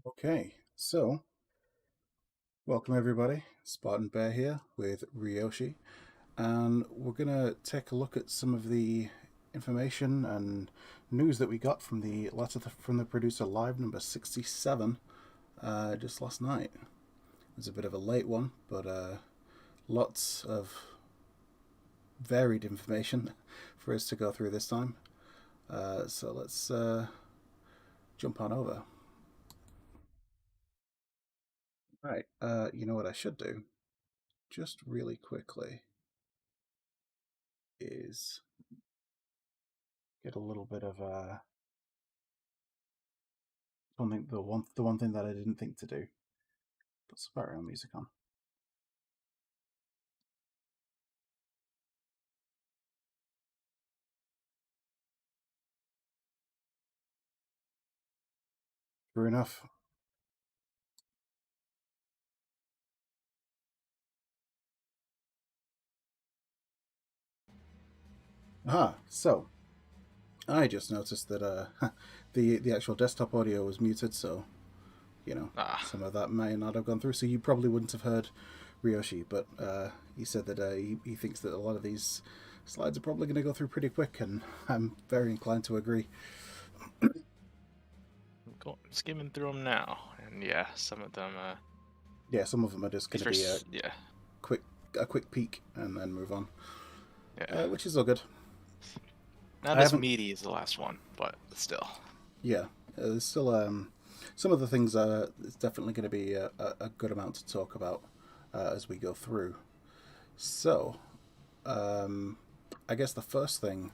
Okay, so welcome everybody. Spartan Bear here with Ryoshi, and we're gonna take a look at some of the information and news that we got from the letter from the producer live number 67 just last night. It was a bit of a late one, but lots of varied information for us to go through this time. So let's jump on over. Right, you know what I should do? Just really quickly is get a little bit of something the one thing that I didn't think to do. Put some background music on. True enough. So I just noticed that the actual desktop audio was muted, so Ah, some of that may not have gone through. So you probably wouldn't have heard Ryoshi, but he said that he thinks that a lot of these slides are probably going to go through pretty quick, and I'm very inclined to agree. skimming through them now, and yeah, some of them, Yeah, some of them are just going these to be a yeah, quick a quick peek and then move on, yeah, which is all good. not I as haven't meaty as the last one, but still. Yeah, there's still some of the things. It's definitely going to be a good amount to talk about as we go through. So, um, I guess the first thing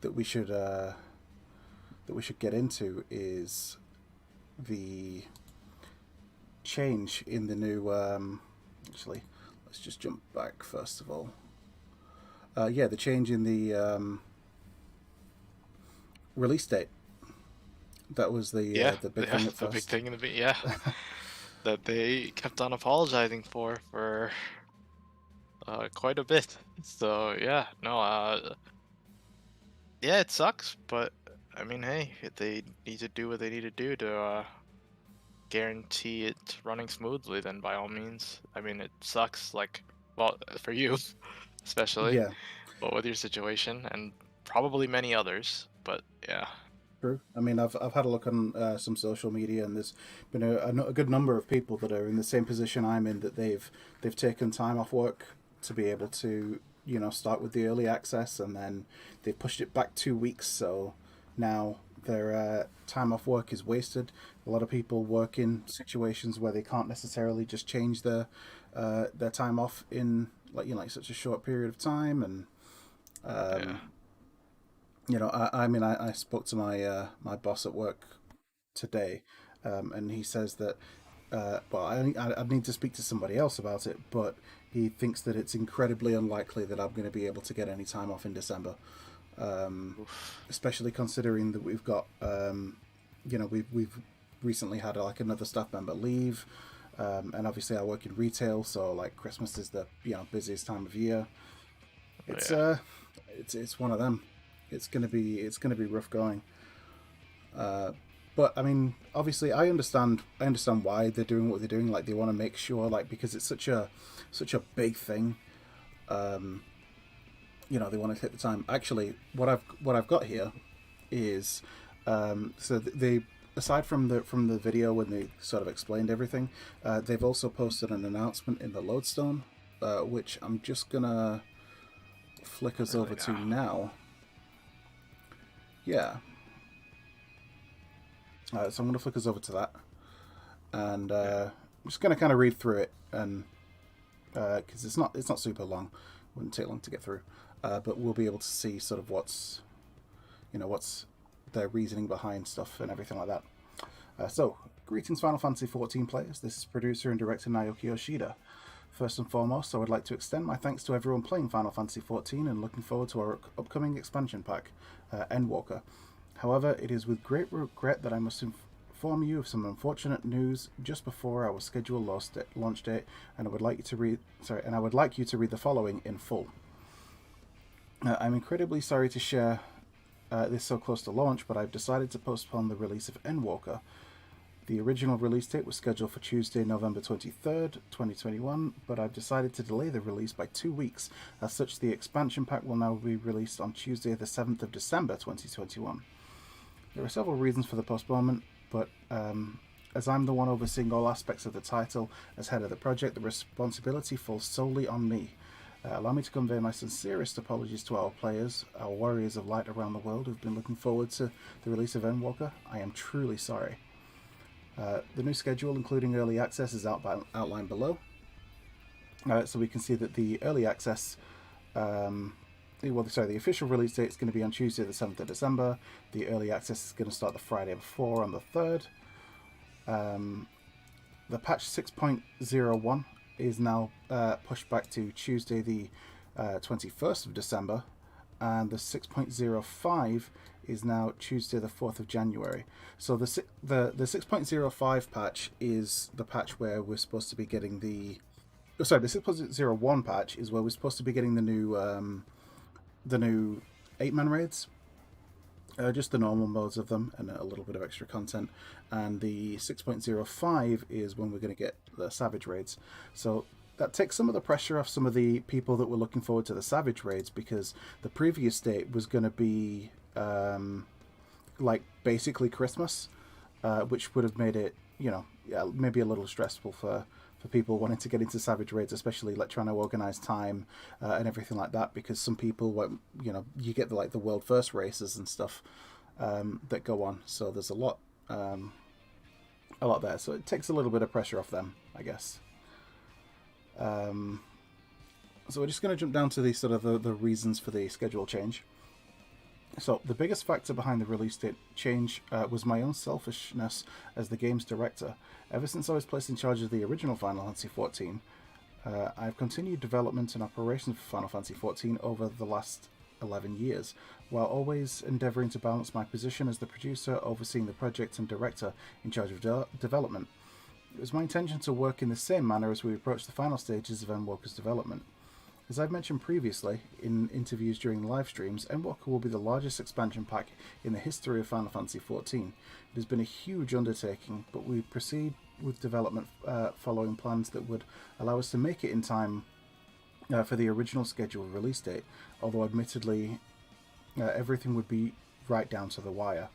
that we should get into is the change in the new. Actually, let's just jump back first of all. Yeah, the change in the release date. That was Yeah, the big yeah, thing at the big first. thing in yeah, that they kept on apologizing for quite a bit. So yeah, no, yeah, it sucks, but I mean, hey, they need to do what they need to do to guarantee it running smoothly. Then by all means, I mean, it sucks, like, well, for you especially. Yeah, But with your situation and probably many others. But yeah, true. I mean, I've had a look on some social media, and there's been a good number of people that are in the same position I'm in, that they've taken time off work to be able to start with the early access, and then they've pushed it back 2 weeks. So now their time off work is wasted. A lot of people work in situations where they can't necessarily just change their time off in like such a short period of time, and yeah, um, I spoke to my boss at work today, and he says that well, I need to speak to somebody else about it, but he thinks that it's incredibly unlikely that I'm going to be able to get any time off in December, oof, especially considering that we've got we've recently had like another staff member leave, and obviously I work in retail, so like Christmas is the busiest time of year. It's yeah, it's one of them. It's gonna be rough going. But I mean, obviously, I understand why they're doing what they're doing. Like they want to make sure, like because it's such a big thing. Um, they want to take the time. Actually, what I've got here is so they aside from the video when they sort of explained everything, they've also posted an announcement in the lodestone, which I'm just gonna flick us really over to now. now. Yeah, so I'm gonna flick us over to that, and Yeah, I'm just gonna kind of read through it, and because it's not super long, wouldn't take long to get through, but we'll be able to see sort of what's their reasoning behind stuff and everything like that. So, greetings, Final Fantasy XIV players. This is producer and director Naoki Yoshida. First and foremost, I would like to extend my thanks to everyone playing Final Fantasy XIV and looking forward to our upcoming expansion pack, Endwalker. However, it is with great regret that I must inform you of some unfortunate news just before our scheduled launch date, and I would like you to read the following in full. I'm incredibly sorry to share this so close to launch, but I've decided to postpone the release of Endwalker. The original release date was scheduled for Tuesday, November 23rd, 2021, but I've decided to delay the release by 2 weeks. As such, the expansion pack will now be released on Tuesday, the 7th of December, 2021. There are several reasons for the postponement, but as I'm the one overseeing all aspects of the title as head of the project, the responsibility falls solely on me. Allow me to convey my sincerest apologies to our players, our warriors of light around the world who've been looking forward to the release of Endwalker. I am truly sorry. The new schedule, including early access, is outlined below. So we can see that the early access, the official release date is going to be on Tuesday, the 7th of December. The early access is going to start the Friday before, on the 3rd. The patch 6.01 is now pushed back to Tuesday, the 21st of December, and the 6.05 is now Tuesday, the 4th of January. So the 6.05 patch is the patch where we're supposed to be getting the 6.01 patch is where we're supposed to be getting the new 8-man raids. Just the normal modes of them and a little bit of extra content. And the 6.05 is when we're going to get the Savage raids. So that takes some of the pressure off some of the people that were looking forward to the Savage raids, because the previous date was going to be basically Christmas, which would have made it, maybe a little stressful for people wanting to get into Savage raids, especially trying to organize time and everything like that, because some people, you get the world first races and stuff that go on. So there's a lot there. So it takes a little bit of pressure off them, I guess. So we're just going to jump down to the sort of the reasons for the schedule change. So the biggest factor behind the release date change was my own selfishness as the game's director. Ever since I was placed in charge of the original Final Fantasy XIV, I've continued development and operations for Final Fantasy XIV over the last 11 years, while always endeavouring to balance my position as the producer, overseeing the project, and director in charge of development. It was my intention to work in the same manner as we approach the final stages of Endwalker's development. As I've mentioned previously in interviews during live streams, Endwalker will be the largest expansion pack in the history of Final Fantasy XIV. It has been a huge undertaking, but we proceed with development following plans that would allow us to make it in time for the original scheduled release date, although admittedly everything would be right down to the wire.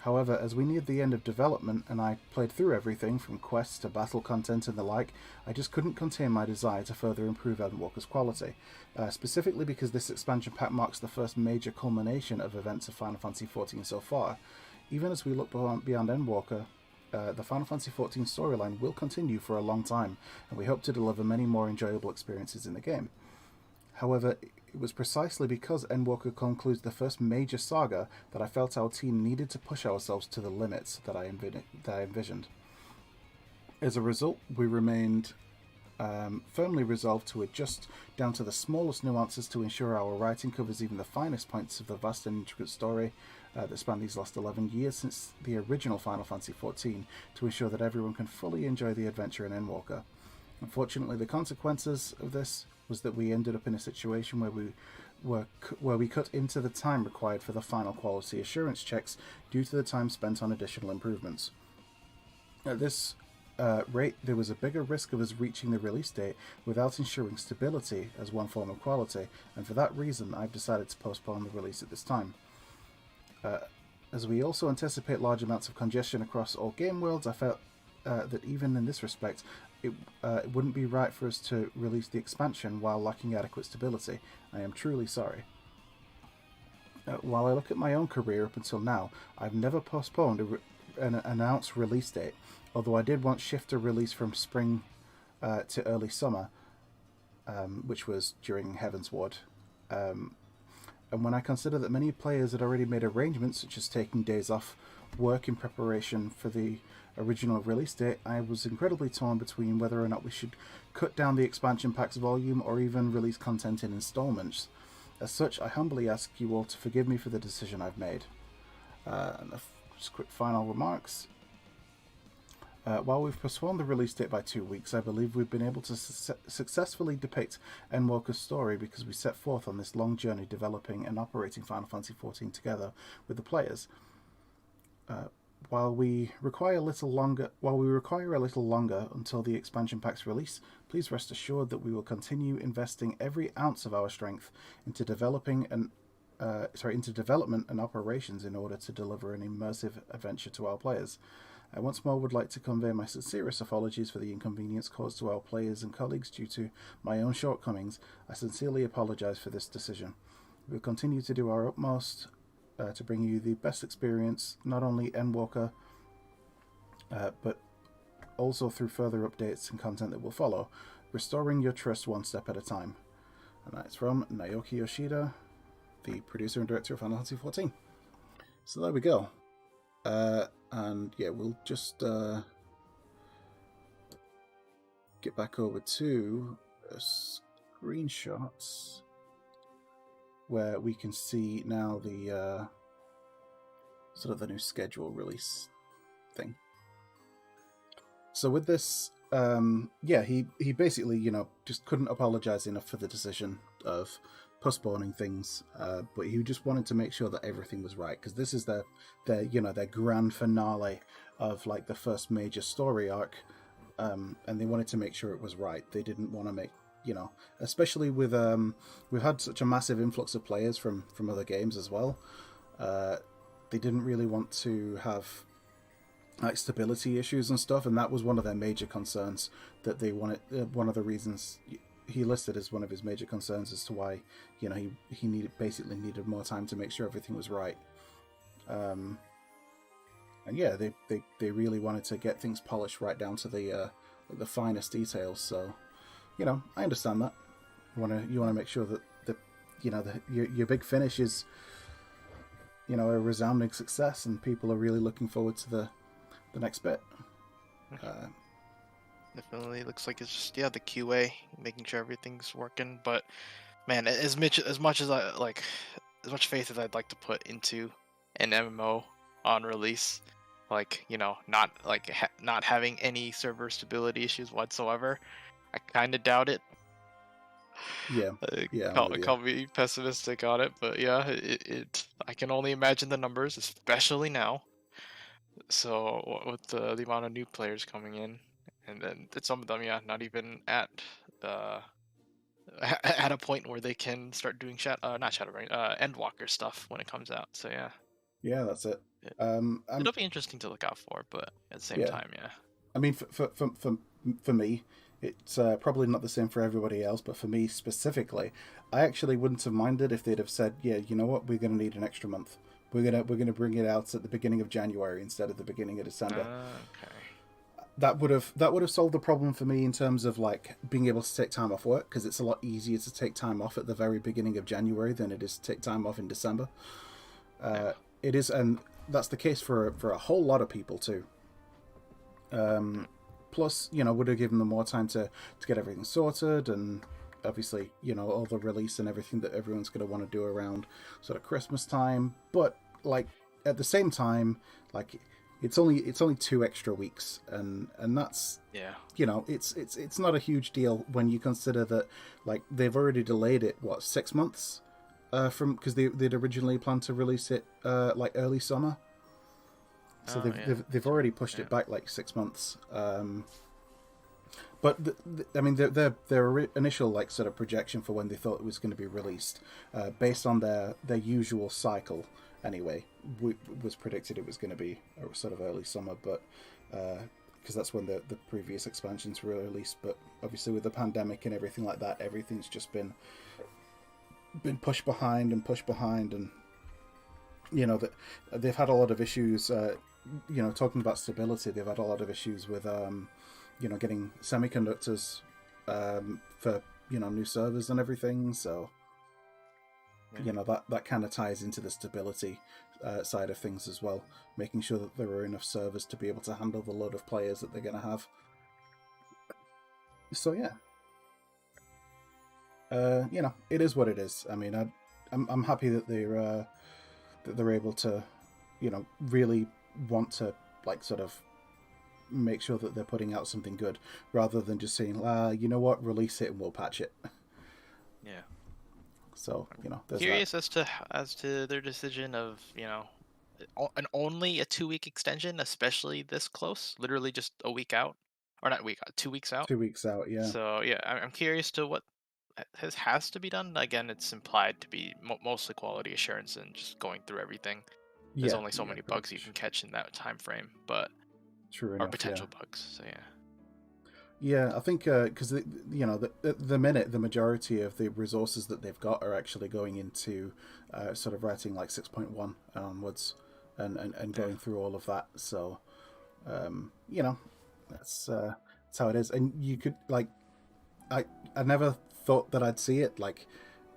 However, as we neared the end of development and I played through everything from quests to battle content and the like, I just couldn't contain my desire to further improve Endwalker's quality, specifically because this expansion pack marks the first major culmination of events of Final Fantasy XIV so far. Even as we look beyond Endwalker, the Final Fantasy XIV storyline will continue for a long time, and we hope to deliver many more enjoyable experiences in the game. However, it was precisely because Endwalker concludes the first major saga that I felt our team needed to push ourselves to the limits that I envisioned. As a result, we remained firmly resolved to adjust down to the smallest nuances to ensure our writing covers even the finest points of the vast and intricate story that spanned these last 11 years since the original Final Fantasy XIV, to ensure that everyone can fully enjoy the adventure in Endwalker. Unfortunately, the consequences of this was that we ended up in a situation where we cut into the time required for the final quality assurance checks due to the time spent on additional improvements. At this rate, there was a bigger risk of us reaching the release date without ensuring stability as one form of quality, and for that reason I've decided to postpone the release at this time. As we also anticipate large amounts of congestion across all game worlds, I felt that even in this respect, it wouldn't be right for us to release the expansion while lacking adequate stability. I am truly sorry. While I look at my own career up until now, I've never postponed an announced release date, although I did once shift a release from spring to early summer, which was during Heavensward. And when I consider that many players had already made arrangements, such as taking days off work in preparation for the original release date, I was incredibly torn between whether or not we should cut down the expansion pack's volume or even release content in installments. As such, I humbly ask you all to forgive me for the decision I've made. Just quick final remarks. While we've postponed the release date by 2 weeks, I believe we've been able to successfully depict Endwalker's story because we set forth on this long journey developing and operating Final Fantasy XIV together with the players. while we require a little longer until the expansion pack's release, please rest assured that we will continue investing every ounce of our strength into into development and operations in order to deliver an immersive adventure to our players. I once more would like to convey my sincerest apologies for the inconvenience caused to our players and colleagues due to my own shortcomings. I sincerely apologize for this decision. We will continue to do our utmost to bring you the best experience, not only Endwalker, but also through further updates and content that will follow, restoring your trust one step at a time. And that's from Naoki Yoshida, the producer and director of Final Fantasy XIV. So there we go. And yeah, we'll just get back over to screenshots where we can see now the sort of the new schedule release thing. So with this, he basically, just couldn't apologize enough for the decision of postponing things, but he just wanted to make sure that everything was right, because this is their grand finale of like the first major story arc, and they wanted to make sure it was right. They didn't want to make, especially with we've had such a massive influx of players from other games as well. They didn't really want to have like stability issues and stuff, and that was one of their major concerns that they wanted. One of the reasons he listed as one of his major concerns as to why he needed more time to make sure everything was right. And yeah, they really wanted to get things polished right down to the finest details. So I understand that you want to make sure that your big finish is a resounding success, and people are really looking forward to the next bit. Definitely looks like it's just the QA, making sure everything's working. But man, as much as I like, as much faith as I'd like to put into an MMO on release, not having any server stability issues whatsoever, I kind of doubt it. Yeah, Call me pessimistic on it, but yeah, I can only imagine the numbers, especially now. So with the amount of new players coming in, and then some of them, not even at at a point where they can start doing not Shadowbring, Endwalker stuff when it comes out. So yeah, that's it. It'll be interesting to look out for, but at the same time, I mean, for me, it's probably not the same for everybody else, but for me specifically, I actually wouldn't have minded if they'd have said, yeah, you know what, we're going to need an extra month. We're gonna bring it out at the beginning of January instead of the beginning of December. Okay. That would have solved the problem for me in terms of like being able to take time off work, because it's a lot easier to take time off at the very beginning of January than it is to take time off in December. It is, and that's the case for a whole lot of people too. Plus, would have given them more time to get everything sorted, and obviously, all the release and everything that everyone's going to want to do around sort of Christmas time. But like at the same time, like it's only 2 extra weeks, and that's it's not a huge deal when you consider that like they've already delayed it 6 months from, because they'd originally planned to release it like early summer. So they've already pushed it back like 6 months. But I mean, their initial like sort of projection for when they thought it was going to be released, based on their usual cycle anyway, was predicted it was going to be sort of early summer, but because that's when the previous expansions were released. But obviously with the pandemic and everything like that, everything's just been pushed behind, and that they've had a lot of issues. Talking about stability, they've had a lot of issues with getting semiconductors for new servers and everything. So that kind of ties into the stability side of things as well, making sure that there are enough servers to be able to handle the load of players that they're going to have. So it is what it is. I mean, I'm happy that they're able to really want to like sort of make sure that they're putting out something good, rather than just saying, you know what, release it and we'll patch it. Yeah. So curious as to their decision of and only a 2 week extension, especially this close, literally just a week out, or not week, 2 weeks out. 2 weeks out, yeah. So yeah, I'm curious to what has to be done. Again, it's implied to be mostly quality assurance and just going through everything. There's Yeah, only so yeah, many pretty bugs you can much. catch in that time frame, but True or enough, yeah. potential bugs. So yeah, Yeah, I think because the minute the majority of the resources that they've got are actually going into sort of writing like 6.1 onwards, and yeah, going through all of that. So you know, that's how it is. And you could like I never thought that I'd see it. Like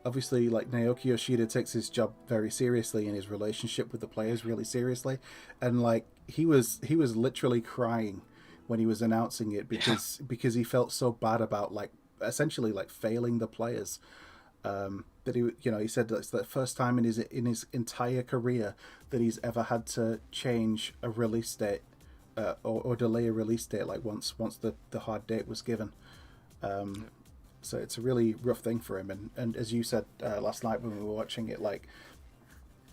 obviously, like Naoki Yoshida takes his job very seriously and his relationship with the players really seriously, and like he was literally crying when he was announcing it yeah, because he felt so bad about like essentially like failing the players. That he said that's the first time in his entire career that he's ever had to change a release date, or delay a release date like once the hard date was given. yeah. So it's a really rough thing for him. And as you said last night when we were watching it, like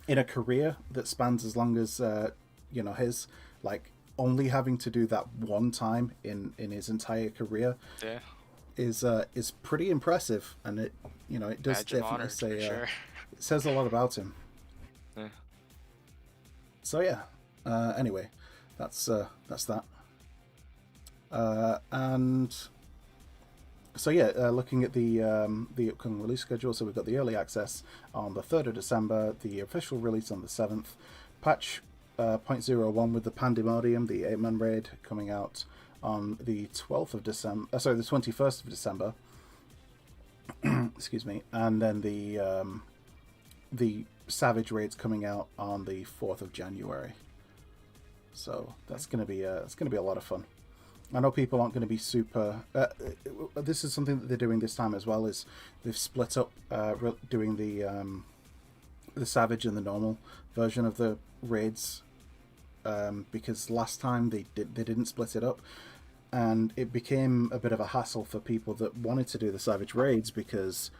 in a career that spans as long as his, like only having to do that one time in his entire career Yeah. is pretty impressive, and it does Badge of definitely honor for say sure. it says a lot about him. Yeah. So yeah. Anyway, that's that. And so yeah, looking at the upcoming release schedule, so we've got the early access on the 3rd of December, the official release on the 7th, patch .01 with the Pandemonium, the 8-man raid, coming out on the 12th of December. Sorry, the 21st of December. Excuse me, and then the Savage raids coming out on the 4th of January. So that's gonna be a lot of fun. I know people aren't going to be super. This is something that they're doing this time as well. Is they've split up doing the Savage and the normal version of the raids, because last time they didn't split it up, and it became a bit of a hassle for people that wanted to do the Savage raids because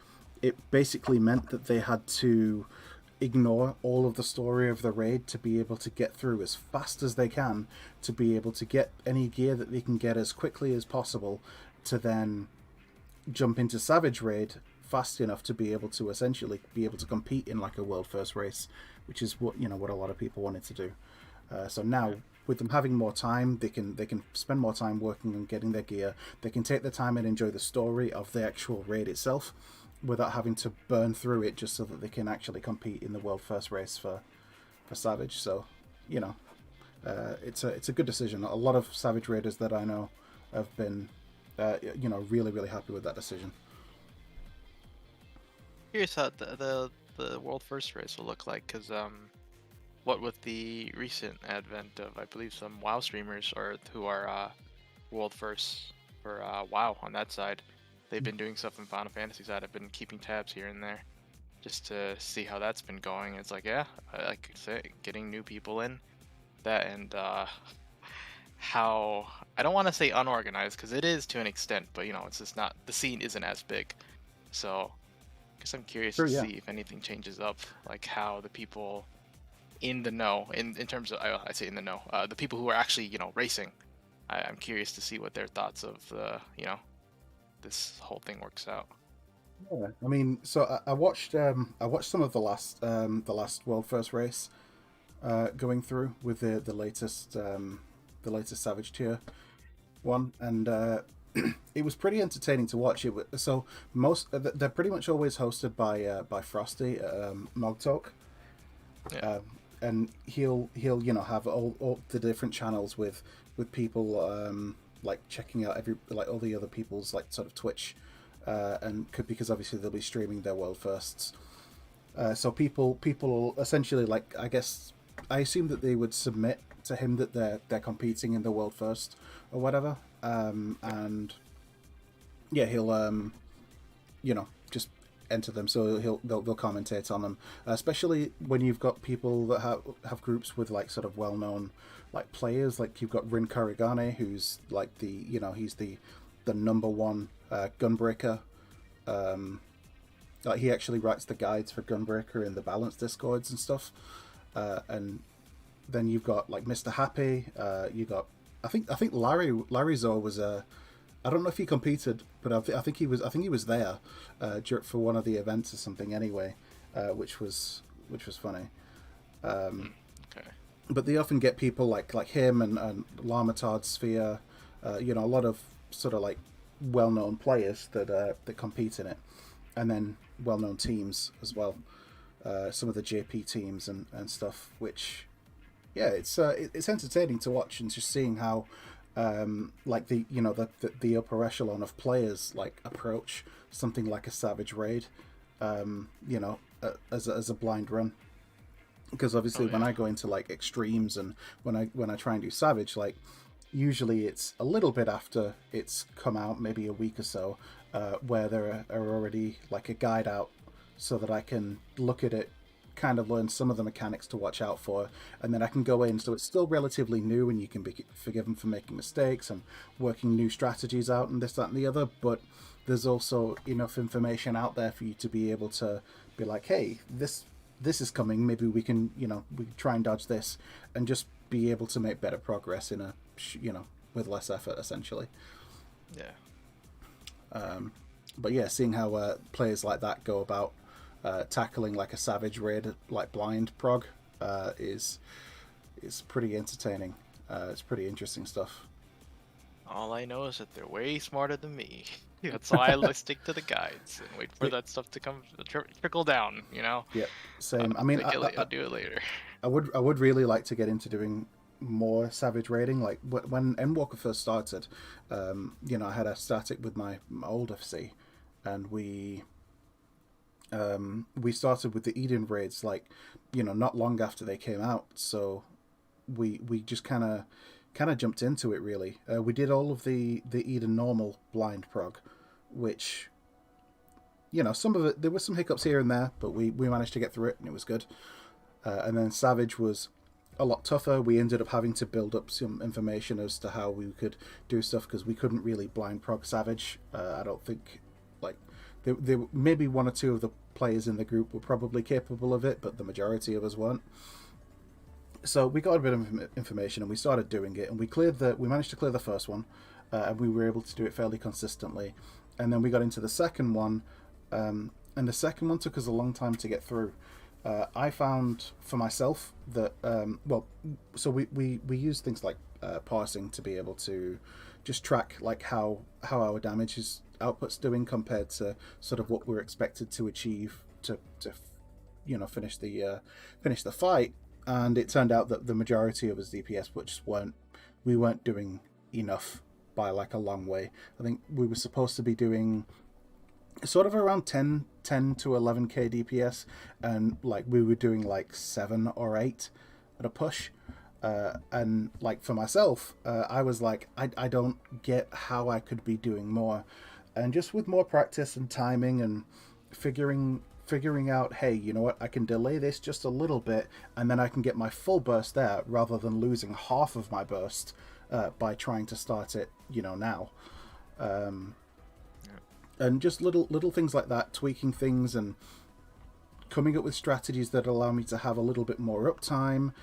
it basically meant that they had to ignore all of the story of the raid to be able to get through as fast as they can, to be able to get any gear that they can get as quickly as possible, to then jump into Savage raid fast enough to be able to essentially be able to compete in like a world first race, which is what a lot of people wanted to do. So now with them having more time, they can spend more time working on getting their gear. They can take their time and enjoy the story of the actual raid itself without having to burn through it just so that they can actually compete in the world first race for Savage. So, you know, it's a good decision. A lot of Savage raiders that I know have been, really really happy with that decision. Curious how the world first race will look like, because what with the recent advent of, I believe, some WoW streamers or who are world first for WoW on that side, they've been doing stuff in Final Fantasy side. I've been keeping tabs here and there just to see how that's been going. It's like, yeah, like I say, getting new people in that, and how, I don't want to say unorganized because it is to an extent, but it's just not, the scene isn't as big. So I guess I'm curious Sure, to yeah. see if anything changes up, like how the people in the know, in terms of, I say in the know, the people who are actually racing. I'm curious to see what their thoughts of the this whole thing works out. Yeah. I mean, so I watched some of the last world first race going through with the latest Savage tier one, and it was pretty entertaining to watch. So they're pretty much always hosted by Frosty at Mog Talk, Yeah, and he'll have all the different channels with people like checking out like all the other people's like sort of Twitch, and because obviously they'll be streaming their world firsts. So people essentially, like, I guess I assume that they would submit to him that they're competing in the world first or whatever, and yeah, he'll just enter them. So they'll commentate on them, especially when you've got people that have groups with like sort of well known like players. Like you've got Rin Karigane, who's like he's the number one gunbreaker. Like he actually writes the guides for Gunbreaker in the balance discords and stuff, and then you've got like Mr. Happy. You got I think Larry Zor was a. I don't know if he competed, but I think he was there for one of the events or something anyway, which was funny. Mm, okay. But they often get people like him and Larmatard Sphere, a lot of sort of like well-known players that compete in it, and then well-known teams as well. Some of the JP teams and stuff, which yeah, it's entertaining to watch and just seeing how like the upper echelon of players like approach something like a Savage Raid, as a blind run. Because Oh obviously, when yeah. I go into like extremes and when I try and do Savage, like usually it's a little bit after it's come out, maybe a week or so, where there are already like a guide out, so that I can look at it, kind of learn some of the mechanics to watch out for, and then I can go in. So it's still relatively new, and you can be forgiven for making mistakes and working new strategies out and this, that, and the other. But there's also enough information out there for you to be able to be like, hey, this is coming. Maybe we can try and dodge this, and just be able to make better progress in with less effort, essentially. Yeah. But yeah, seeing how players like that go about tackling like a Savage Raid like blind prog is pretty entertaining. It's pretty interesting stuff. All I know is that they're way smarter than me. That's why I stick to the guides and wait for It, that stuff to come trickle down. yeah, same. I mean, I'll do it later. I would really like to get into doing more Savage raiding. Like when Endwalker first started, I had a static with my old FC, and we started with the Eden raids like not long after they came out. So we just kind of jumped into it really. We did all of the Eden normal blind prog, which some of it there were some hiccups here and there, but we managed to get through it and it was good. And then Savage was a lot tougher. We ended up having to build up some information as to how we could do stuff, because we couldn't really blind prog Savage. I don't think like there maybe one or two of the players in the group were probably capable of it, but the majority of us weren't. So we got a bit of information and we started doing it, and we managed to clear the first one, and we were able to do it fairly consistently. And then we got into the second one, and the second one took us a long time to get through. I found for myself that so we use things like parsing to be able to just track like how our damage is output's doing compared to sort of what we're expected to achieve to finish the fight. And it turned out that the majority of us DPS which we weren't doing enough by like a long way. I think we were supposed to be doing sort of around 10 to 11k DPS, and like we were doing like 7 or 8 at a push. And like for myself, I was like, I don't get how I could be doing more. And just with more practice and timing and figuring out, hey, you know what, I can delay this just a little bit, and then I can get my full burst there rather than losing half of my burst by trying to start it, now. Um, and just little things like that, tweaking things and coming up with strategies that allow me to have a little bit more uptime.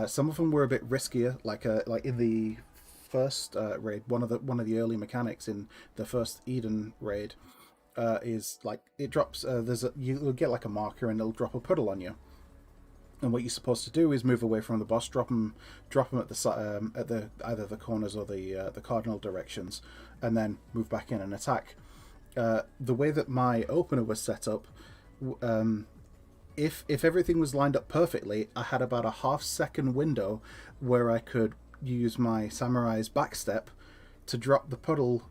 Some of them were a bit riskier, like in the first raid. One of the early mechanics in the first Eden raid is like it drops. You'll get like a marker and it'll drop a puddle on you. And what you're supposed to do is move away from the boss, drop them at the either the corners or the cardinal directions, and then move back in and attack. The way that my opener was set up, if everything was lined up perfectly, I had about a half-second window where I could use my samurai's backstep to drop the puddle,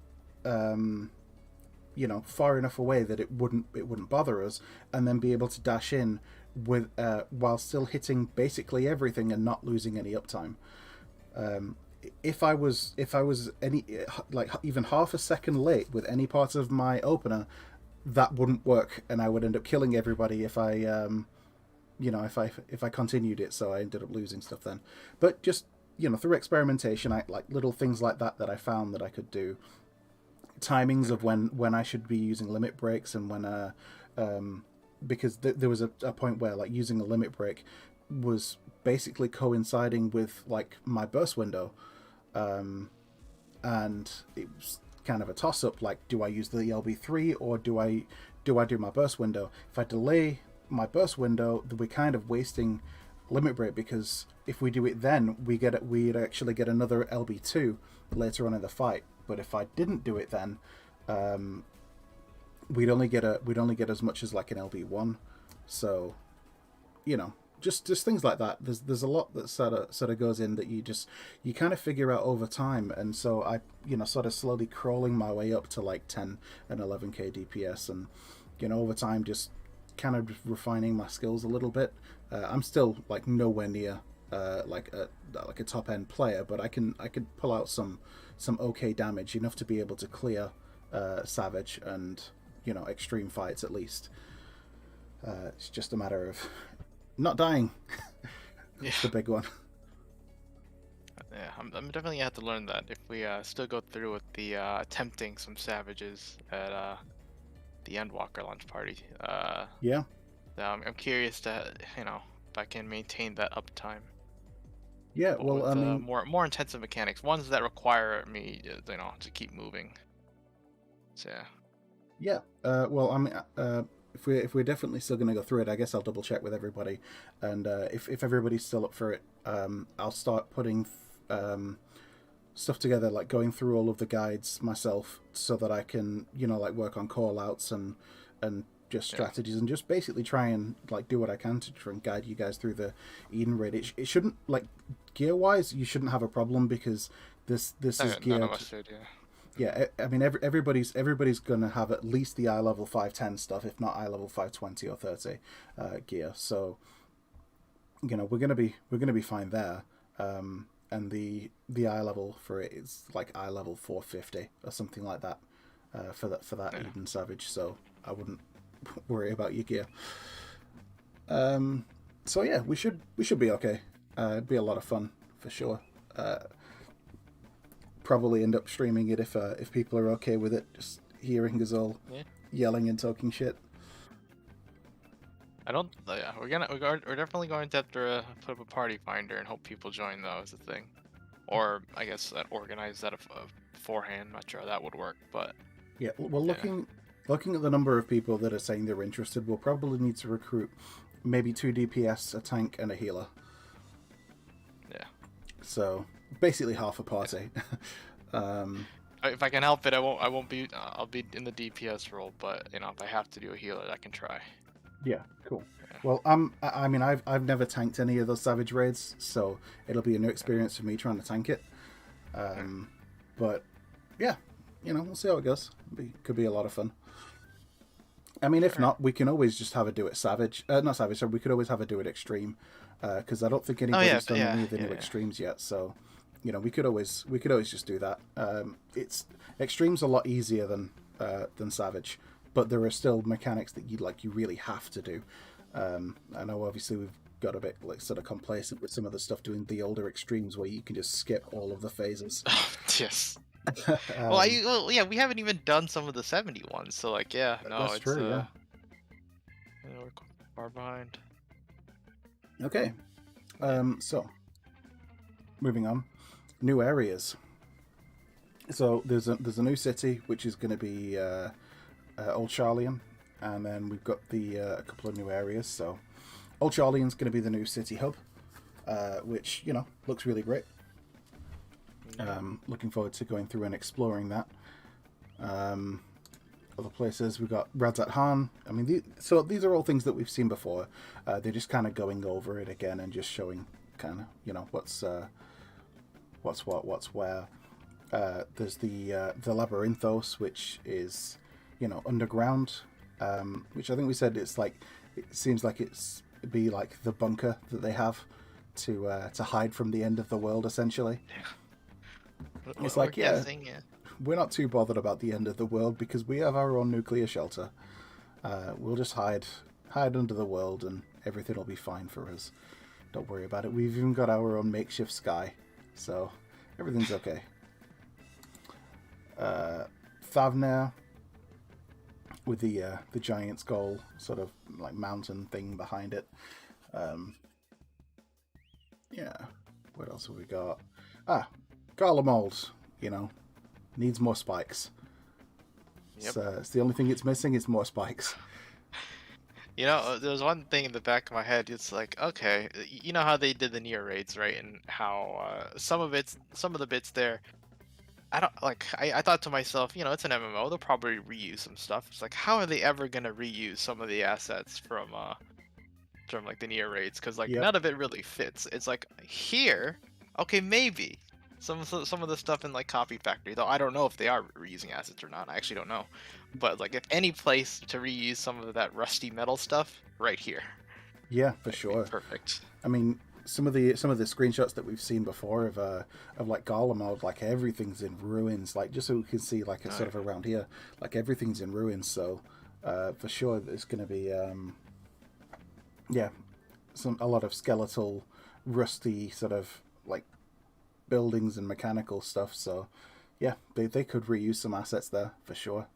far enough away that it wouldn't bother us, and then be able to dash in with while still hitting basically everything and not losing any uptime. If I was any like even half a second late with any part of my opener, that wouldn't work, and I would end up killing everybody if I continued it. So I ended up losing stuff then. But just through experimentation, I like little things like that I found that I could do. Timings of when I should be using limit breaks and when because there was a point where like using a limit break was basically coinciding with like my burst window, and it was kind of a toss up. Like, do I use the LB3 or do my burst window? If I delay my burst window, then we're kind of wasting limit break, because if we do it then, we'd actually get another LB2 later on in the fight. But if I didn't do it then, we'd only get as much as like an LB1. So, just things like that. There's a lot that sort of goes in that you kind of figure out over time. And so I sort of slowly crawling my way up to like 10 and 11k DPS, and over time just kind of refining my skills a little bit. I'm still like nowhere near like a top end player, but I can pull out some okay damage, enough to be able to clear Savage and extreme fights at least. It's just a matter of not dying. That's the big one. Yeah, I'm definitely gonna have to learn that if we still go through with the attempting some savages at the Endwalker launch party. Yeah. I'm curious to if I can maintain that uptime. Yeah. But Well, with, I mean, more intensive mechanics, ones that require me to keep moving. So yeah. yeah. Well, I mean, if we're definitely still going to go through it, I guess I'll double check with everybody, and if everybody's still up for it, I'll start putting stuff together, like going through all of the guides myself, so that I can like work on call outs and just strategies, and just basically try and like do what I can to try and guide you guys through the Eden raid. It shouldn't, like, gear wise, you shouldn't have a problem, because this is geared. None of us did, Yeah, I mean everybody's gonna have at least the eye level 510 stuff, if not eye level 520 or 30 gear. So we're gonna be fine there. And the eye level for it is like eye level 450 or something like that for that Eden Savage. So I wouldn't worry about your gear. So yeah, we should be okay. It'd be a lot of fun for sure. Probably end up streaming it if people are okay with it, just hearing us all yelling and talking shit. I don't. Yeah, we're definitely going to have to put up a party finder and hope people join, though, is the thing. Or I guess organize that beforehand. Not sure how that would work, but yeah. Well, looking at the number of people that are saying they're interested, we'll probably need to recruit maybe 2 DPS, a tank, and a healer. Yeah. So basically half a party. If I can help it, I won't be. I'll be in the DPS role, but if I have to do a healer, I can try. Yeah, cool. Yeah. Well, I mean, I've never tanked any of those Savage raids, so it'll be a new experience for me trying to tank it. But yeah, we'll see how it goes. Could be a lot of fun. I mean, if not, we can always just have a do it Savage. Not Savage, so we could always have a do it Extreme, because I don't think anybody's done any of the new Extremes yet. So, we could always just do that. Extreme's a lot easier than Savage, but there are still mechanics that you really have to do. I know obviously we've got a bit like sort of complacent with some of the stuff doing the older Extremes where you can just skip all of the phases. Yes. Well, yeah, we haven't even done some of the 70 ones, so like, yeah, no, that's it's true. Yeah. We're far behind. Okay. So moving on, new areas. So there's a new city which is going to be Old Charlian, and then we've got a couple of new areas. So Old Charlian's going to be the new city hub, which looks really great. Looking forward to going through and exploring that. Other places, we've got Radzat Han. I mean, these are all things that we've seen before. They're just kind of going over it again and just showing kind of what's what, what's where. There's the Labyrinthos, which is underground, which I think we said it seems like it'd be like the bunker that they have to hide from the end of the world, essentially. It's like, we're not too bothered about the end of the world because we have our own nuclear shelter. We'll just hide under the world and everything will be fine for us. Don't worry about it. We've even got our own makeshift sky, so everything's okay. Thavner with the giant skull sort of like mountain thing behind it. Yeah. What else have we got? Ah, Garlemald, you know, needs more spikes. Yep. It's the only thing it's missing is more spikes. You know, there was one thing in the back of my head. It's like, okay, you know how they did the Nier raids, right? And how some of the bits there, I don't like. I thought to myself, you know, it's an MMO. They'll probably reuse some stuff. It's like, how are they ever gonna reuse some of the assets from like the Nier raids? Because like Yep. none of it really fits. It's like here, okay, maybe some of the stuff in like Copy Factory, though I don't know if they are reusing assets or not. I actually don't know. But like if any place to reuse some of that rusty metal stuff, right here. Yeah, for That'd be sure. perfect. I mean, some of the screenshots that we've seen before of like Garlemald, like everything's in ruins. Like just so we can see, like a Oh, sort of yeah. around here, like everything's in ruins. So for sure, there's going to be yeah, a lot of skeletal, rusty sort of like buildings and mechanical stuff. So yeah, they could reuse some assets there for sure.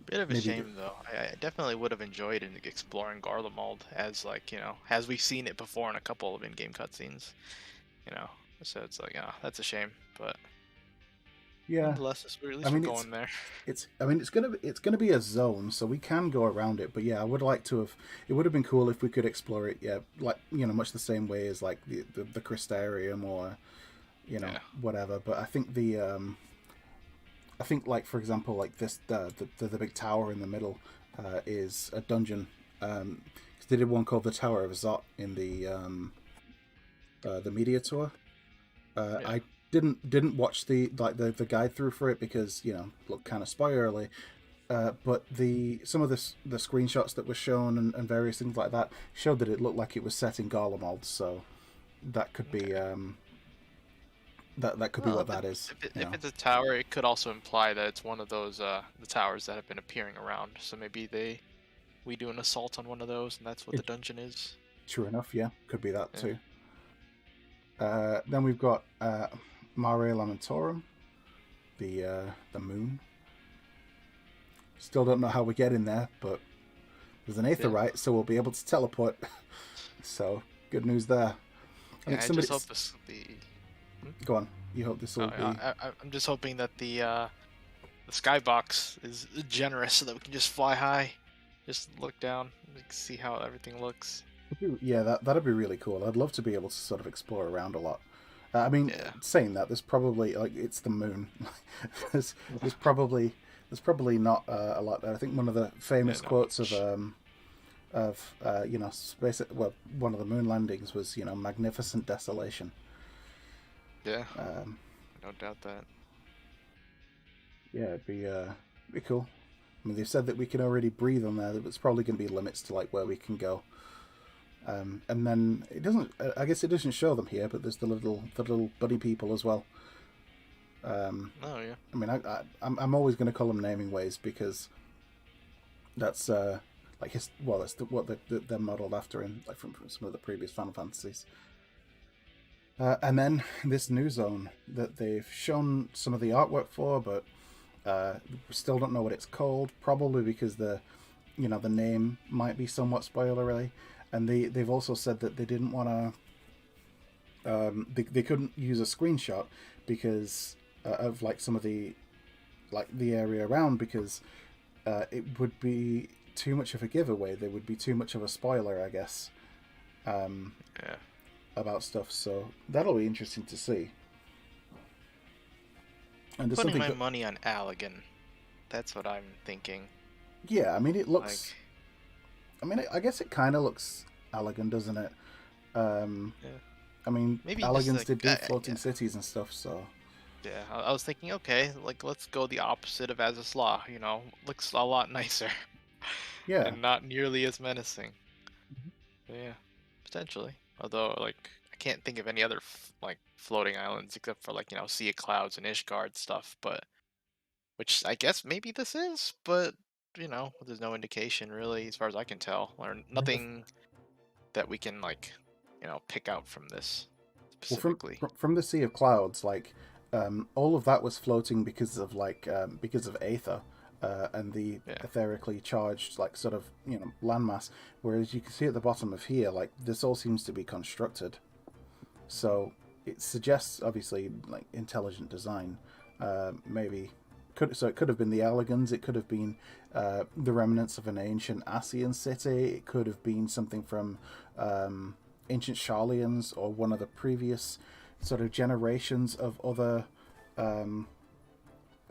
Bit of a Maybe shame though. I definitely would have enjoyed exploring Garlemald as like, you know, as we've seen it before in a couple of in-game cutscenes, you know. So it's like, oh, that's a shame. But yeah. nonetheless, at I least we're mean, it's going there. It's I mean it's gonna be a zone, so we can go around it. But yeah, I would like to have. It would have been cool if we could explore it. Yeah, like much the same way as like the Crystarium or Yeah. whatever. But I think like for example like this the big tower in the middle is a dungeon. 'Cause they did one called the Tower of Zot in the media tour. Yeah. I didn't watch the guide through for it because looked kind of spoilerly. But the some of the screenshots that were shown and various things like that showed that it looked like it was set in Garlemald, so that could be Okay. that could be Well, what that is. if it's a tower, it could also imply that it's one of those the towers that have been appearing around. So maybe we do an assault on one of those, and that's what the It, dungeon is. true enough, yeah, could be that Yeah. too. Then we've got Mare Lamentorum, the moon. Still don't know how we get in there, but there's an Yeah. aetherite, so we'll be able to teleport. So good news there. I think Yeah. I just hope somebody's this will be. Hmm? go on. You hope this will be. I'm just hoping that the skybox is generous so that we can just fly high, just look down, like, see how everything looks. Yeah, that'd be really cool. I'd love to be able to sort of explore around a lot. I mean, Yeah. saying that, there's probably like it's the moon. there's, there's probably there's probably not a lot there. I think one of the Yeah. famous Not quotes much. of space. Well, one of the moon landings was magnificent desolation. Yeah. Um, I don't doubt that. yeah, it'd be cool. I mean, they've said that we can already breathe on there. There's probably going to be limits to like where we can go. And then it doesn't. I guess it doesn't show them here, but there's the little buddy people as well. Oh yeah. I mean, I'm always going to call them naming ways because that's like that's what they're modeled after in like from some of the previous Final Fantasies. And then this new zone that they've shown some of the artwork for, but we still don't know what it's called. Probably because the name might be somewhat spoilery, and they've also said that they didn't want to. They couldn't use a screenshot because of like some of the area around because it would be too much of a giveaway. There would be too much of a spoiler, I guess, Yeah. about stuff. So that'll be interesting to see. And there's Putting something. my money on Allegan. That's what I'm thinking. Yeah, I mean it Like, looks. I mean, I guess it kind of looks elegant, doesn't it? Um, yeah. I mean, Maybe just Elegance like, did do floating yeah. cities and stuff, so Yeah. I was thinking, okay, like let's go the opposite of Azaslaw. You know, looks a lot nicer yeah. and not nearly as menacing. Yeah, potentially. Although, like, I can't think of any other like floating islands except for like Sea of Clouds and Ishgard stuff. But which I guess maybe this is, but there's no indication really, as far as I can tell, or I mean, nothing that we can like, pick out from this well, from specifically. from the Sea of Clouds, like all of that was floating because of because of Aether. And the Yeah, etherically charged, like sort of landmass. Whereas you can see at the bottom of here, like this all seems to be constructed. So it suggests obviously like intelligent design. Maybe it could have been the Alligans. It could have been the remnants of an ancient Asian city. It could have been something from ancient Sharlians or one of the previous sort of generations of other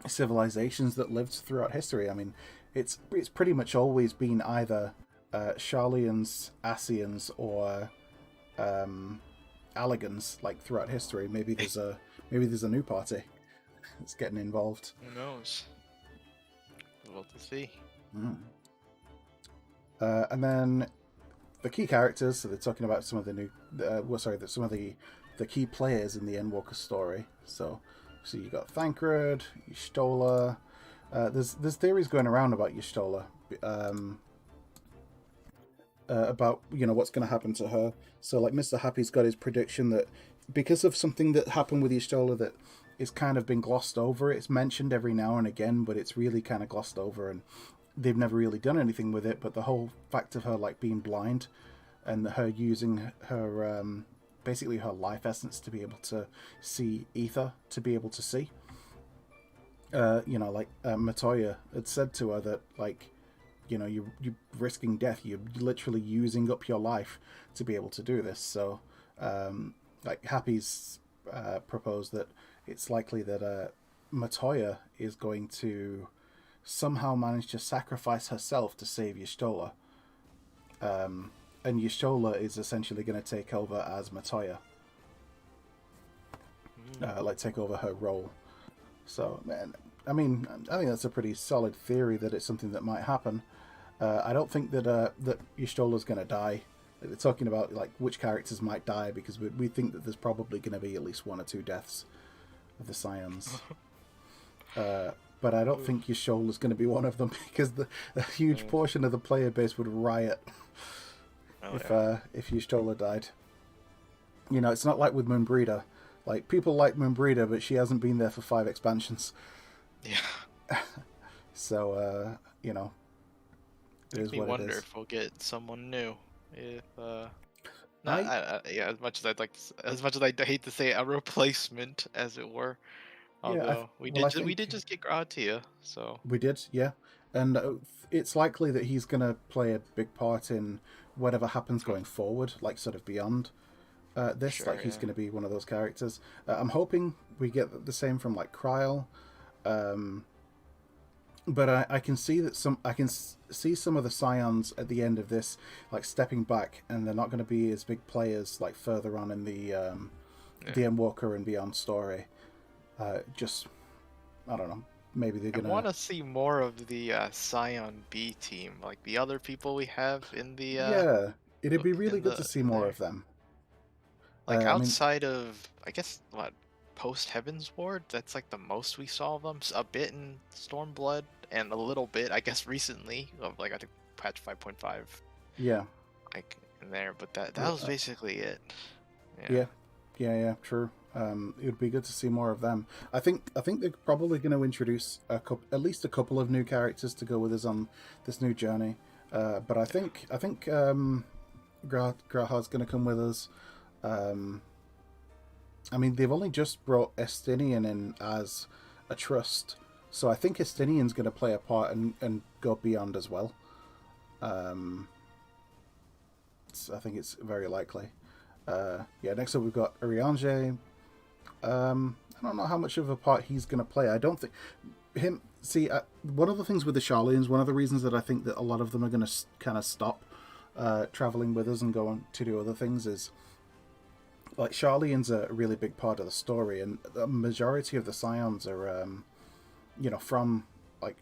civilizations that lived throughout history. I mean, it's pretty much always been either Sharlians, Asians, or Alligans like throughout history. Maybe there's a new party that's getting involved. Who knows? We'll have to see. Mm. And then the key characters. So they're talking about some of the new, some of the key players in the Endwalker story. So you got Thancred, Y'shtola. There's theories going around about Y'shtola. About what's going to happen to her. So like Mr. Happy's got his prediction that because of something that happened with Y'shtola that is kind of been glossed over. It's mentioned every now and again, but it's really kind of glossed over, and they've never really done anything with it. But the whole fact of her like being blind and her using her basically her life essence to be able to see ether, to be able to see. Matoya had said to her that like you're risking death, you're literally using up your life to be able to do this. So like Happy's proposed that it's likely that Matoya is going to somehow manage to sacrifice herself to save Y'shtola, and Y'shtola is essentially going to take over as Matoya, like take over her role. So man, I mean, I think that's a pretty solid theory that it's something that might happen. I don't think that that Y'shtola's going to die. They're talking about like which characters might die because we think that there's probably going to be at least one or two deaths of the Scions. But I don't think Y'shtola's going to be one of them because a huge portion of the player base would riot if Y'shtola died. It's not like with Moonbreeder. Like people like Moonbreeder, but she hasn't been there for 5 expansions. Yeah. So it is Makes me what it wonder is. if we'll get someone new. If yeah, as much as I'd like, as much as I hate to say, a replacement, as it were. Yeah, Although we well, I we did think just get Gratia, so we did, yeah, and it's likely that he's going to play a big part in whatever happens going forward, like sort of beyond this. sure, Like he's yeah. going to be one of those characters. I'm hoping we get the same from like Kryl, but I can see that see some of the Scions at the end of this like stepping back, and they're not going to be as big players like further on in the Endwalker and Beyond story. Just I don't know. Maybe they're I want gonna. to see more of the Scion B team, like the other people we have Yeah, it'd be really good to see in more there. of them. Like I mean, outside of, I guess, what, post Heaven's Ward? That's like the most we saw of them. A bit in Stormblood, and a little bit, I guess, recently of like I think patch 5.5, yeah, like in there. But that well, was basically it. Yeah. yeah, yeah, true. It would be good to see more of them. I think they're probably going to introduce at least a couple of new characters to go with us on this new journey. But I think Grahard's going to come with us. I mean, they've only just brought Estinian in as a trust, so I think Estinian's going to play a part and go beyond as well. I think it's very likely. Yeah, next up we've got Urianger. I don't know how much of a part he's going to play. I don't think him. See, one of the things with the Sharlians, one of the reasons that I think that a lot of them are going to kind of stop traveling with us and go on to do other things is like Sharlians are a really big part of the story, and the majority of the Scions are, from like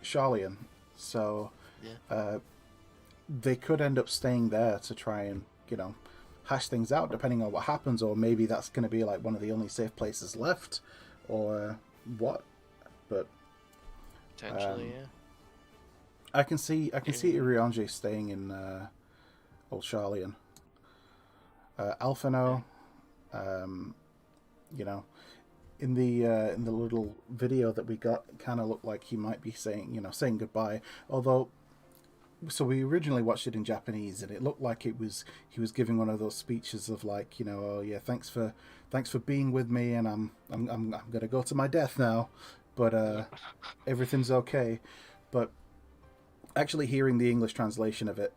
Sharlian, so Yeah. they could end up staying there to try and hash things out depending on what happens, or maybe that's going to be like one of the only safe places left, or what. But Potentially, yeah. I can see Urianger staying in Old Sharlian. Alphino, you know, in the little video that we got, kind of looked like he might be saying goodbye. Although so we originally watched it in Japanese, and it looked like he was giving one of those speeches of like, oh yeah, thanks for being with me, and I'm gonna go to my death now, but Yeah. everything's okay. But actually hearing the English translation of it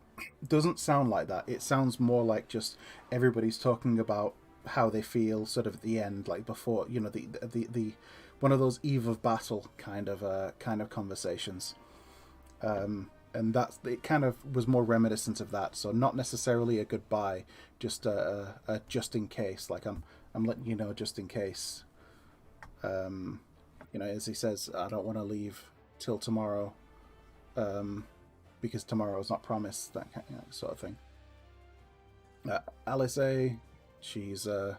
doesn't sound like that. It sounds more like just everybody's talking about how they feel sort of at the end, like before, the one of those eve of battle kind of conversations. And that's it. Kind of was more reminiscent of that. So not necessarily a goodbye, just a just in case. Like I'm letting you know just in case. As he says, I don't want to leave till tomorrow, because tomorrow is not promised. That sort of thing. Alice A, she's going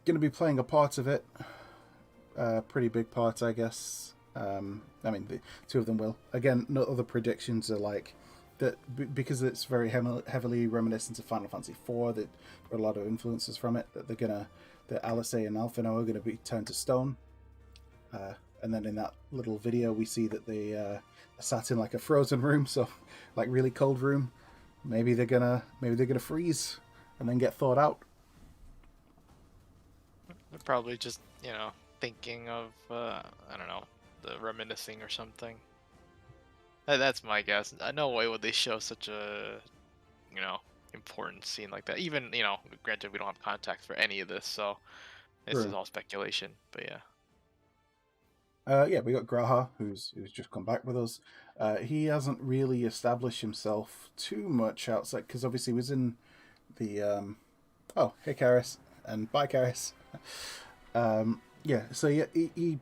to be playing a part of it, a pretty big part, I guess. I mean, the two of them will. Again, no other predictions are like that because it's very heavily reminiscent of Final Fantasy IV. That there are a lot of influences from it. That Alice and Alphino are gonna be turned to stone. And then in that little video, we see that they are sat in like a frozen room, so like really cold room. Maybe they're gonna freeze and then get thawed out. They're probably just, thinking of, I don't know, the reminiscing or something. That's my guess. No way would they show such a, you know, important scene like that. Even, granted, we don't have context for any of this, so this is True. all speculation. But yeah. Yeah, we got Graha, who's just come back with us. He hasn't really established himself too much outside because obviously he was in the. Oh, hey, Karis, and bye, Karis. Yeah, so yeah, he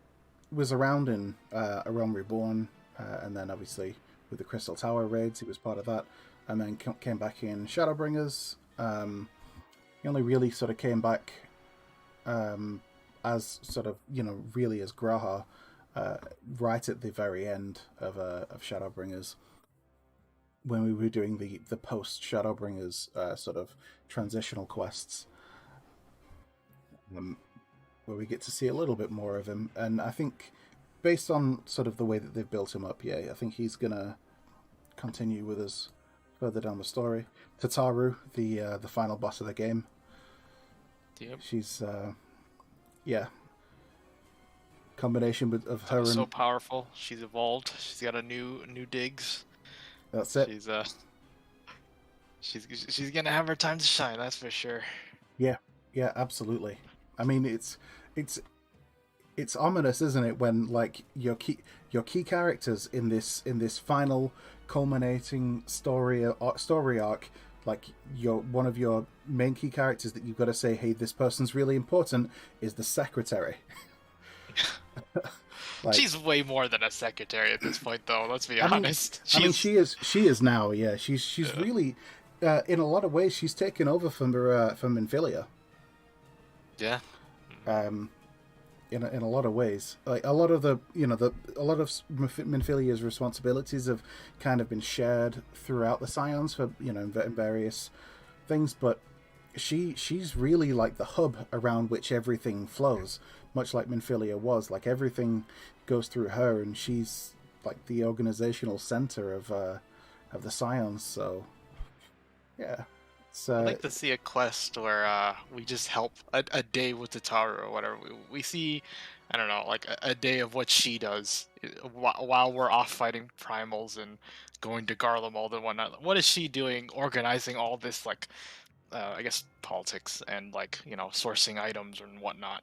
was around in A Realm Reborn, and then obviously with the Crystal Tower raids, he was part of that, and then came back in Shadowbringers. He only really sort of came back as sort of really as Graha right at the very end of Shadowbringers when we were doing the post Shadowbringers sort of transitional quests. Where we get to see a little bit more of him. And I think, based on sort of the way that they've built him up, yeah, I think he's gonna continue with us further down the story. Tataru, the final boss of the game, Yep. she's yeah, combination of her So and powerful. She's evolved. She's got a new digs. that's it. She's she's gonna have her time to shine. That's for sure. Yeah, yeah, absolutely. I mean, it's ominous, isn't it, when like your key characters in this final culminating story arc, like your one of your main key characters that you've got to say, hey, this person's really important, is the secretary. Like, She's way more than a secretary at this point, though. Let's be I mean, honest. she is now. Yeah, she's Yeah. really, in a lot of ways, she's taken over from Minfilia. Yeah. Um, in a lot of ways. Like a lot of a lot of Minfilia's responsibilities have kind of been shared throughout the Scions for in various things, but she's really like the hub around which everything flows, much like Minfilia was. Like everything goes through her, and she's like the organizational center of the Scions. So yeah, it's I'd like to see a quest where we just help a day with Tataru or whatever. We see, I don't know, like a day of what she does while we're off fighting primals and going to Garlemald and whatnot. What is she doing organizing all this, like, I guess, politics and, like, sourcing items and whatnot?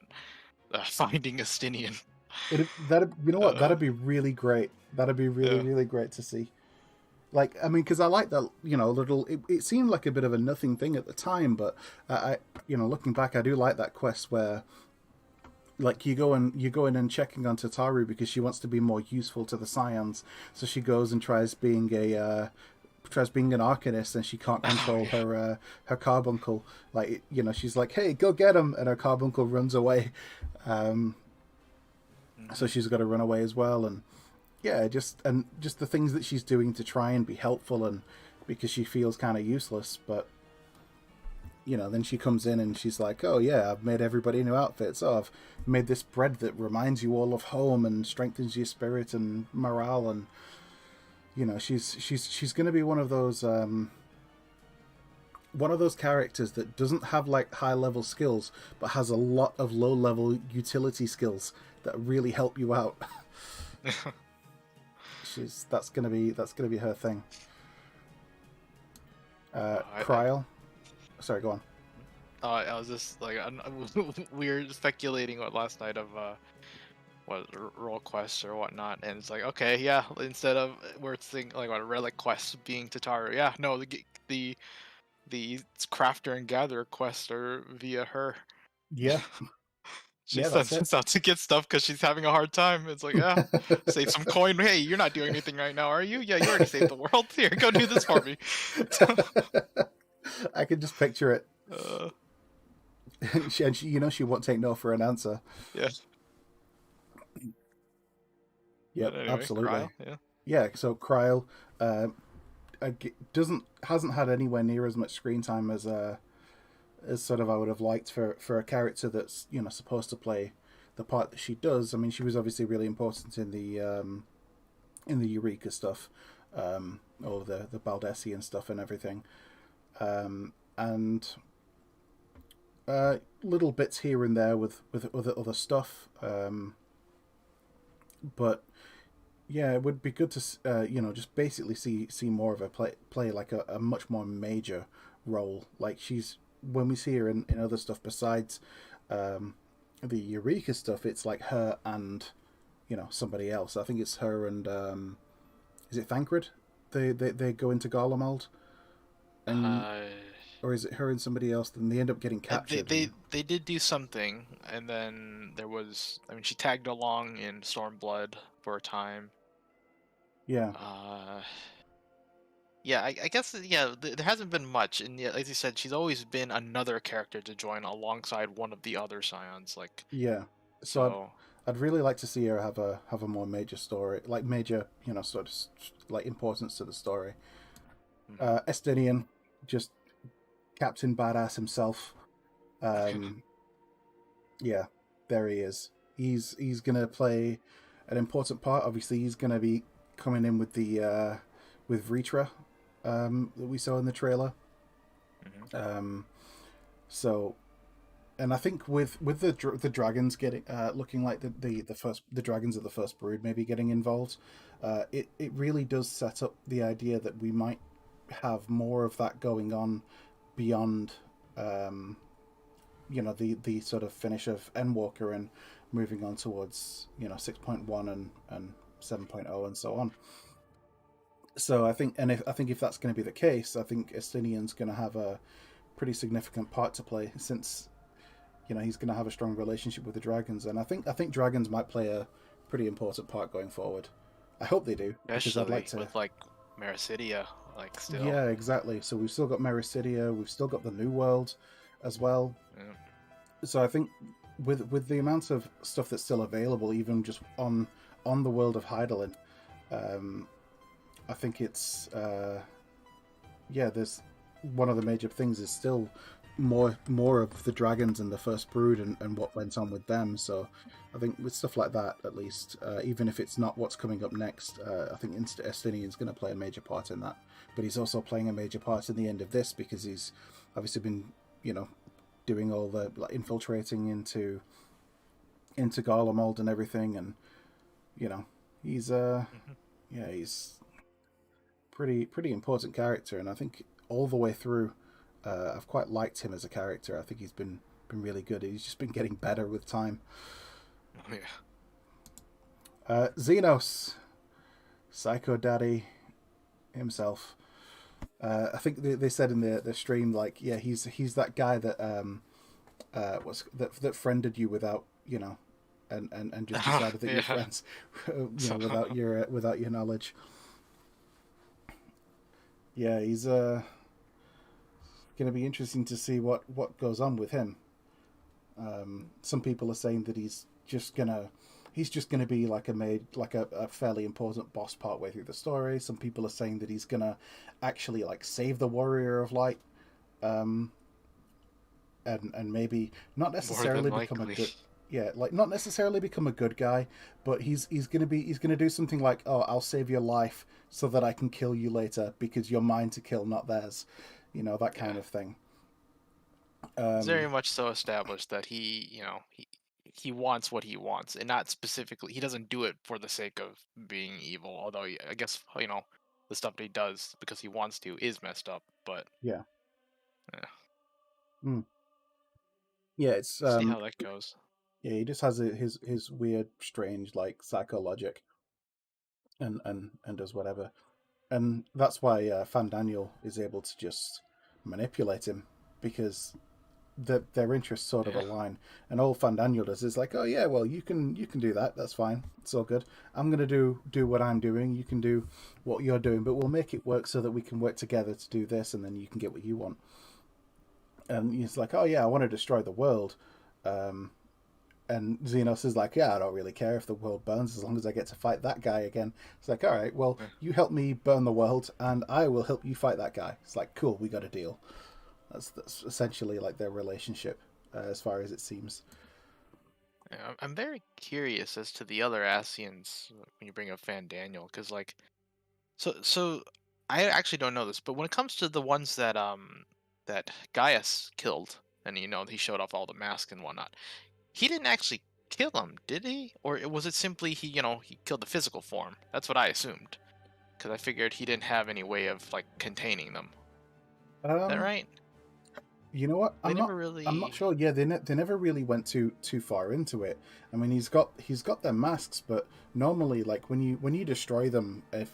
Finding Estinian. that you know what, Uh, that'd be really great. That'd be really yeah. really great to see. Like, I mean, because I like that, little. It seemed like a bit of a nothing thing at the time, but looking back, I do like that quest where, like, you go in and checking on Tataru because she wants to be more useful to the Scions, so she goes and tries being an arcanist, and she can't Oh, control yeah. her carbuncle. Like, she's like, "Hey, go get him," and her carbuncle runs away. So Mhm. she's got to run away as well, and yeah, just the things that she's doing to try and be helpful, and because she feels kind of useless, but then she comes in and she's like, oh yeah, I've made everybody new outfits. Oh, I've made this bread that reminds you all of home and strengthens your spirit and morale, and you know, she's going to be one of those characters that doesn't have like high level skills, but has a lot of low level utility skills that really help you out. She's that's gonna be her thing. I Kryl, sorry, go on. I was just like, we were speculating what last night of what role quests or whatnot, and it's like, okay, yeah, instead of we're thinking like what relic quests being Tataru, yeah, no, the crafter and gatherer quests are via her. Yeah, She yeah, that's sends it. us out to get stuff because she's having a hard time. It's like, yeah, save some coin. Hey, you're not doing anything right now, are you? Yeah, you already saved the world. Here, go do this for me. I can just picture it. uh, And she, you know, she won't take no for an answer. yeah. Yep, But anyway, absolutely. Cryle, yeah. Yeah, so Kryl doesn't hasn't had anywhere near as much screen time as sort of I would have liked for a character that's, you know, supposed to play the part that she does. I mean, she was obviously really important in the Eureka stuff, or the Baldessi and stuff and everything, and little bits here and there with other stuff, but yeah, it would be good to you know, just basically see more of her play like a much more major role. Like she's when we see her in other stuff besides um, the Eureka stuff, it's like her and, you know, somebody else. I think it's her and is it Thancred? They go into Garlemald, and Uh, or is it her and somebody else? Then they end up getting they, captured they and they did do something, and then there was. I mean, she tagged along in Stormblood for a time. yeah, Uh, yeah, I guess yeah. There hasn't been much, and yeah, as you said, she's always been another character to join alongside one of the other Scions. Like yeah. So so. I'd really like to see her have a more major story, like major, you know, sort of like importance to the story. Mhm. Estinian, just Captain Badass himself. Um, yeah, there he is. He's gonna play an important part. Obviously, he's gonna be coming in with Ritra, that we saw in the trailer. Mhm. Um, so, and I think with the dragons getting looking like the dragons of the first brood maybe getting involved, it really does set up the idea that we might have more of that going on beyond, um, you know, the sort of finish of Endwalker and moving on towards, you know, 6.1 and 7.0 and so on. So I think, and if I think if that's going to be the case, I think Estinian's going to have a pretty significant part to play, since, you know, he's going to have a strong relationship with the dragons, and I think dragons might play a pretty important part going forward. I hope they do, because I'd like Especially to. with like Mericidia, like still. Yeah, exactly. So we've still got Mericidia, we've still got the New World as well. Yeah. So I think with the amount of stuff that's still available, even just on the world of Hydaelyn, um, I think it's yeah. There's one of the major things is still more of the dragons and the first brood and what went on with them. So I think with stuff like that, at least, even if it's not what's coming up next, I think Estinian's going to play a major part in that. But he's also playing a major part in the end of this, because he's obviously been, you know, doing all the like infiltrating into Garlemald and everything, and, you know, he's Mhm. yeah, he's pretty important character, and I think all the way through, I've quite liked him as a character. I think he's been really good. He's just been getting better with time. Oh, yeah. Xenos, Psycho Daddy himself. I think they said in the stream, like, yeah, he's that guy that was that friended you without, you know, and just decided that you're Yeah. friends, you So know, without your knowledge. Yeah, he's going to be interesting to see what goes on with him. Some people are saying that he's just gonna be like a fairly important boss part way through the story. Some people are saying that he's gonna actually like save the Warrior of Light, um, and maybe not more than necessarily become a likely. good. yeah, like not necessarily become a good guy, but he's gonna do something like, oh, I'll save your life so that I can kill you later because you're mine to kill, not theirs, that Yeah. kind of thing. It's very Um, much so established that he wants what he wants, and not specifically. He doesn't do it for the sake of being evil. Although I guess the stuff that he does because he wants to is messed up. But yeah, yeah, mm. Yeah, it's see how that goes. yeah, he just has his weird, strange like psychologic and does whatever, and that's why Fan Daniel is able to just manipulate him because their interests sort of Yeah. align. And all Fandaniel does is like, oh yeah, well you can do that. That's fine. It's all good. I'm gonna do what I'm doing. You can do what you're doing, but we'll make it work so that we can work together to do this, and then you can get what you want. And he's like, oh yeah, I want to destroy the world. Um, and Xenos is like, yeah, I don't really care if the world burns as long as I get to fight that guy again. It's like, all right, well, Yeah. you help me burn the world, and I will help you fight that guy. It's like, cool, we got a deal. That's essentially like their relationship, as far as it seems. Yeah, I'm very curious as to the other Asians when you bring up Fan Daniel, because so I actually don't know this, but when it comes to the ones that Gaius killed, and he showed off all the masks and whatnot, he didn't actually kill him, did he? Or was it simply he killed the physical form? That's what I assumed, because I figured he didn't have any way of like containing them. Is that Um, right? you know what? They never I'm not really. sure. Yeah, they never really went too far into it. I mean, he's got their masks, but normally, like when you destroy them, if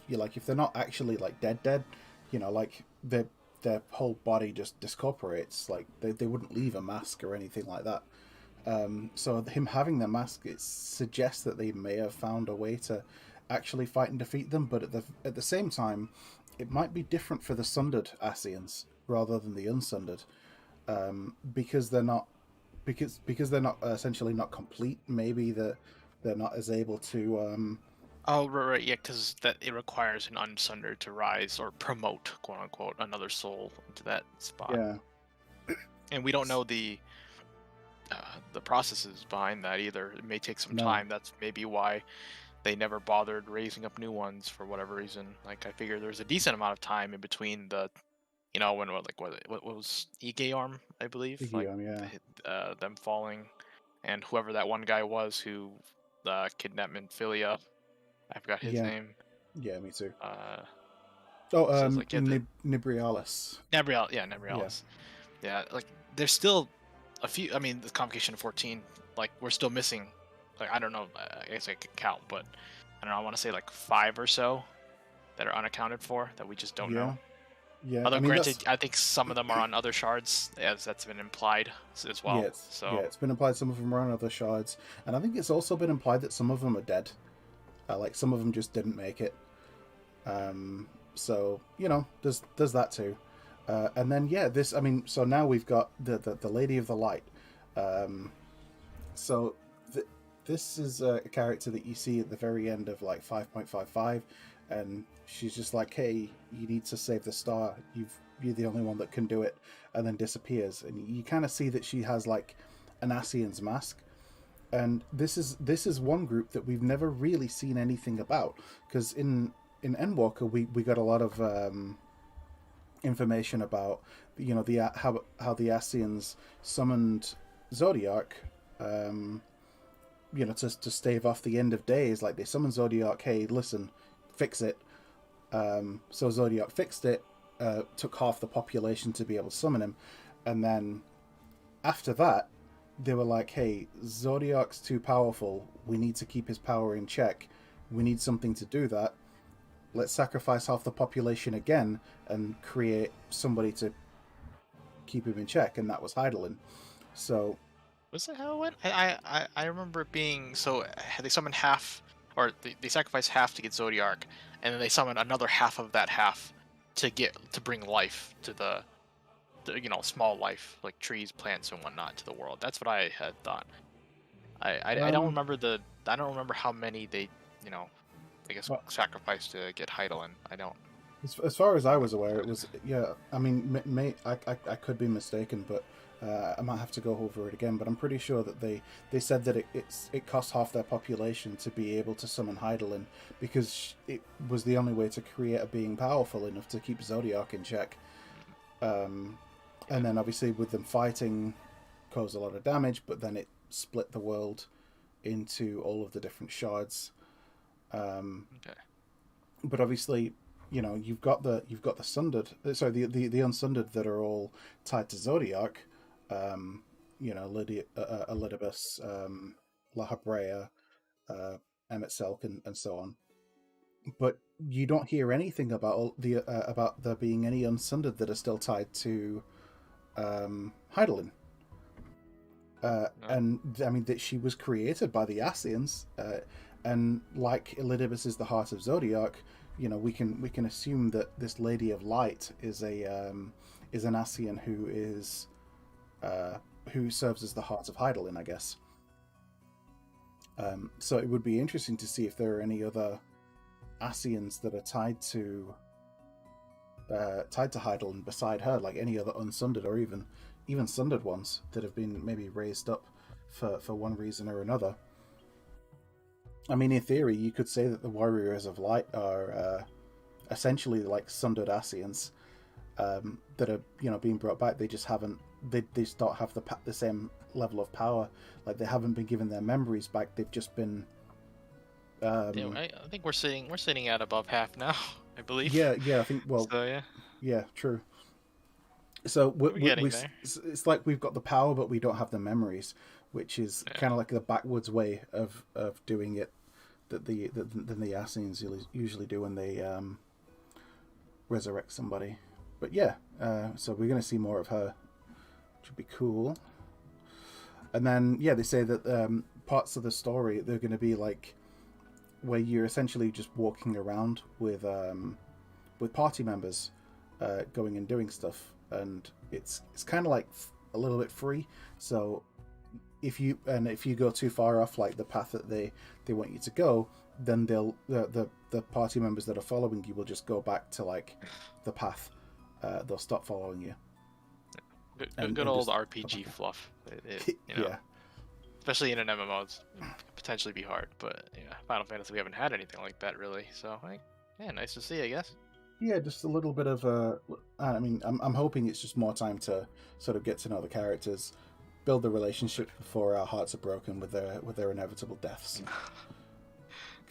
they're not actually like dead, like their whole body just discorporates. Like they wouldn't leave a mask or anything like that. So him having the mask, it suggests that they may have found a way to actually fight and defeat them, but at the same time, it might be different for the sundered Asians rather than the unsundered, because they're not essentially not complete. Maybe that they're not as able to. Oh, right, yeah, because that it requires an unsunder to rise or promote, quote unquote, another soul into that spot, Yeah, and we don't know the processes behind that either. It may take some no, time. That's maybe why they never bothered raising up new ones for whatever reason. Like I figure there's a decent amount of time in between when what was Igeorm, I believe, like yeah, them falling, and whoever that one guy was who kidnapped Minfilia. I forgot his yeah, name. yeah. Me too. Uh, Oh, so it's like yeah, the Nibrialis. Yeah, Nebrialis. Yeah, like there's still a few. I mean, the convocation of 14. Like we're still missing. Like I don't know. I guess I could count, but I don't know. I want to say like 5 or so that are unaccounted for that we just don't know. yeah, yeah. I Although, mean, that's granted, I think some of them are on other shards, as that's been implied as yeah, well. So, it's been implied some of them are on other shards, and I think it's also been implied that some of them are dead. Like some of them just didn't make it. So there's that too, and then yeah, this. I mean, so now we've got the Lady of the Light. Um, so this is a character that you see at the very end of like 5.55, and she's just like, "Hey, you need to save the star. You're the only one that can do it," and then disappears. And you kind of see that she has like an Asian's mask, and this is one group that we've never really seen anything about, because in Endwalker we got a lot of information about the how the Asians summoned Zodiac, um, to stave off the end of days. Like they summoned Zodiac, hey, listen, fix it. So Zodiac fixed it, took half the population to be able to summon him, and then after that they were like, hey, Zodiac's too powerful. We need to keep his power in check. We need something to do that. Let's sacrifice half the population again and create somebody to keep him in check. And that was Heidelin. So, was that how it went? I remember it being so they summoned half, or they sacrificed half to get Zodiark, and then they summoned another half of that half to bring life to the small life like trees, plants, and whatnot to the world. That's what I had thought. I don't um, remember I don't remember how many they you know I guess well, sacrificed to get Heidelin. I don't. as far as I was aware, it was, yeah. I mean, I could be mistaken, but I might have to go over it again, but I'm pretty sure that they said that it cost half their population to be able to summon Heidelin because it was the only way to create a being powerful enough to keep Zodiac in check. Um, Yeah. and then obviously with them fighting, caused a lot of damage, but then it split the world into all of the different shards. Um, Okay. but obviously, you've got the sundered, sorry, the unsundered that are all tied to Zodiac. Um, Elidibus, La Habrea, uh, Emmett Selk, and so on. But you don't hear anything about there being any unsundered that are still tied to Heidelin. No. And I mean that she was created by the Asians, and like Elidibus is the heart of Zodiac. We can assume that this Lady of Light is an Asian who serves as the heart of Heidelin, I guess. So it would be interesting to see if there are any other Asians that are tied to Heidelin beside her, like any other unsundered or even sundered ones that have been maybe raised up for one reason or another. I mean, in theory, you could say that the Warriors of Light are essentially like sundered Asians that are being brought back. They just haven't. They just don't have the same level of power. Like they haven't been given their memories back. They've just been. Yeah, Um, I think we're sitting at above half now, I believe. yeah, yeah. I think. Well, So yeah, yeah, true. So we're getting there. it's like we've got the power, but we don't have the memories, which is Yeah. kind of like the backwards way of doing it than the Assassins usually do when they resurrect somebody. But yeah, so we're going to see more of her, which would be cool. And then yeah, they say that parts of the story they're going to be like where you're essentially just walking around with party members, going and doing stuff, and it's kind of like a little bit free. So if you go too far off like the path that they want you to go, then the party members that are following you will just go back to like the path. They'll stop following you Good and old just go back RPG there. fluff. Yeah, Especially in an MMO, it's potentially be hard. But yeah, Final Fantasy, we haven't had anything like that really. So like, yeah, nice to see, I guess. yeah, just a little bit of I mean, I'm hoping it's just more time to sort of get to know the characters, build the relationships before our hearts are broken with their inevitable deaths,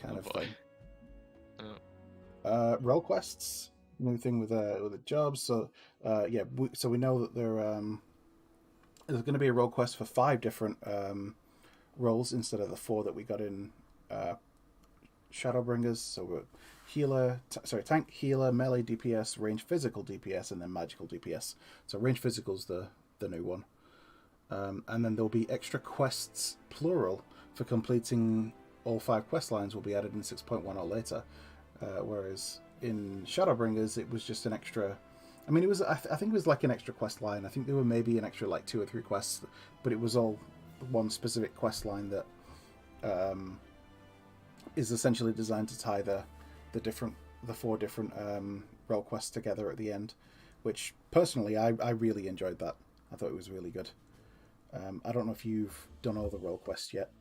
kind Oh of boy. thing. Uh, Role quests, new thing with the jobs. So yeah, so we know that there's going to be a role quest for 5 different roles instead of the 4 that we got in uh, Shadowbringers. So we're tank, healer, melee DPS, range physical DPS, and then magical DPS. So range physical's the new one. And then there'll be extra quests, plural, for completing all 5 quest lines will be added in 6.1 or later. Whereas in Shadowbringers, it was just an extra. I mean, it was. I think it was like an extra quest line. I think there were maybe an extra like 2 or 3 quests, but it was all one specific quest line that is essentially designed to tie the 4 different role quests together at the end. Which personally, I really enjoyed that. I thought it was really good. I don't know if you've done all the role quests yet.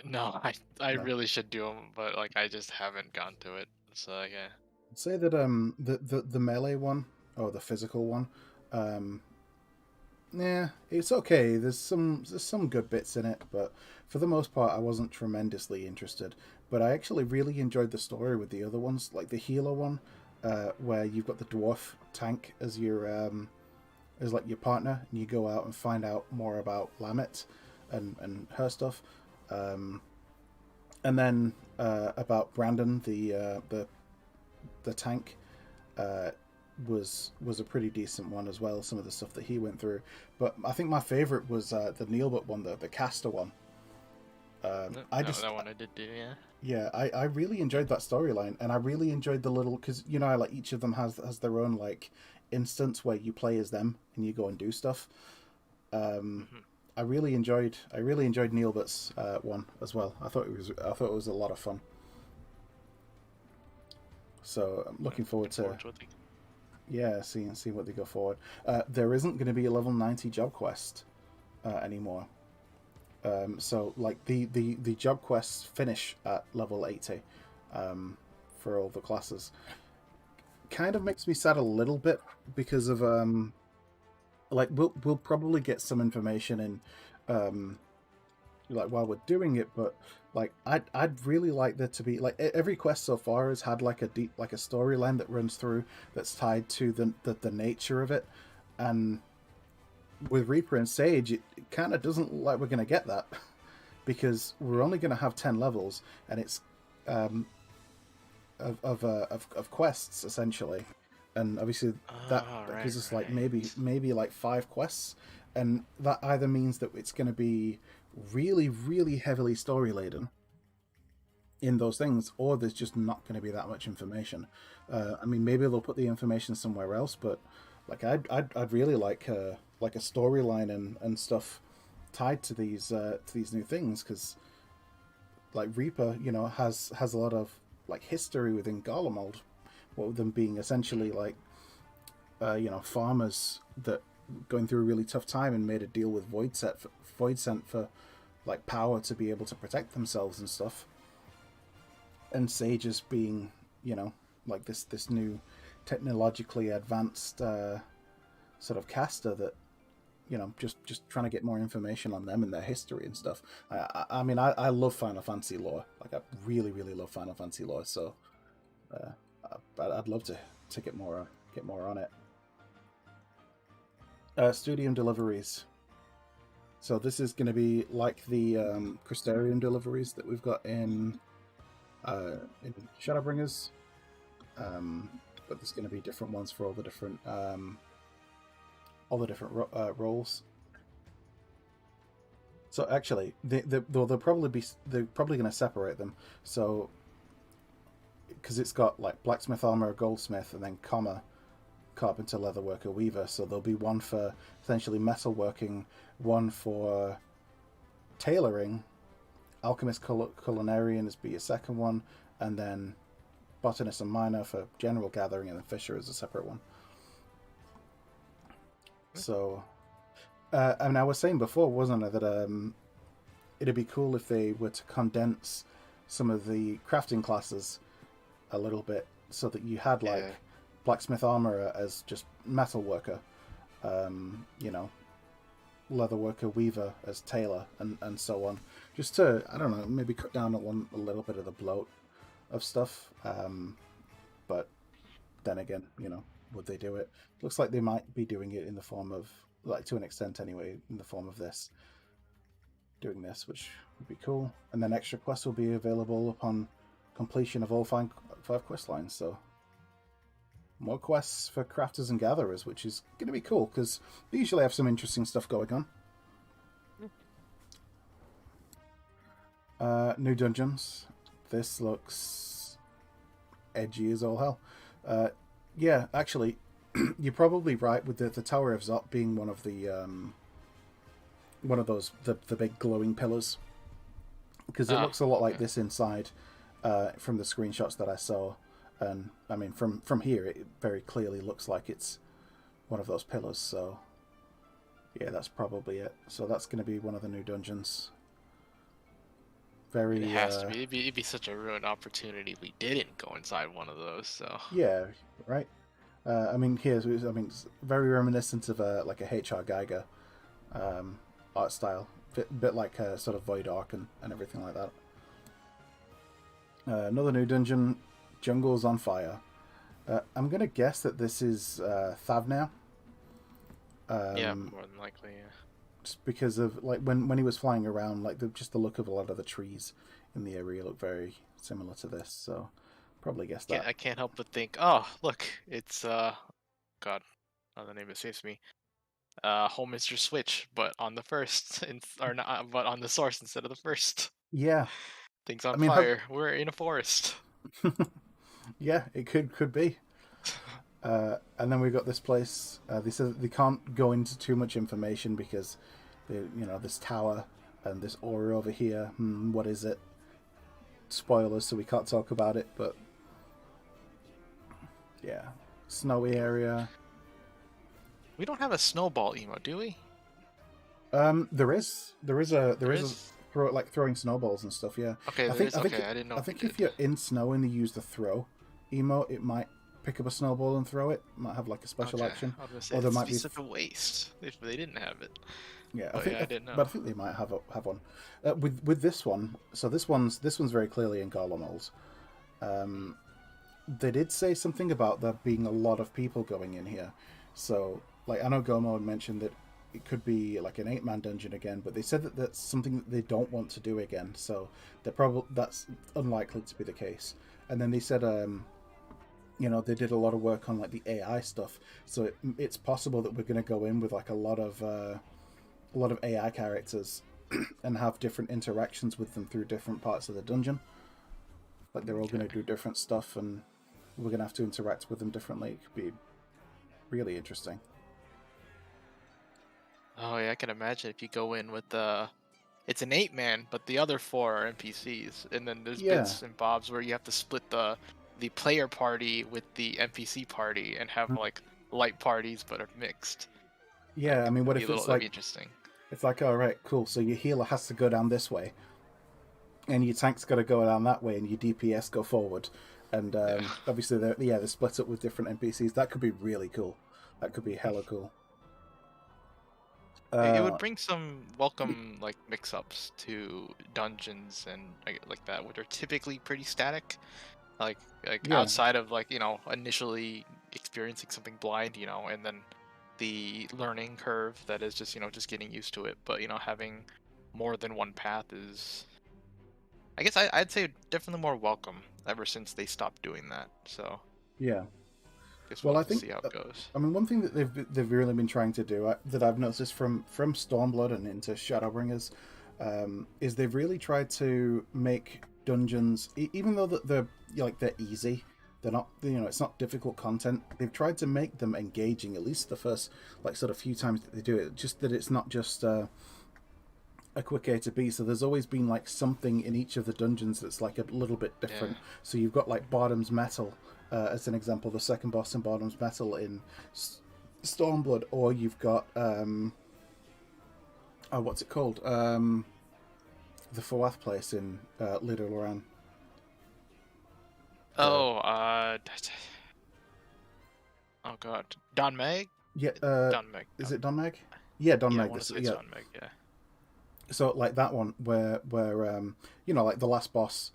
no, I No. really should do them, but like I just haven't gone to it. So yeah. I'd say that the melee one or the physical one, um, yeah, it's okay. There's some good bits in it, but for the most part, I wasn't tremendously interested. But I actually really enjoyed the story with the other ones, like the healer one, where you've got the dwarf tank as like your partner, and you go out and find out more about Lamet and her stuff, um, and then about Brandon, the tank, uh, was a pretty decent one as well. Some of the stuff that he went through, but I think my favorite was the Neilbert one, the caster one. I No, just that one I did do. Yeah. Yeah, I really enjoyed that storyline, and I really enjoyed the little because like each of them has their own like instance where you play as them and you go and do stuff. Um, Hmm. I really enjoyed Neilbert's one as well. I thought it was a lot of fun. So I'm looking forward Looking to forward to it. yeah, see what they go forward. There isn't going to be a level 90 job quest anymore. So like the job quests finish at level 80 for all the classes. Kind of makes me sad a little bit because of like we'll probably get some information in like while we're doing it, but like I'd really like there to be like every quest so far has had like a deep like a storyline that runs through that's tied to the nature of it, and with Reaper and Sage it kind of doesn't look like we're going to get that because we're only going to have 10 levels and it's um of quests essentially, and obviously that Right, gives us like right. maybe like 5 quests, and that either means that it's going to be really heavily story laden in those things, or there's just not going to be that much information. I mean, maybe they'll put the information somewhere else, but like I'd really like a storyline and stuff tied to these new things because like Reaper, you know, has a lot of like history within Garlemald, what with them being essentially like you know farmers that going through a really tough time and made a deal with Voidsent for like power to be able to protect themselves and stuff, and sages being you know like this new technologically advanced sort of caster that you know just trying to get more information on them and their history and stuff. I mean I love Final Fantasy lore, like I really love Final Fantasy lore, so uh, I'd love to get more on it. Studium deliveries. So this is going to be like the Crystarium deliveries that we've got in Shadowbringers, um, but there's going to be different ones for all the different roles. So actually, they'll probably be they're probably going to separate them. So because it's got like blacksmith, armor, goldsmith, and then comma carpenter, leatherworker, weaver. So there'll be one for essentially metalworking, one for tailoring, alchemist, culinarian is be a second one, and then botanist and miner for general gathering, and then fisher is a separate one. So, I mean, I was saying before, wasn't it, that it'd be cool if they were to condense some of the crafting classes a little bit, so that you had Yeah. like blacksmith armorer as just metal worker, you know, leather worker weaver as tailor, and so on, just to I don't know maybe cut down on a little bit of the bloat of stuff. But then again, you know, would they do it? Looks like they might be doing it in the form of like to an extent anyway, in the form of this doing this, which would be cool. And then extra quests will be available upon completion of all five quest lines. So more quests for crafters and gatherers, which is going to be cool because they usually have some interesting stuff going on. New dungeons. This looks edgy as all hell. Uh, yeah, actually, you're probably right with the Tower of Zot being one of those the big glowing pillars because it Ah, looks a lot like okay. this inside from the screenshots that I saw, and I mean from here it very clearly looks like it's one of those pillars. So yeah, that's probably it. So that's going to be one of the new dungeons. It Very has to be. It'd be such a ruined opportunity if we didn't go inside one of those. So. yeah, right. I mean, I mean, it's very reminiscent of a like a HR Geiger um, art style, bit like sort of Void Ark and everything like that. Another new dungeon, Jungle's on Fire. I'm gonna guess that this is Thavnair, Yeah, um, more than likely. Yeah. just because of like when he was flying around, like just the look of a lot of the trees in the area look very similar to this. So probably guess that. I can't help but think. Oh, look, it's God, the name escapes me. Home Mr. Switch, but on the first, or not, but on the source instead of the first. Yeah, Things I on mean, fire. We're in a forest. yeah, it could be. And then we've got this place. They said they can't go into too much information because, you know, this tower and this aura over here. What is it? Spoilers, so we can't talk about it. But yeah, snowy area. We don't have a snowball emote, do we? There There is a is. throwing snowballs and stuff. Yeah, Okay, I there think is. Okay, I didn't know I if we think if did. you're in snow and you use the throw emote, it might pick up a snowball and throw it. Might have like a special Okay, action, I was gonna say or there this would might be be. such a waste if they didn't have it. Yeah, But yeah, I didn't know. but I think they might have one. With this one, so this one's very clearly in Garlo moles. Mm, They did say something about there being a lot of people going in here. So, like, I know Gomo had mentioned that it could be like an 8-man dungeon again, but they said that that's something that they don't want to do again. So that's unlikely to be the case. And then they said, they did a lot of work on like the AI stuff. So it's possible that we're going to go in with like a lot of AI characters and have different interactions with them through different parts of the dungeon. Like they're all going okay. to do different stuff, and we're going to have to interact with them differently. It could be really interesting. Oh yeah, I can imagine if you go in with it's an 8-man, but the other four are NPCs, and then there's Yeah, bits and bobs where you have to split the player party with the NPC party and have like light parties but are mixed. yeah. Like I mean, what that'd be if that'd be interesting. it's like, all right, cool. So your healer has to go down this way, and your tank's got to go down that way, and your DPS go forward. And Yeah. obviously, they're split up with different NPCs. That could be really cool. That could be hella cool. It would Uh, bring some welcome like mix-ups to dungeons and like that, which are typically pretty static. Like yeah, outside of like initially experiencing something blind, and then the learning curve that is just just getting used to it. But having more than one path is, I guess I'd say definitely more welcome ever since they stopped doing that. So yeah. just we'll Well, I have to think see how it goes. I mean one thing that they've really been trying to do that I've noticed from Stormblood and into Shadowbringers is they've really tried to make dungeons, even though they're easy, they're not, it's not difficult content. They've tried to make them engaging, at least the first like sort of few times that they do it. Just that it's not just a quick A to B. So there's always been like something in each of the dungeons that's like a little bit Yeah. different. So you've got like Bottom's Metal, as an example, the second boss in Bottom's Metal in Stormblood, or you've got what's it called? The fourth place in Lido Loran. The Oh, oh god, Don Meg. yeah, Don Meg. is it Don Meg? Yeah, Don Yeah, I Meg. want to This say it's yeah. Don Meg. Yeah. So like that one where like the last boss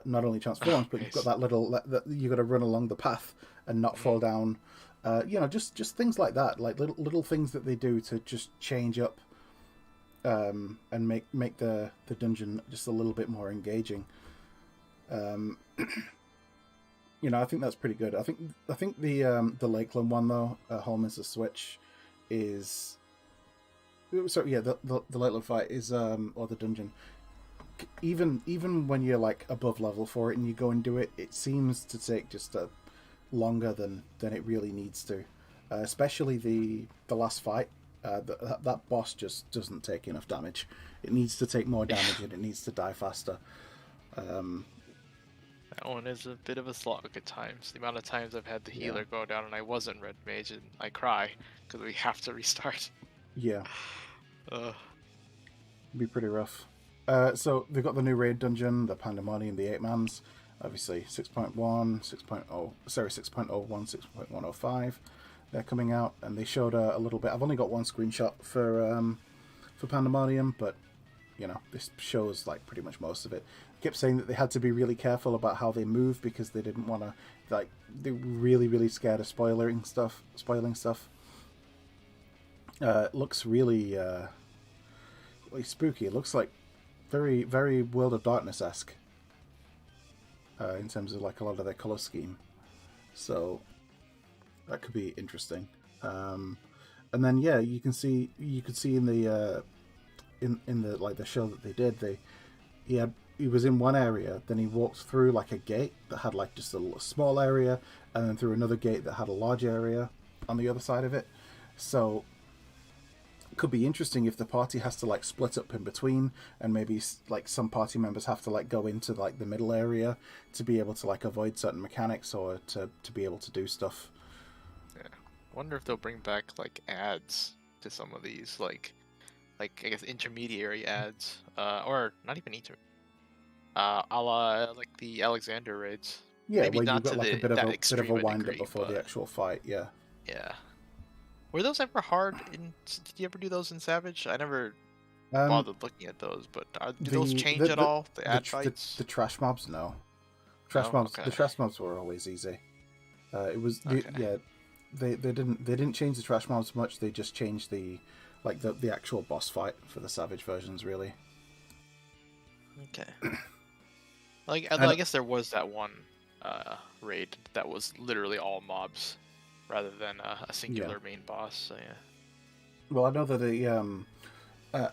not only Oh, transforms, but you've got nice. that little that you got to run along the path and not fall Mhm. down. Just things like that, like little things that they do to just change up and make the dungeon just a little bit more engaging. Um, I think that's pretty good. I think the Lakeland one though, Home is a Switch, is so yeah the Lakeland fight is or the dungeon. Even when you're like above level for it and you go and do it, it seems to take just longer than it really needs to. Especially the last fight, that boss just doesn't take enough damage. It needs to take more damage and it needs to die faster. Um, That one is a bit of a slog at times. The amount of times I've had the yeah, healer go down and I wasn't red mage and I cry because we have to restart. yeah, Ugh. it'd be pretty rough. So they've got the new raid dungeon, the Pandemonium, the 8-mans. Obviously 6.1, 6.0, sorry, 6.01, 6.105. They're coming out, and they showed a little bit. I've only got one screenshot for Pandemonium, but this shows like pretty much most of it. Kept saying that they had to be really careful about how they move because they didn't want to, like, they're really scared of spoiling stuff. It looks really spooky. It looks like very World of Darkness esque in terms of like a lot of their color scheme. So that could be interesting. And then yeah, you could see in the in the like the show that they did, he was in one area, then he walked through like a gate that had like just a little small area, and then through another gate that had a large area on the other side of it. So it could be interesting if the party has to like split up in between, and maybe like some party members have to like go into like the middle area to be able to like avoid certain mechanics or to be able to do stuff. wonder if they'll bring back like ads to some of these, like I guess intermediary ads, or not even a la like the Alexander raids. Yeah, Maybe where you've not got to like a the bit of that a extreme a wind up degree, before the but actual fight. Yeah. yeah. Were those ever hard in? Did you ever do those in Savage? I never Um, bothered looking at those, but do those the change the at the all? The ad fights? the trash mobs, no. No. The Okay. trash mobs were always easy. It was Okay. yeah, they didn't change the trash mobs much. They just changed the like the actual boss fight for the Savage versions, really. Okay. Like And I guess there was that one raid that was literally all mobs rather than a yeah, singular main boss. So yeah. well, I know that the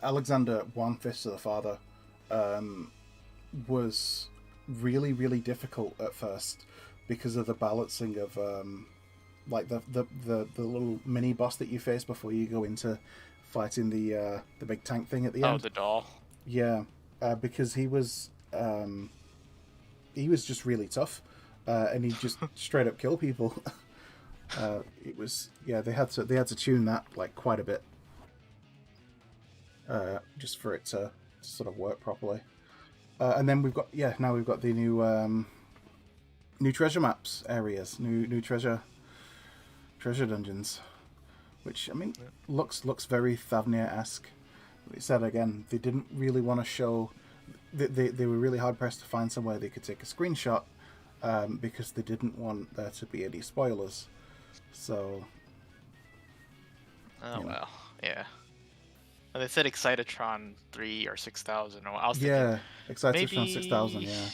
Alexander One Fist of the Father um, was really difficult at first because of the balancing of like the little mini boss that you face before you go into fighting the big tank thing at the Oh, end. the doll. Yeah, because he was just really tough, and he just straight up kill people. It was yeah they had to tune that like quite a bit just for it to sort of work properly. And then we've got now we've got the new treasure maps areas, new treasure dungeons, which I mean Yeah. looks very Thavnir-esque. They said again they didn't really want to show. They were really hard pressed to find somewhere they could take a screenshot because they didn't want there to be any spoilers. So Oh you know, well. Yeah. And they said Excitatron 3 or 6000. I was thinking yeah, Excited from 6000, maybe yeah.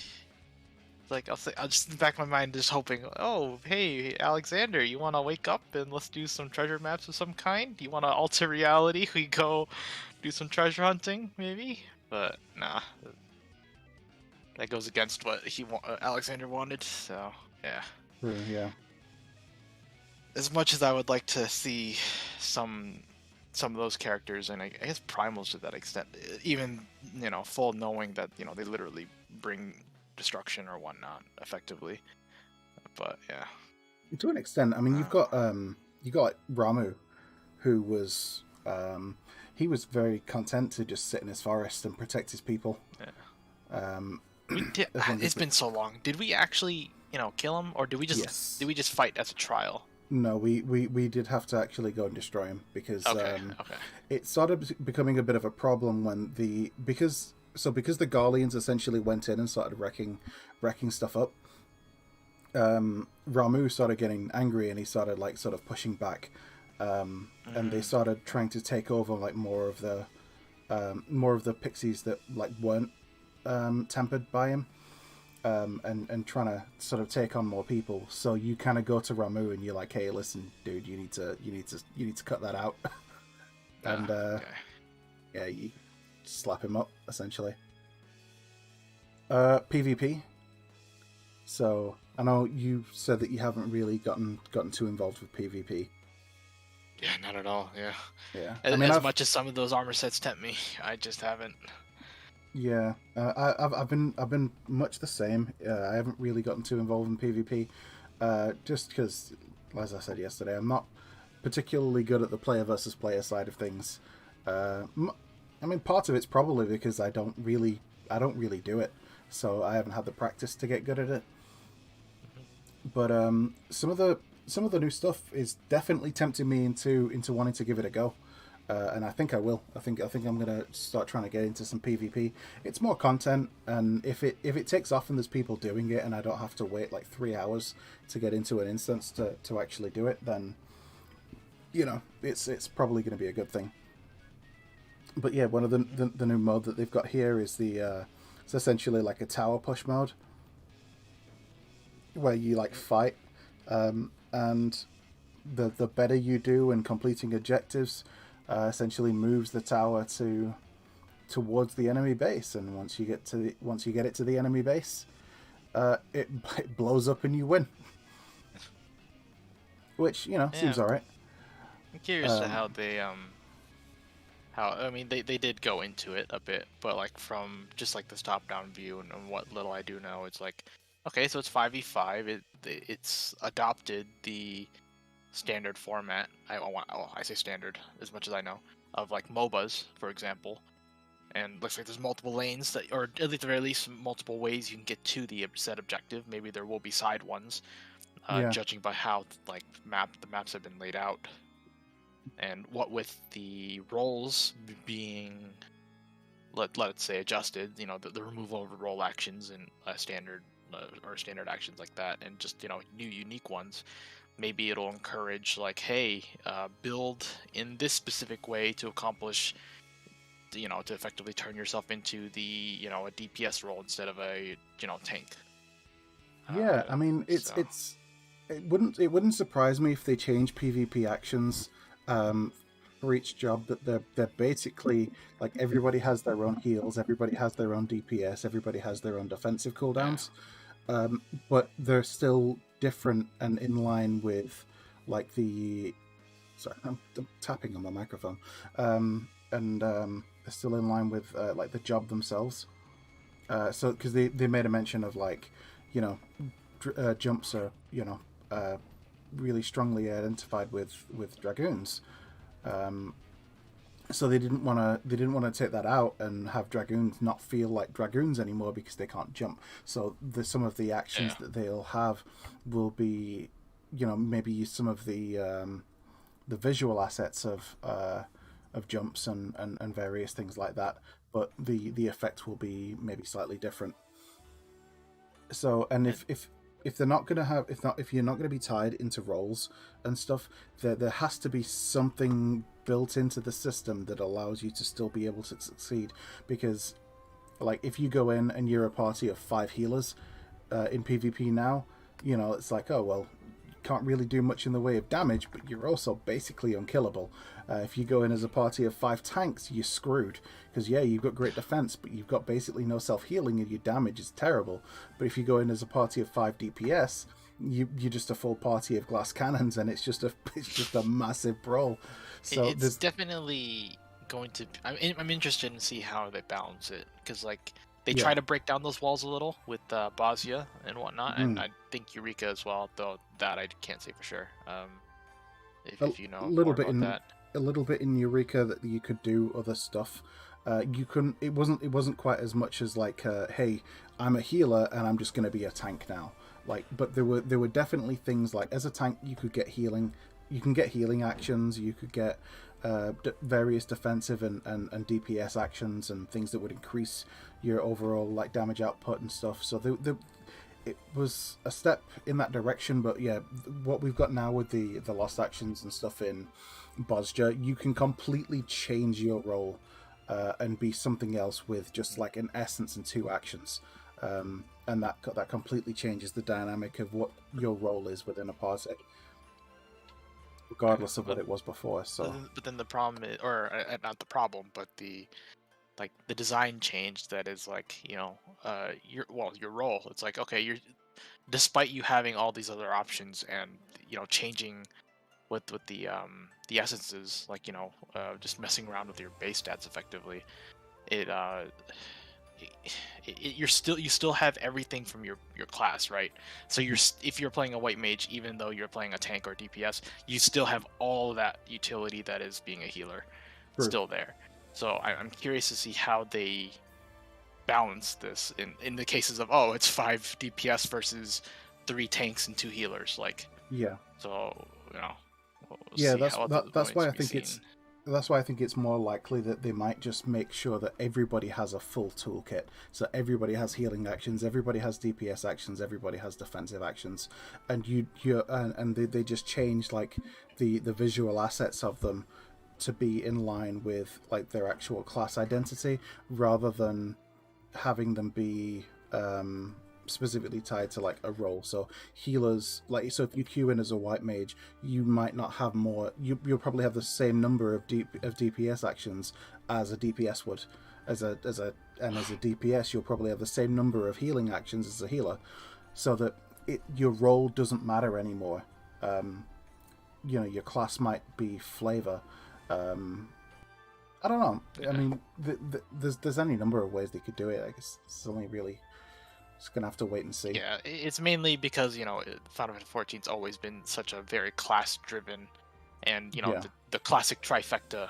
like I'll just in the back of my mind just hoping, oh hey Alexander, you want to wake up and let's do some treasure maps of some kind? You want to alter reality? We go do some treasure hunting maybe? But nah, that goes against what Alexander wanted. So yeah. True, yeah. As much as I would like to see some some of those characters, and I guess primals to that extent, even full knowing that they literally bring destruction or whatnot effectively. But yeah, To an extent, I mean, uh, you got like, Ramu, who was he was very content to just sit in his forest and protect his people. yeah. Um, We did. as long as It's been so long. Did we actually kill him, or did yes, we just fight as a trial? no, we did have to actually go and destroy him because Okay, okay. it started becoming a bit of a problem when because the Garleans essentially went in and started wrecking stuff up. Ramu started getting angry and he started like sort of pushing back, and they Mm, started trying to take over like more of the pixies that like weren't tempered by him, and trying to sort of take on more people. So you kind of go to Ramu and you're like, hey, listen, dude, you need to cut that out, and okay. yeah, you slap him up essentially. PvP. So I know you said that you haven't really gotten too involved with PvP. Yeah, not at all. Yeah. Yeah, I mean As I've much as some of those armor sets tempt me, I just haven't. yeah I've been much the same. I haven't really gotten too involved in PvP, just because, as I said yesterday, I'm not particularly good at the player versus player side of things. I mean, part of it's probably because I don't really do it, so I haven't had the practice to get good at it. But some of the new stuff is definitely tempting me into wanting to give it a go, and I think I will. I think I'm gonna start trying to get into some PvP. It's more content, and if it takes off and there's people doing it, and I don't have to wait like 3 hours to get into an instance to actually do it, then it's probably going to be a good thing. But yeah, one of the new mode that they've got here is it's essentially like a tower push mode where you like fight, and the better you do in completing objectives, essentially moves the tower towards the enemy base, and once you get it to the enemy base, it blows up and you win, which Yeah, seems alright. I'm curious to Um, how they how I mean they did go into it a bit, but like from just like this top down view and what little I do know, it's like okay, so it's 5v5. It's adopted the standard format. I say standard as much as I know of like MOBAs, for example. And looks like there's multiple lanes that, or at the very least, multiple ways you can get to the said objective. Maybe there will be side ones, Yeah, judging by how like the maps have been laid out, and what with the roles being let's say adjusted. You know, the removal of role actions and standard or standard actions like that, and just new unique ones. Maybe it'll encourage like, hey, build in this specific way to accomplish, to effectively turn yourself into a DPS role instead of a tank. yeah. I mean, So it wouldn't surprise me if they change PvP actions um, for each job. That they're basically like everybody has their own heals, everybody has their own DPS, everybody has their own defensive yeah, cooldowns, but they're still different and in line with like the. Sorry, I'm tapping on my microphone, and they're still in line with like the job themselves. So because they made a mention of like, you know, jumps are really strongly identified with dragoons. Um, so they didn't want to take that out and have dragoons not feel like dragoons anymore because they can't jump. So some of the actions yeah. that they'll have will be, maybe use some of the visual assets of jumps and various things like that, but the effect will be maybe slightly different. So, and And if they're not going to have if you're not going to be tied into roles and stuff, there has to be something built into the system that allows you to still be able to succeed. Because like if you go in and you're a party of 5 healers in PvP now, it's like, oh well, can't really do much in the way of damage, but you're also basically unkillable. If you go in as a party of 5 tanks, you're screwed. Because, yeah, you've got great defense, but you've got basically no self healing and your damage is terrible. But if you go in as a party of 5 DPS, you're just a full party of glass cannons, and it's just a massive brawl. So it's there's definitely going to. I'm interested in see how they balance it, because like they yeah, try to break down those walls a little with Bosnia and whatnot, and mm, I think Eureka as well. Though that I can't say for sure. a If you know little more bit about in that. Eureka that you could do other stuff. You couldn't. It wasn't quite as much as like, hey, I'm a healer and I'm just going to be a tank now. Like, but there were definitely things like as a tank you could get healing. You can get healing actions. You could get various defensive and DPS actions and things that would increase your overall like damage output and stuff. So it was a step in that direction. But yeah, what we've got now with the lost actions and stuff in Bosja, you can completely change your role and be something else with just like an essence and 2 actions. And that completely changes the dynamic of what your role is within a party, Yeah, regardless of what it was before. So but then the problem is, or not the problem, but the design change that is like your role. It's like, okay, you're, despite you having all these other options and changing with the essences, like just messing around with your base stats effectively, it you still have everything from your class, right? So if you're playing a white mage, even though you're playing a tank or DPS, you still have all of that utility that is being a healer true. still there. So I'm curious to see how they balance this in the cases of, oh, it's 5 DPS versus 3 tanks and 2 healers, like. Yeah. So we'll Yeah, see that's how that, it that's remains why I to be think it's seen. that's why I think it's more likely that they might just make sure that everybody has a full toolkit. So everybody has healing actions, everybody has DPS actions, everybody has defensive actions, and they just change like the visual assets of them to be in line with like their actual class identity rather than having them be specifically tied to like a role. So healers, like, so if you queue in as a white mage, you might not have more. You'll probably have the same number of DPS actions as a DPS would. As a DPS, you'll probably have the same number of healing actions as a healer, so that your role doesn't matter anymore. Your class might be flavor. Um, I don't know. I Yeah. mean, there's any number of ways they could do it. I guess it's only really Just gonna have to wait and see. Yeah, it's mainly because Final Fantasy 14's always been such a very class-driven, and Yeah. the classic trifecta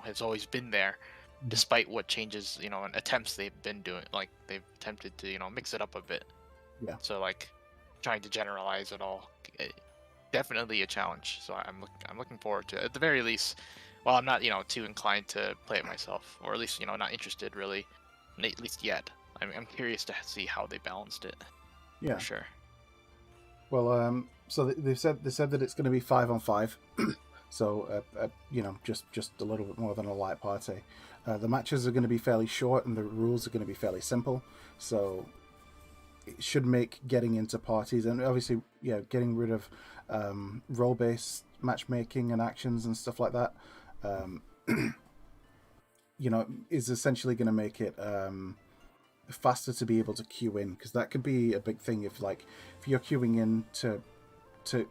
has always been there, Mhm. despite what changes and attempts they've been doing. Like they've attempted to mix it up a bit. Yeah. So like trying to generalize it all, definitely a challenge. So I'm looking forward to it. At the very least. Well, I'm not too inclined to play it myself, or at least not interested really, at least yet. I'm curious to see how they balanced it for Yeah. sure. Well, so they've said that it's going to be 5-on-5, so just a little bit more than a light party. The matches are going to be fairly short, and the rules are going to be fairly simple. So it should make getting into parties, and obviously, getting rid of role-based matchmaking and actions and stuff like that. Um, is essentially going to make it faster to be able to queue in, because that could be a big thing if you're queuing in to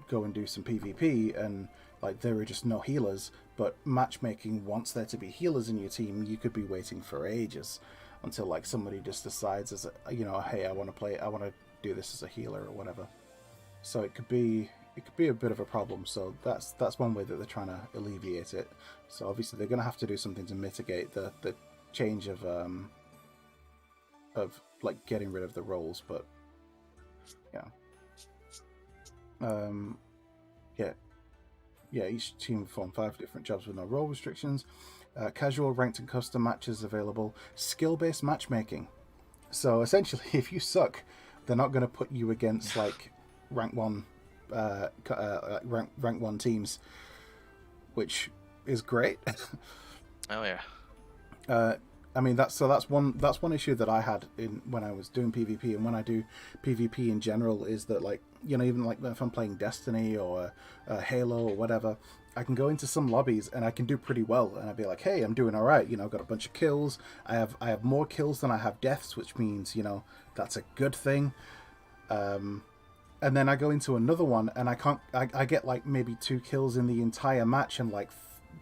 go and do some PvP and like there are just no healers, but matchmaking wants there to be healers in your team. You could be waiting for ages until like somebody just decides as hey, I want to do this as a healer or whatever. So it could be a bit of a problem. So that's one way that they're trying to alleviate it. So obviously they're going to have to do something to mitigate the change of like getting rid of the roles, but yeah, um, yeah, each team will form 5 different jobs with no role restrictions. Casual, ranked, and custom matches available. Skill-based matchmaking. So essentially, if you suck, they're not going to put you against like rank 1, rank 1 teams, which is great. Oh yeah. I mean that's one issue that I had in when I was doing PvP, and when I do PvP in general, is that like even like if I'm playing Destiny or Halo or whatever, I can go into some lobbies and I can do pretty well, and I'd be like, hey, I'm doing all right. I've got a bunch of kills. I have more kills than I have deaths, which means that's a good thing. And then I go into another one and I can't. I get like maybe 2 kills in the entire match and like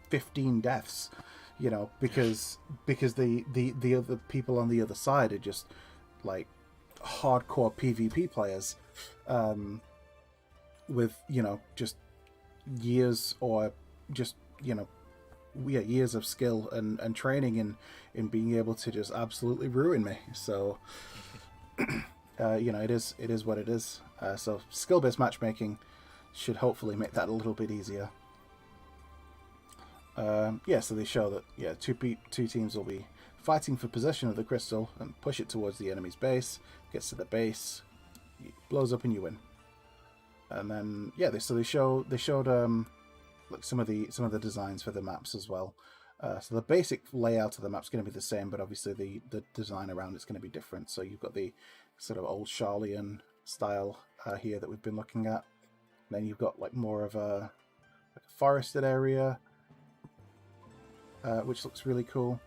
15 deaths. Because the other people on the other side are just like hardcore PvP players, with just years or just years of skill and training in being able to just absolutely ruin me. So it is what it is. So skill-based matchmaking should hopefully make that a little bit easier. So they show that two teams will be fighting for possession of the crystal and push it towards the enemy's base. Gets to the base, blows up, and you win. And then they showed like some of the designs for the maps as well. So the basic layout of the map's going to be the same, but obviously the design around it's going to be different. So you've got the sort of old Charlian style here that we've been looking at. And then you've got like more of a forested area, which looks really cool.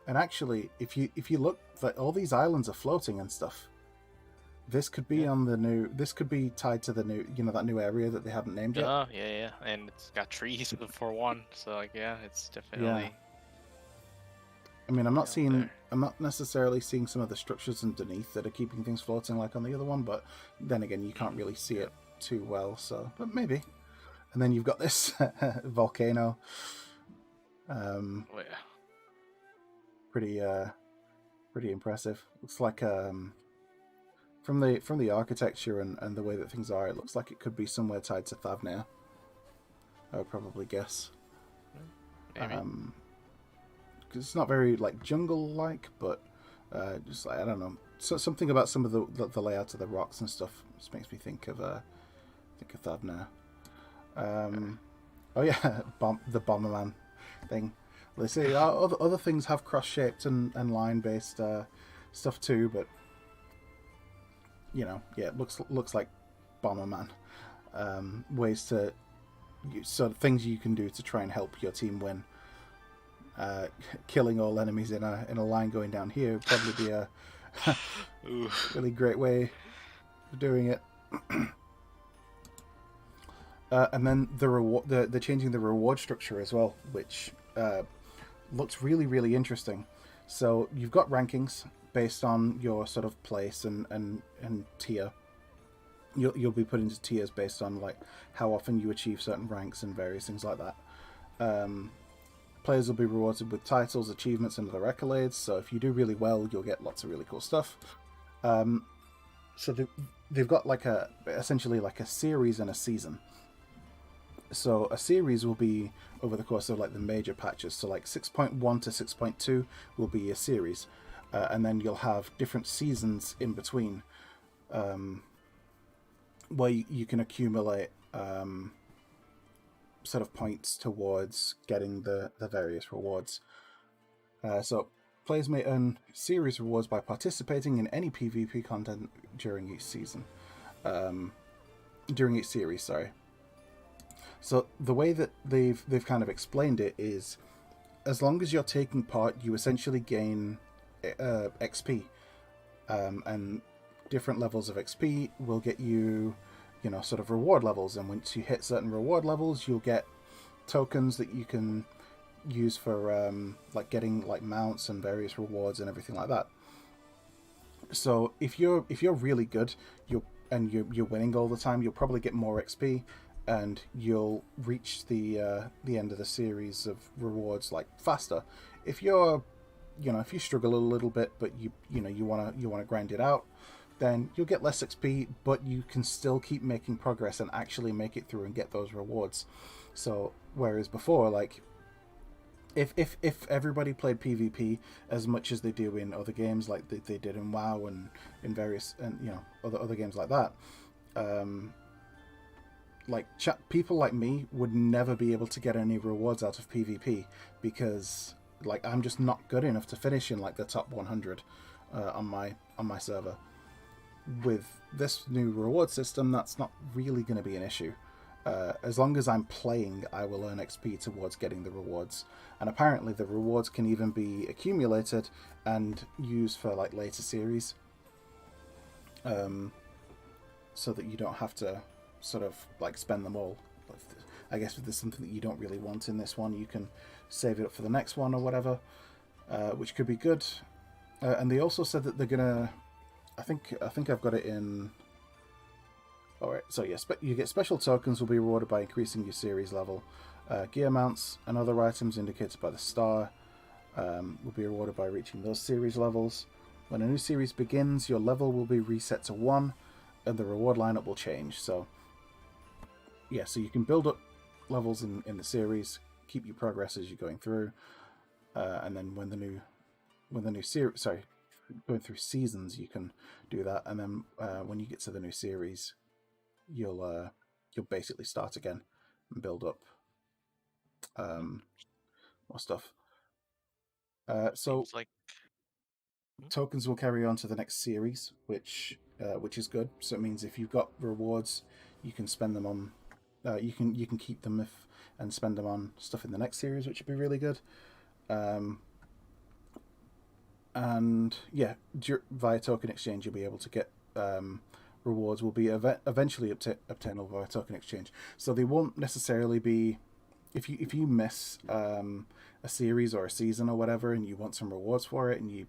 And actually, if you look, like all these islands are floating and stuff. This could be on the new. This could be tied to the new, that new area that they haven't named yet. Oh yeah, and it's got trees for one, so like it's definitely. Yeah. I mean, I'm not necessarily seeing some of the structures underneath that are keeping things floating like on the other one, but then again, you can't really see it too well. So, but maybe. And then you've got this volcano. Oh yeah. Pretty impressive. Looks like from the architecture and the way that things are, it looks like it could be somewhere tied to Thavnir. I would probably guess. Maybe. Because it's not very like jungle-like, but just like I don't know, something about some of the layout of the rocks and stuff just makes me think of Thavnir. Oh yeah, the Bomberman thing. They say other things have cross-shaped and line-based stuff too, but it looks like Bomberman. Ways to sort of things you can do to try and help your team win. Killing all enemies in a line going down here would probably be a really great way of doing it. And then they're changing the reward structure as well, which looks really, really interesting. So you've got rankings. based on your sort of place and tier. You'll be put into tiers based on like how often you achieve certain ranks and various things like that. Um, Players will be rewarded with titles, achievements, and other accolades. So if you do really well, you'll get lots of really cool stuff. Um, so they've got like essentially like a series and a season. So a series will be over the course of like the major patches. So like 6.1 to 6.2 will be a series, and then you'll have different seasons in between, where you can accumulate sort of points towards getting the various rewards. So players may earn series rewards by participating in any PvP content during each season. During each series, sorry. So the way that they've kind of explained it is, as long as you're taking part, you essentially gain XP, and different levels of XP will get you, sort of reward levels. And once you hit certain reward levels, you'll get tokens that you can use for like getting like mounts and various rewards and everything like that. So if you're really good, you're winning all the time, you'll probably get more XP, and you'll reach the end of the series of rewards like faster. If you're if you struggle a little bit, but you want to grind it out, then you'll get less XP, but you can still keep making progress and actually make it through and get those rewards. So whereas before, like if everybody played PvP as much as they do in other games, like they did in WoW and in various and other games like that, like people like me would never be able to get any rewards out of PvP because like I'm just not good enough to finish in like the top 100 on my server. With this new reward system, that's not really going to be an issue. As long as I'm playing, I will earn XP towards getting the rewards. And apparently the rewards can even be accumulated and used for like later series. So that you don't have to sort of like spend them all. I guess if there's something that you don't really want in this one, you can save it up for the next one or whatever, which could be good. And they also said that they're gonna. I think I've got it in. Alright, so yes, but you get special tokens will be rewarded by increasing your series level. Gear mounts and other items indicated by the star will be rewarded by reaching those series levels. When a new series begins, your level will be reset to 1 and the reward lineup will change. So yeah, so you can build up levels in the series, keep your progress as you're going through, and then when the new series, sorry, going through seasons, you can do that, and then when you get to the new series, you'll basically start again and build up more stuff. So Seems like tokens will carry on to the next series, which is good. So it means if you've got rewards, you can spend them on. You can keep them and spend them on stuff in the next series, which would be really good. And yeah, via token exchange, you'll be able to get rewards. Will be eventually obtainable via token exchange. So they won't necessarily be. If you miss a series or a season or whatever, and you want some rewards for it, and you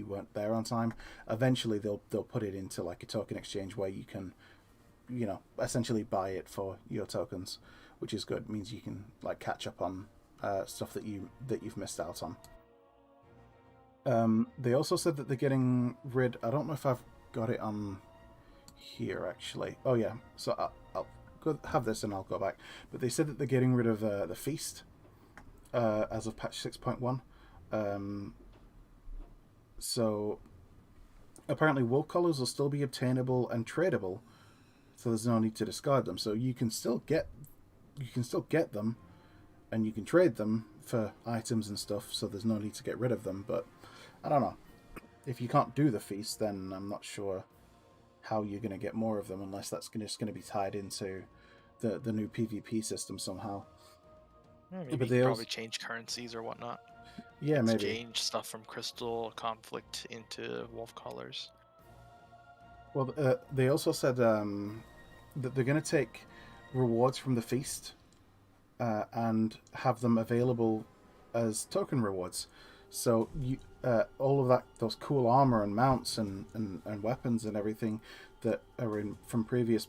weren't there on time, eventually they'll put it into like a token exchange where you can, essentially buy it for your tokens, which is good. It means you can like catch up on stuff that you've missed out on. They also said that they're getting rid. I don't know if I've got it on here actually. Oh yeah, so I'll go have this and I'll go back. But they said that they're getting rid of the feast as of patch 6.1. So apparently wolf collars will still be obtainable and tradable, so there's no need to discard them. So you can still get them, and you can trade them for items and stuff. So there's no need to get rid of them. But I don't know, if you can't do the feast, then I'm not sure how you're going to get more of them, unless that's just going to be tied into the new PvP system somehow. maybe But you they could also, probably change currencies or whatnot. yeah, maybe. Exchange stuff from crystal conflict into wolf collars. Well, they also said that they're going to take rewards from the feast and have them available as token rewards. So you all of that, those cool armor and mounts and weapons and everything that are in from previous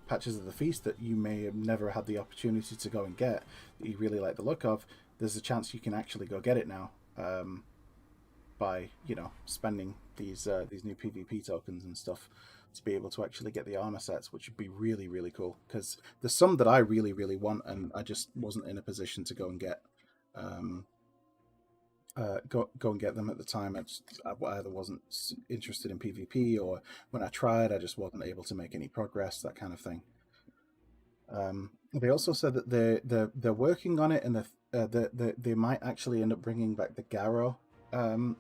patches of the feast that you may have never had the opportunity to go and get, that you really like the look of, there's a chance you can actually go get it now, by spending these new PvP tokens and stuff to be able to actually get the armor sets, which would be really really cool. Because there's some that I really really want, and I just wasn't in a position to go and get. Um, go and get them at the time. I either wasn't interested in PvP, or when I tried, I just wasn't able to make any progress. That kind of thing. They also said that they're working on it, and they might actually end up bringing back the Garo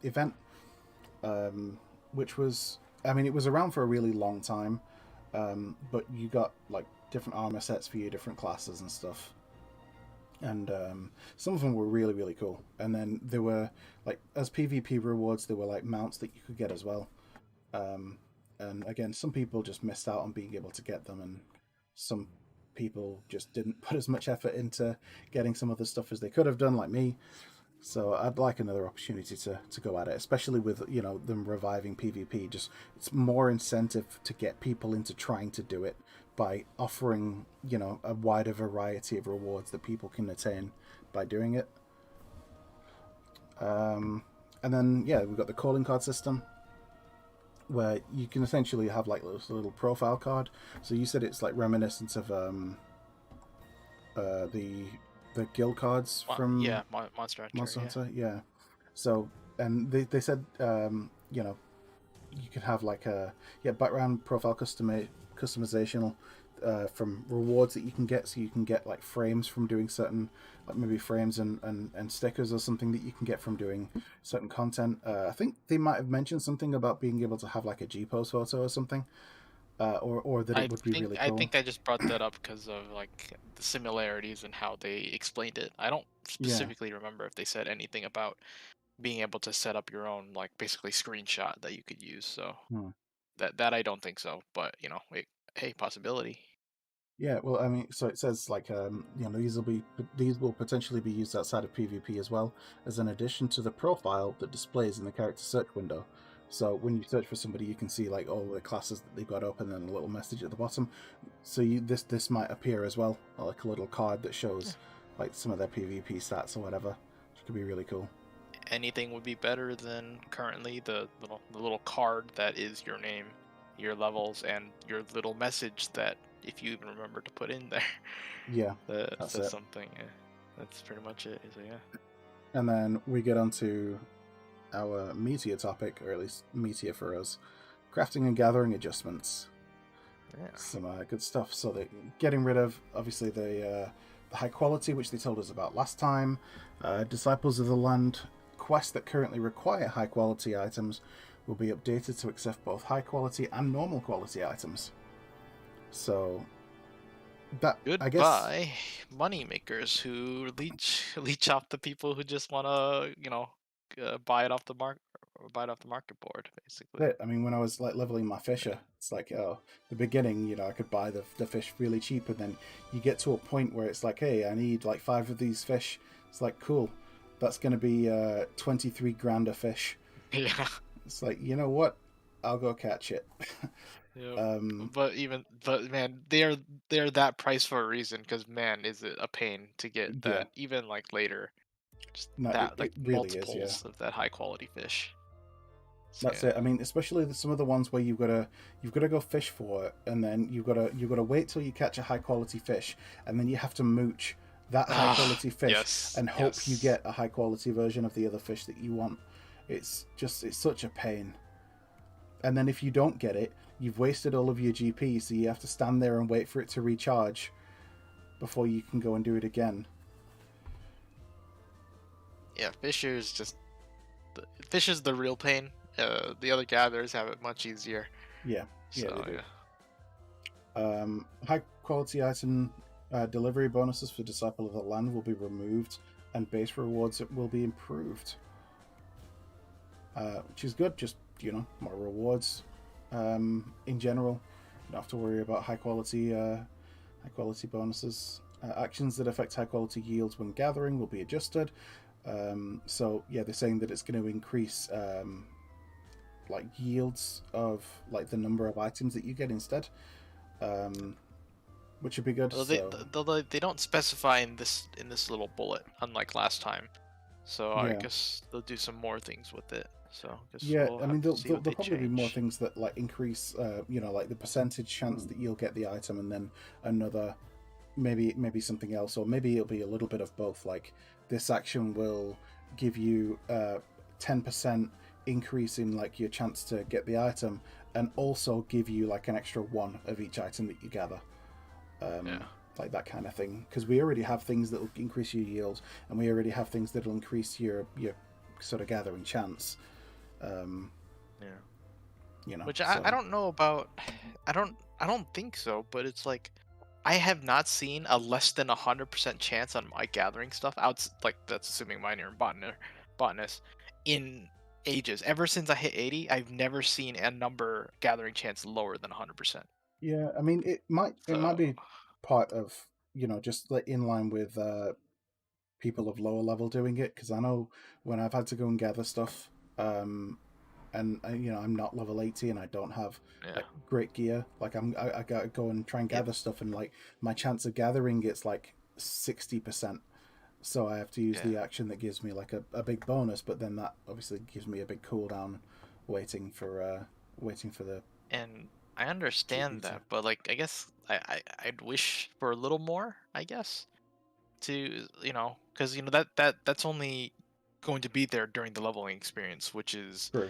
event, which was, I mean, it was around for a really long time, but you got like different armor sets for your different classes and stuff, and some of them were really really cool. And then there were, like, as PvP rewards, there were like mounts that you could get as well. um, and again, some people just missed out on being able to get them, and some people just didn't put as much effort into getting some of the stuff as they could have done, like me. So I'd like another opportunity to go at it, especially with them reviving PvP. Just, it's more incentive to get people into trying to do it by offering a wider variety of rewards that people can attain by doing it. And then yeah, we've got the calling card system, where you can essentially have like this little profile card. So you said it's like reminiscent of the guild cards from Yeah, Monster Hunter. Monster Yeah. Hunter. Yeah. So, and they said you can have like a background profile customization from rewards that you can get. So you can get like frames from doing certain, like maybe frames and stickers or something that you can get from doing certain content. I think they might have mentioned something about being able to have like a G pose photo or something, or that it would be really I cool. think I just brought that up because of like the similarities and how they explained it. I don't Yeah. specifically remember if they said anything about being able to set up your own, like, basically screenshot that you could use. So Hmm. that I don't think so, but hey, possibility. Yeah, well, I mean, so it says like these will potentially be used outside of PvP as well, as an addition to the profile that displays in the character search window. So when you search for somebody, you can see like all the classes that they've got up, and then a little message at the bottom. So this might appear as well, like a little card that Yeah. shows like some of their PvP stats or whatever, which could be really cool. Anything would be better than currently the little card that is your name, your levels, and your little message that, if you even remember to put in there, Yeah, that that's says it. something. Yeah, that's pretty much it. So yeah. And then we get onto our meteor topic, or at least meteor for us: crafting and gathering adjustments. Yeah. Some good stuff. So they're getting rid of, obviously, the high quality, which they told us about last time. Disciples of the Land quests that currently require high quality items will be updated to accept both high quality and normal quality items. So that, I guess, Goodbye, money makers who leech off the people who just wanna, buy it off the market board, basically. I mean, when I was like leveling my fisher, it's like, oh, the beginning, I could buy the fish really cheap, and then you get to a point where it's like, hey, I need like 5 of these fish. It's like, cool, that's going to be 23 grand a fish. Yeah. It's like, you know what? I'll go catch it. Yep. um, But man, they're that price for a reason. Because man, is it a pain to get yeah, that even like later. Just no, that, like, it really is. Yeah, multiples of that high quality fish. So that's yeah. it. I mean, especially some of the ones where you've got to go fish for it, and then you've got to wait till you catch a high quality fish, and then you have to mooch that high Ah, quality fish yes, and hope you yes. get a high quality version of the other fish that you want. It's such a pain. And then if you don't get it, you've wasted all of your GP, so you have to stand there and wait for it to recharge before you can go and do it again. Yeah, fish is the real pain. The other gatherers have it much easier. Yeah, yeah, they So do. yeah. High quality item delivery bonuses for Disciple of the Land will be removed, and base rewards will be improved, which is good. Just more rewards. In general, you don't have to worry about high quality bonuses. Actions that affect high quality yields when gathering will be adjusted. So yeah, they're saying that it's going to increase like yields of like the number of items that you get instead, um, which would be good. Although So they don't specify in this little bullet, unlike last time. So I yeah, guess they'll do some more things with it. So I guess yeah. we'll I have mean, to see what there'll they probably be more change. things that like increase, like the percentage chance that you'll get the item, and then another maybe something else, or maybe it'll be a little bit of both. Like this action will give you 10% increase in like your chance to get the item, and also give you like an extra one of each item that you gather, Yeah, like that kind of thing. Because we already have things that will increase your yield, and we already have things that will increase your sort of gathering chance. Um, yeah. Which I so don't know about. I don't think so. But it's like I have not seen a less than 100% chance on my gathering stuff. Like that's assuming minor and botanist in ages. Ever since I hit 80, I've never seen a number gathering chance lower than 100%. yeah, I mean it might So be part of just like in line with people of lower level doing it, because I know when I've had to go and gather stuff, um, and I'm not level 80 and I don't have yeah, like great gear. Like I gotta go and try and it gather stuff, and like my chance of gathering it's like 60%. So I have to use yeah. the action that gives me like a big bonus, but then that obviously gives me a big cooldown, waiting for the And I GP understand to. that, but like I guess I'd wish for a little more. I guess to because that's only going to be there during the leveling experience, which is True.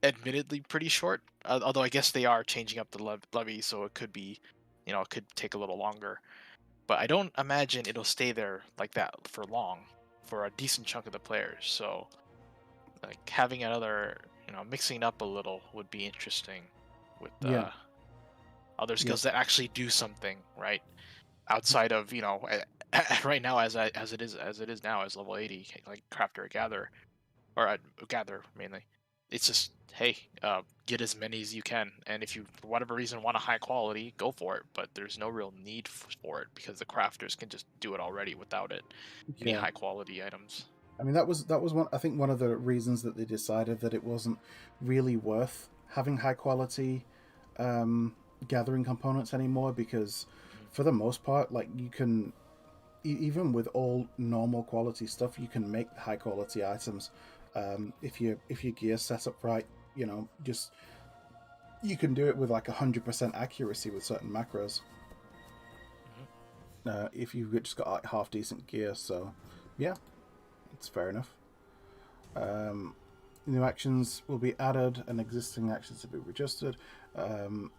admittedly pretty short. Although I guess they are changing up the levy, so it could be, it could take a little longer. But I don't imagine it'll stay there like that for long, for a decent chunk of the players. So like having another, mixing it up a little would be interesting with Yeah. other Yeah. skills that actually do something right outside of right now as it is now as level 80 like crafter or gather or gather mainly. It's just hey, get as many as you can, and if you for whatever reason want a high quality, go for it. But there's no real need for it because the crafters can just do it already without it. Any Yeah. high quality items. I mean, that was one. I think one of the reasons that they decided that it wasn't really worth having high quality um, gathering components anymore, because Mhm. for the most part, like you can even with all normal quality stuff, you can make high quality items if your gear's set up right. Just you can do it with like 100% accuracy with certain macros. Mhm. If you've just got like half decent gear, so yeah, it's fair enough. Um, New actions will be added and existing actions will be adjusted. Um,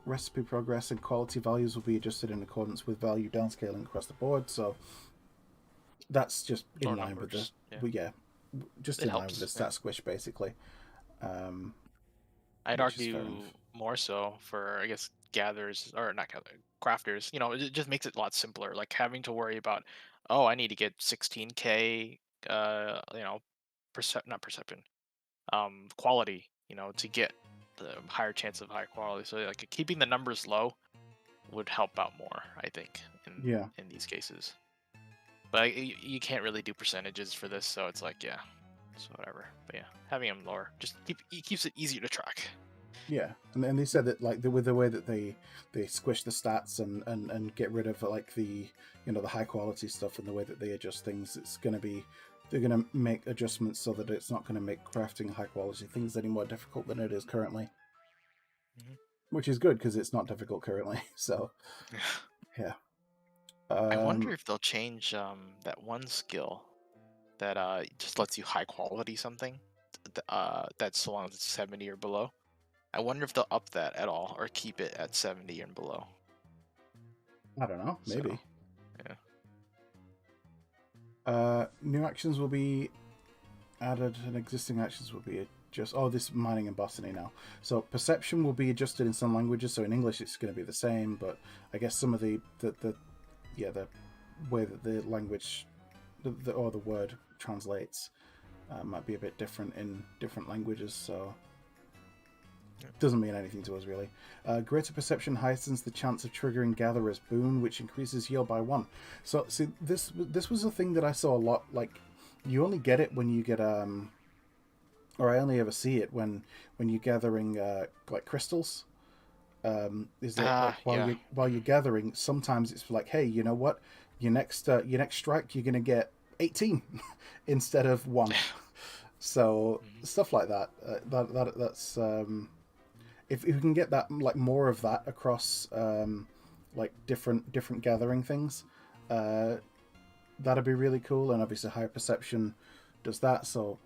Recipe progress and quality values will be adjusted in accordance with value downscaling across the board. So that's just in Lower line with numbers. Yeah, yeah, just it in line with the helps. Yeah. stat squish basically, um, I'd which is fair argue enough. more so for I guess gatherers or not crafters. It just makes it a lot simpler. Like having to worry about, oh, I need to get 16K, not perception, quality, to get the higher chance of higher quality. So like keeping the numbers low would help out more, I think, Yeah, in these cases. But you can't really do percentages for this, so it's like yeah, it's whatever. But yeah, having them lower just it keeps it easier to track. yeah, and they said that like with the way that they squish the stats and get rid of like the high quality stuff, and the way that they adjust things, they're gonna make adjustments so that it's not gonna make crafting high quality things any more difficult than it is currently, Mhm. which is good because it's not difficult currently. So yeah, I wonder um, if they'll change that one skill that just lets you high quality something. That's so long as it's 70 or below. I wonder if they'll up that at all or keep it at 70 and below. I don't know, So maybe. yeah. New actions will be added, and existing actions will be just. Oh, this mining and botany now. So perception will be adjusted in some languages. So in English, it's going to be the same, but I guess some of the way that the language or the word translates might be a bit different in different languages. So Doesn't mean anything to us really. Greater perception heightens the chance of triggering Gatherer's Boon, which increases yield by 1. So see, this was a thing that I saw a lot. Like, you only get it when you get or I only ever see it when you're gathering like crystals. Is that like Ah, yeah. while you're gathering, sometimes it's like, hey, you know what? Your next strike, you're gonna get 18 instead of 1. So Mhm. stuff like that. That's if we can get that like more of that across like different gathering things, uh, that'd be really cool. And obviously, higher perception does that. So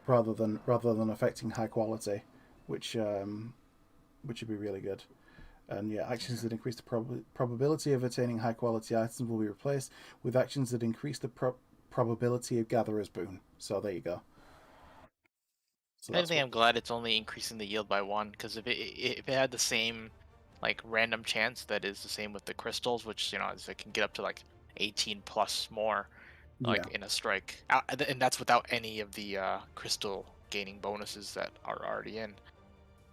rather than affecting high quality, which which would be really good. And yeah, actions Yeah. that increase the probability of attaining high quality items will be replaced with actions that increase the probability of gatherer's boon. So there you go. So If that's anything, what. I'm glad it's only increasing the yield by 1, because if it had the same like random chance that is the same with the crystals, which it can get up to like 18 plus more, like Yeah, in a strike, and that's without any of the crystal gaining bonuses that are already in.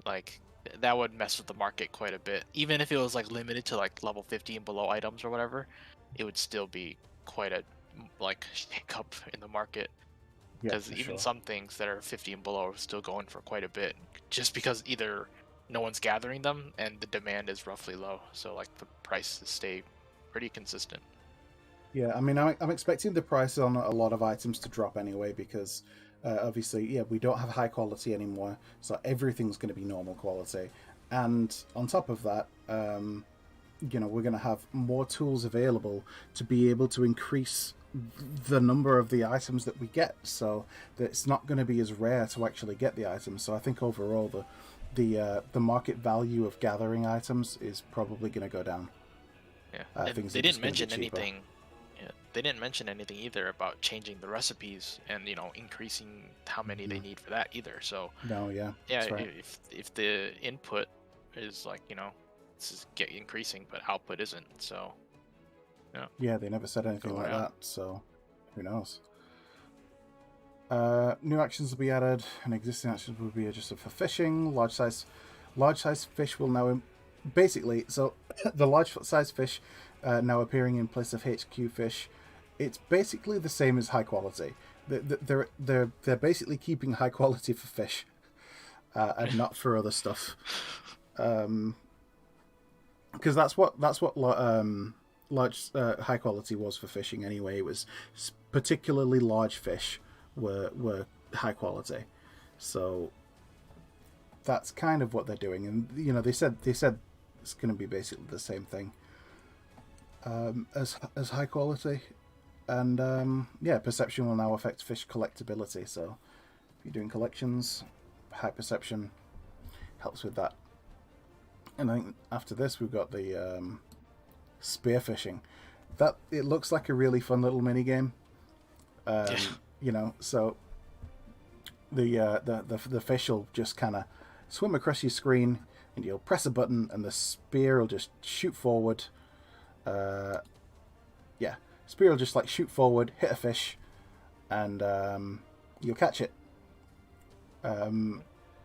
Like that would mess with the market quite a bit. Even if it was like limited to like level 50 and below items or whatever, it would still be quite a like shake up in the market, yeah, because for even sure. some things that are 50 and below are still going for quite a bit, just because either no one's gathering them and the demand is roughly low, so like the prices stay pretty consistent. Yeah, I mean, I'm expecting the price on a lot of items to drop anyway because obviously, yeah, we don't have high quality anymore, so everything's going to be normal quality. And on top of that, we're going to have more tools available to be able to increase the number of the items that we get, so that it's not going to be as rare to actually get the items. So I think overall, the market value of gathering items is probably going to go down. Yeah, and Things are they just didn't going to be mention cheaper. anything. Yeah, they didn't mention anything either about changing the recipes and increasing how many they Mhm. need for that either. So No, yeah, yeah, that's right. if the input is like this is get increasing, but output isn't, so yeah, Yeah, they never said anything go like down. that, so who knows? New actions will be added, and existing actions will be adjusted for fishing. Large size fish will now, basically. So the large size fish now appearing in place of HQ fish. It's basically the same as high quality. They're basically keeping high quality for fish and not for other stuff. Because that's what large high quality was for fishing anyway. It was particularly large fish were high quality, so that's kind of what they're doing. And they said it's going to be basically the same thing as high quality. And yeah, perception will now affect fish collectability. So if you're doing collections, high perception helps with that. And I think after this we've got the spearfishing. That it looks like a really fun little mini game. Yeah. So the fish will just kind of swim across your screen, and you'll press a button, and the spear will just shoot forward. Uh, yeah, spear will just like shoot forward, hit a fish, and you'll catch it. Um,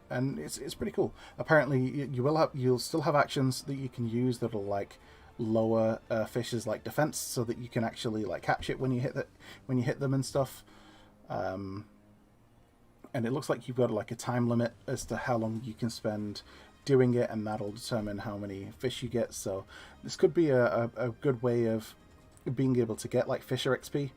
and it's pretty cool. Apparently, you'll still have actions that you can use that'll like lower fishes like defense, so that you can actually like catch it when you hit them and stuff. Um, and it looks like you've got like a time limit as to how long you can spend doing it, and that'll determine how many fish you get. So this could be a good way of being able to get like fisher XP,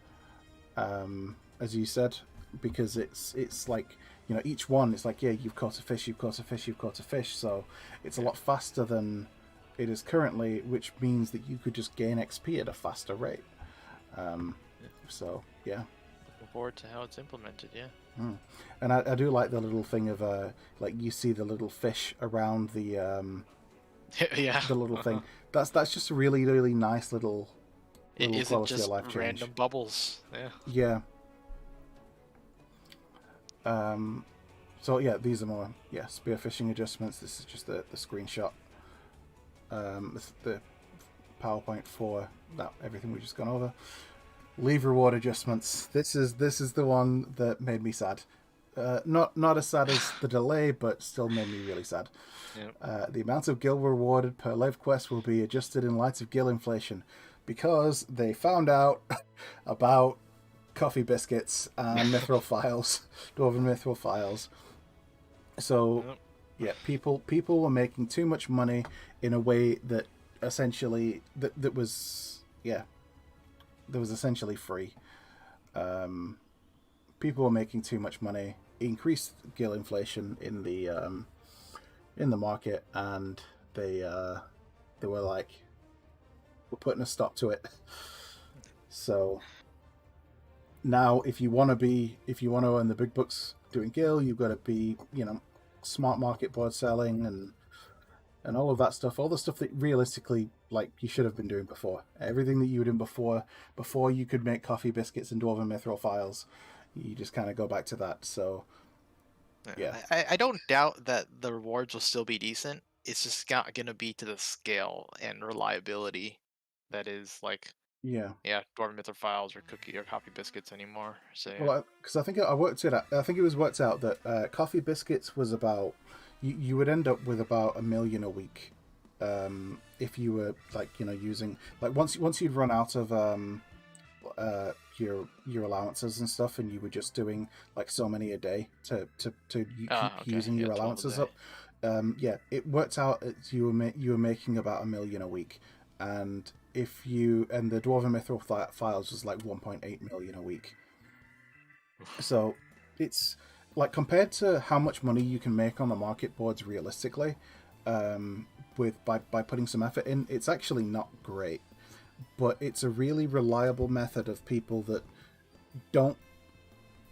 as you said, because it's like each one it's like, yeah, you've caught a fish, you've caught a fish, you've caught a fish. So it's a Yeah. lot faster than it is currently, which means that you could just gain XP at a faster rate. Um, Yeah. so yeah. Looking forward to how it's implemented. Yeah. Mm. And I do like the little thing of like you see the little fish around Yeah. the little Uh-huh. thing. That's just a really really nice It little isn't quality of just life change. random bubbles. Yeah. Yeah. Um. So yeah, these are more spearfishing adjustments. This is just the screenshot. The PowerPoint for that everything we've just gone over. Leave reward adjustments. This is the one that made me sad. Not as sad as the delay, but still made me really sad. Yeah. The amount of gil rewarded per live quest will be adjusted in light of gil inflation because they found out about coffee biscuits and mithril files, dwarven mithril files. So Yep. yeah, people were making too much money in a way that essentially that was that was essentially free. Um, People were making too much money, increased gil inflation in the market, and they were like, we're putting a stop to it. So now, if you want to earn the big bucks doing gil, you've got to be, smart market board selling and all of that stuff, all the stuff that realistically, like, you should have been doing before. Everything that you were doing before you could make coffee biscuits and dwarven mithril files, you just kind of go back to that. So yeah, I don't doubt that the rewards will still be decent. It's just not gonna be to the scale and reliability that is like, yeah. yeah, Dwarven Mythic Files or cookie or coffee biscuits anymore. So yeah. Well, because I think I worked it out. I think it was worked out that coffee biscuits was about you would end up with about 1 million a week if you were like using like once you'd run out of your allowances and stuff, and you were just doing like so many a day to keep Ah, okay. using Yeah, your 12 a allowances day. up. Yeah, it worked out as you were making about 1 million a week, and if you and the dwarven mithril files was like 1.8 million a week. Oof. So it's like compared to how much money you can make on the market boards realistically, with by putting some effort in, it's actually not great. But it's a really reliable method of people that don't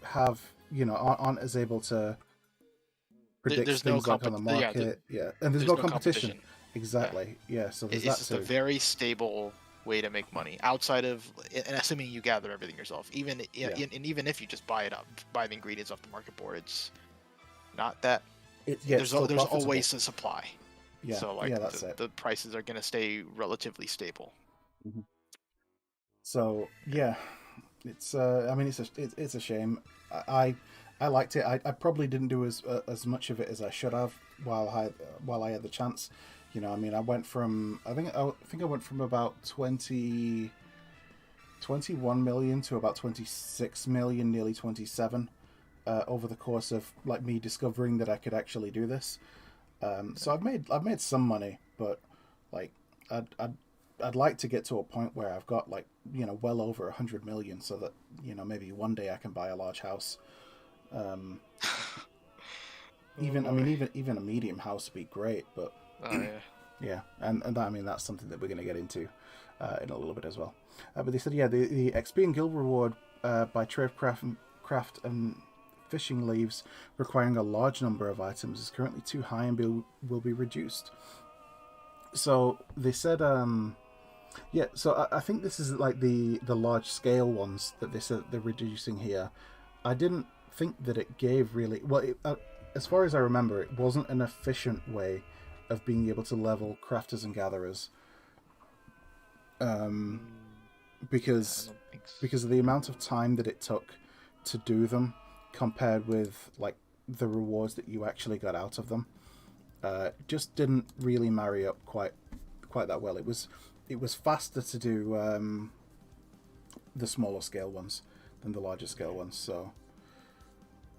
have aren't as able to predict There's no things like on the yeah, market. Yeah, and there's there's no no competition. competition. Yeah. Exactly. Yeah, so there's It's that just a too. very stable way to make money outside of, and assuming you gather everything yourself. Even Yeah, and even if you just buy it up, buy the ingredients off the market board, it's not that. it's still There's profitable. always a supply, Yeah, so yeah, like that's it. the prices are gonna stay relatively stable. Mhm. So yeah, it's I mean it's a shame. I I liked it. I probably didn't do as much of it as I should have while I had the chance. I mean, I went from I went from about 21 million to about 26 million, nearly 27, over the course of like me discovering that I could actually do this. So I've made some money, but like I'd, I'd I'd like to get to a point where I've got like well over 100 million, so that maybe one day I can buy a large house. Um, Oh even I mean boy. even a medium house would be great, but Oh yeah. yeah, and I mean that's something that we're going to get into in a little bit as well. But they said the XP and guild reward by craft and fishing leaves requiring a large number of items is currently too high and will be reduced. So they said yeah, so I think this is like the large scale ones that they said they're reducing here. I didn't think that it gave really well. As far as I remember, it wasn't an efficient way of being able to level crafters and gatherers, um, Mm, I because don't think. because of the amount of time that it took to do them compared with like the rewards that you actually got out of them. Just didn't really marry up quite that well. It was faster to do the smaller scale ones than the larger scale ones. So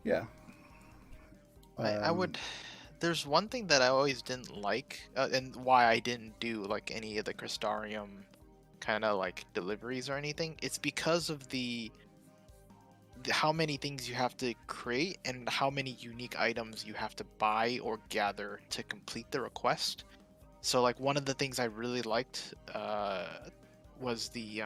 yeah, I um, would. There's one thing that I always didn't like, and why I didn't do like any of the Crystarium kind of like deliveries or anything. It's because of how many things you have to create and how many unique items you have to buy or gather to complete the request. So like one of the things I really liked was the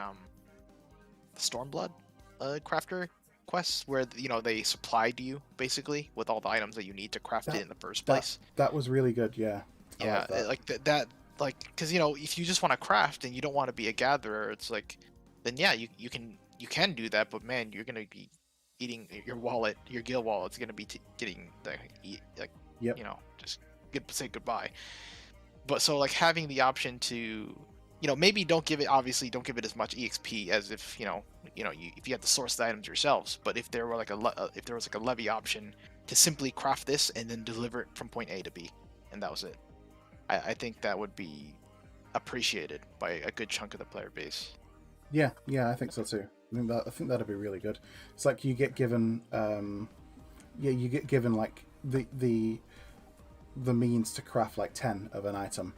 Stormblood crafter quests where they supplied you basically with all the items that you need to craft it that in the first that place. that was really good. Yeah, I Yeah, like that. like that like because if you just want to craft and you don't want to be a gatherer, it's like then yeah, you can do that, but man, you're gonna be eating your wallet, your guild wallet's gonna be getting like Yep. just say goodbye. But so like having the option to maybe don't give it as much exp as if if you had to source the items yourselves. But if there were like if there was like a levy option to simply craft this and then deliver it from point A to B, and that was it, I think that would be appreciated by a good chunk of the player base. Yeah, I think so too. I think that'd be really good. It's like you get given, you get given like the means to craft like 10 of an item,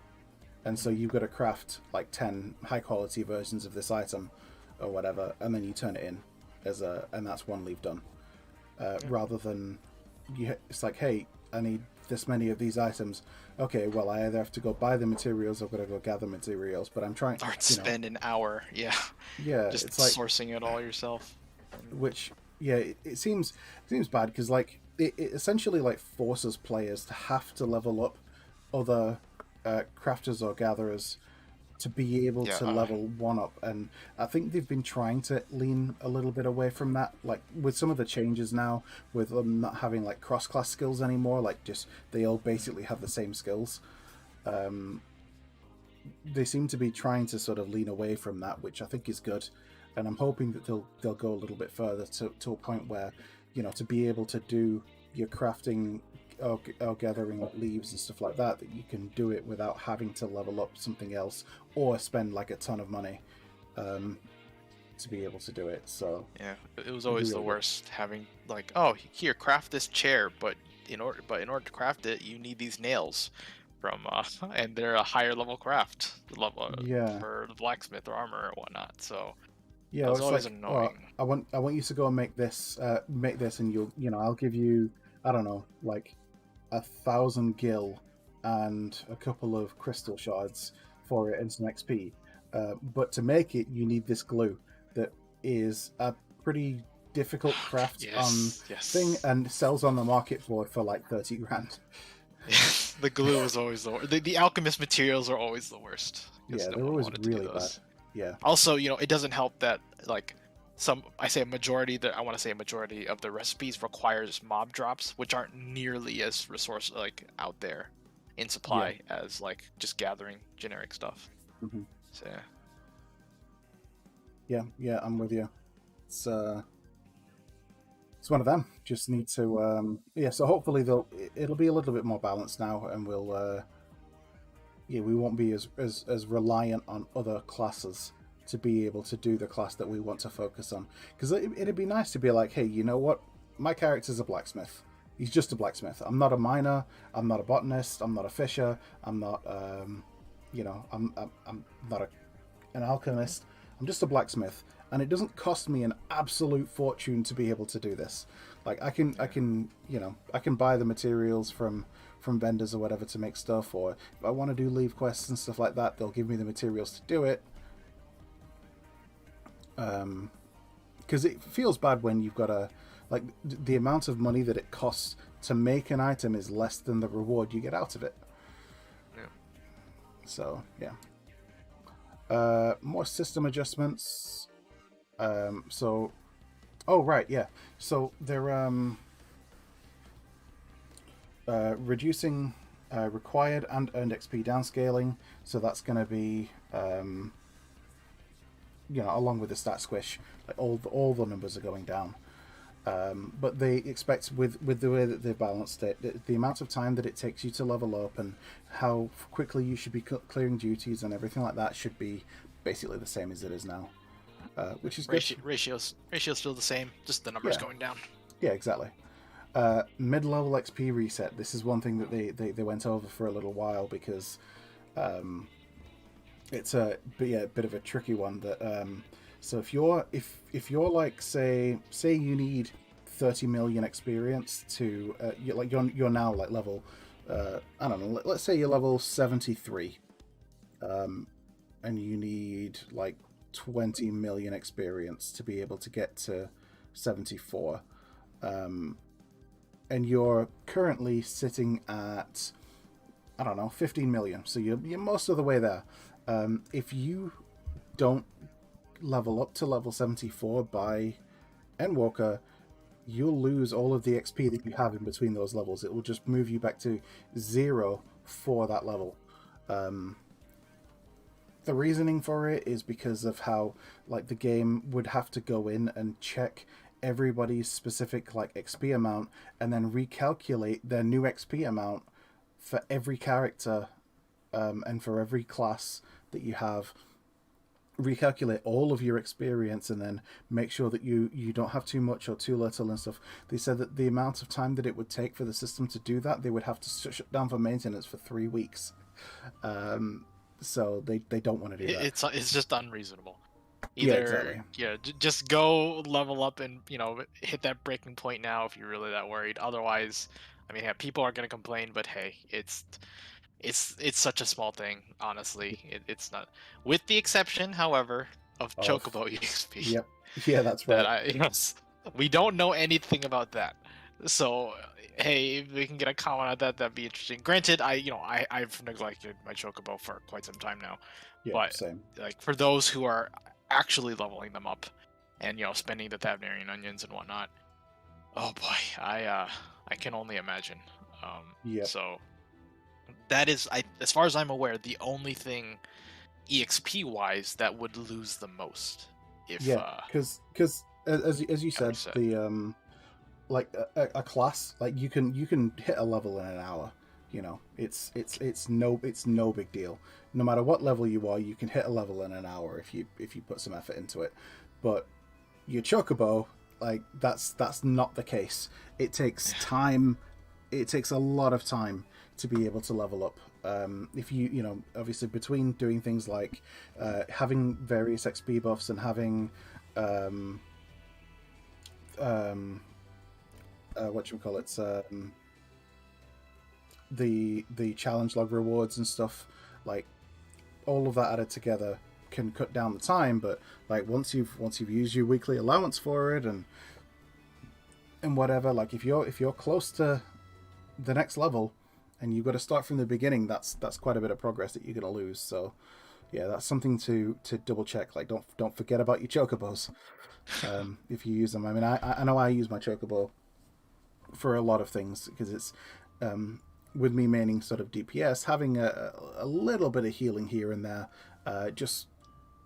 and so you've got to craft like 10 high quality versions of this item or whatever, and then you turn it in and that's one leave done. Rather than it's like, hey, I need this many of these items. Okay, well, I either have to go buy the materials or I've got to go gather materials, but I'm trying, Or spend an hour, yeah, just it's like, sourcing it all yourself. which, yeah, it seems bad because like it essentially like forces players to have to level up other crafters or gatherers to be able Yeah, to level one up, and I think they've been trying to lean a little bit away from that, like with some of the changes now, with them not having like cross-class skills anymore, like just they all basically have the same skills. They seem to be trying to sort of lean away from that, which I think is good, and I'm hoping that they'll go a little bit further to a point where, to be able to do your crafting or gathering up leaves and stuff like that you can do it without having to level up something else or spend like a ton of money to be able to do it. So yeah, it was it'd be always the really good. worst having like, oh, here, craft this chair, but in order to craft it, you need these nails from and they're a higher level craft level Yeah, for the blacksmith or armor or whatnot. So yeah. that was It's always like, oh, annoying. I want you to go and make this, and I'll give you, I don't know, like 1,000 gil and a couple of crystal shards for it and some XP. But to make it, you need this glue that is a pretty difficult craft on Yes, thing yes. and sells on the market for like 30 grand. The glue is always the worst. The alchemist materials are always the worst because Yeah, no they're one always wanted to do really bad. those. Yeah, Also, it doesn't help that like I say a majority that I want to say a majority of the recipes requires mob drops, which aren't nearly as resource like out there in yeah, supply as like just gathering generic stuff. hmm So yeah. yeah. I'm with you. It's it's one of them. Just need to yeah. So hopefully it'll be a little bit more balanced now, and we'll yeah, we won't be as reliant on other classes to be able to do the class that we want to focus on. Because it'd be nice to be like, hey, you know what? My character's a blacksmith. He's just a blacksmith. I'm not a miner. I'm not a botanist. I'm not a fisher. I'm not, I'm not an alchemist. I'm just a blacksmith, and it doesn't cost me an absolute fortune to be able to do this. Like I can buy the materials from vendors or whatever to make stuff, or if I want to do leave quests and stuff like that, they'll give me the materials to do it. Because it feels bad when you've got the amount of money that it costs to make an item is less than the reward you get out of it. Yeah. So yeah. More system adjustments. So, oh right, yeah. So they're reducing required and earned XP downscaling. So that's going to be along with the stat squish, like all the numbers are going down. But they expect with the way that they've balanced it, the amount of time that it takes you to level up and how quickly you should be clearing duties and everything like that should be basically the same as it is now, which is good. Ratio's still the same, just the numbers Yeah, going down. yeah, exactly. Mid-level XP reset. This is one thing that they went over for a little while because it's a bit of a tricky one. That so if you're like say you need 30 million experience to you're now like level I don't know, let's say you're level 73, and you need like 20 million experience to be able to get to 74. And you're currently sitting at, I don't know, 15 million. So you're most of the way there. If you don't level up to level 74 by Endwalker, you'll lose all of the XP that you have in between those levels. It will just move you back to 0 for that level. the reasoning for it is because of how like the game would have to go in and check everybody's specific like XP amount and then recalculate their new XP amount for every character and for every class that you have, recalculate all of your experience and then make sure that you don't have too much or too little and stuff. They said that the amount of time that it would take for the system to do that, they would have to shut down for maintenance for 3 weeks. So they don't want to do that. It's just unreasonable. Yeah, Either exactly. just go level up and hit that breaking point now if you're really that worried. Otherwise, I mean, yeah, people are gonna complain, but hey, it's such a small thing, honestly. It's not, with the exception, however, of Of Chocobo EXP. Yep. Yeah, that's That right. we don't know anything about that. So hey, if we can get a comment on that, that'd be interesting. Granted, I've neglected my Chocobo for quite some time now, Yeah, but same. like for those who are actually leveling them up and spending the Thavnarian onions and whatnot, oh boy, I can only imagine. Yep. So that is, as far as I'm aware, the only thing EXP wise that would lose the most if Yeah, because as you can said, reset. the like a class like you can hit a level in an hour. You know, it's no big deal. No matter what level you are, you can hit a level in an hour if you put some effort into it. But your chocobo, like that's not the case. It takes time. It takes a lot of time to be able to level up. If you know, obviously between doing things like having various XP buffs and having um, um, what you call it, the challenge log rewards and stuff, like all of that added together can cut down the time. But like once you've used your weekly allowance for it and whatever, like if you're close to the next level and you've got to start from the beginning, that's quite a bit of progress that you're going to lose. So yeah, that's something to double check. Like don't forget about your chocobos if you use them. I mean, I know I use my chocobo for a lot of things because it's with me maining sort of DPS, having a little bit of healing here and there just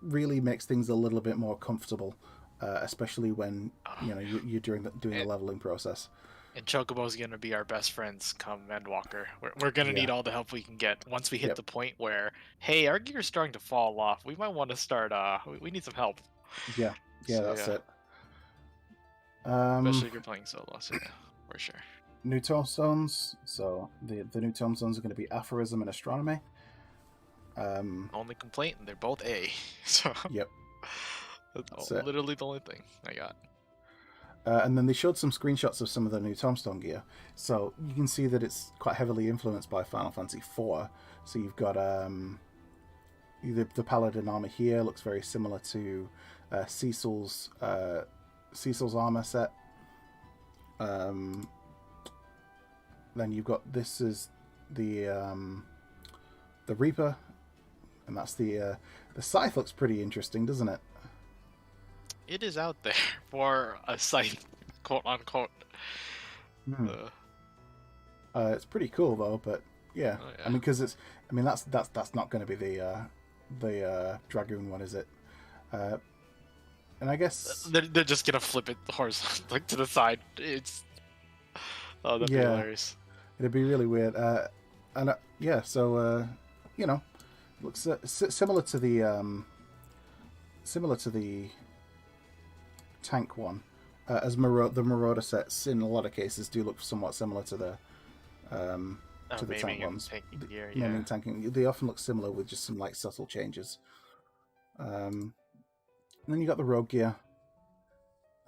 really makes things a little bit more comfortable, especially when you're doing the and, leveling process. and Chocobo's gonna be our best friends come Endwalker. We're gonna Yeah. need all the help we can get once we hit Yep. the point where, hey, our gear's starting to fall off. We might want to start. We need some help. Yeah. Yeah. So That's yeah, it. Um, especially if you're playing solo. So yeah, for sure. New tomestones. So the new tomestones are going to be aphorism and astronomy. Only complaint, they're both A. So Yep. that's That's it. literally the only thing I got. And then they showed some screenshots of some of the new Tombstone gear. So you can see that it's quite heavily influenced by Final Fantasy IV. So you've got the Paladin armor here looks very similar to Cecil's armor set. Then you've got this is the Reaper, and that's the scythe looks pretty interesting, doesn't it? It is out there for a site, quote unquote. Hmm. Uh, It's pretty cool though, but yeah, oh I yeah. mean, because that's not going to be the Dragoon one, is it? Uh, and I guess They're just gonna flip it horizontal, like to the side. It's oh, that'd be yeah, hilarious. it'd be really weird. And yeah, so you know, looks similar to the tank one, as the Marauder sets in a lot of cases do look somewhat similar um, Oh, to the tank maiming and ones. tanking gear, Mainly yeah. tanking, they often look similar with just some like subtle changes. And then you got the rogue gear,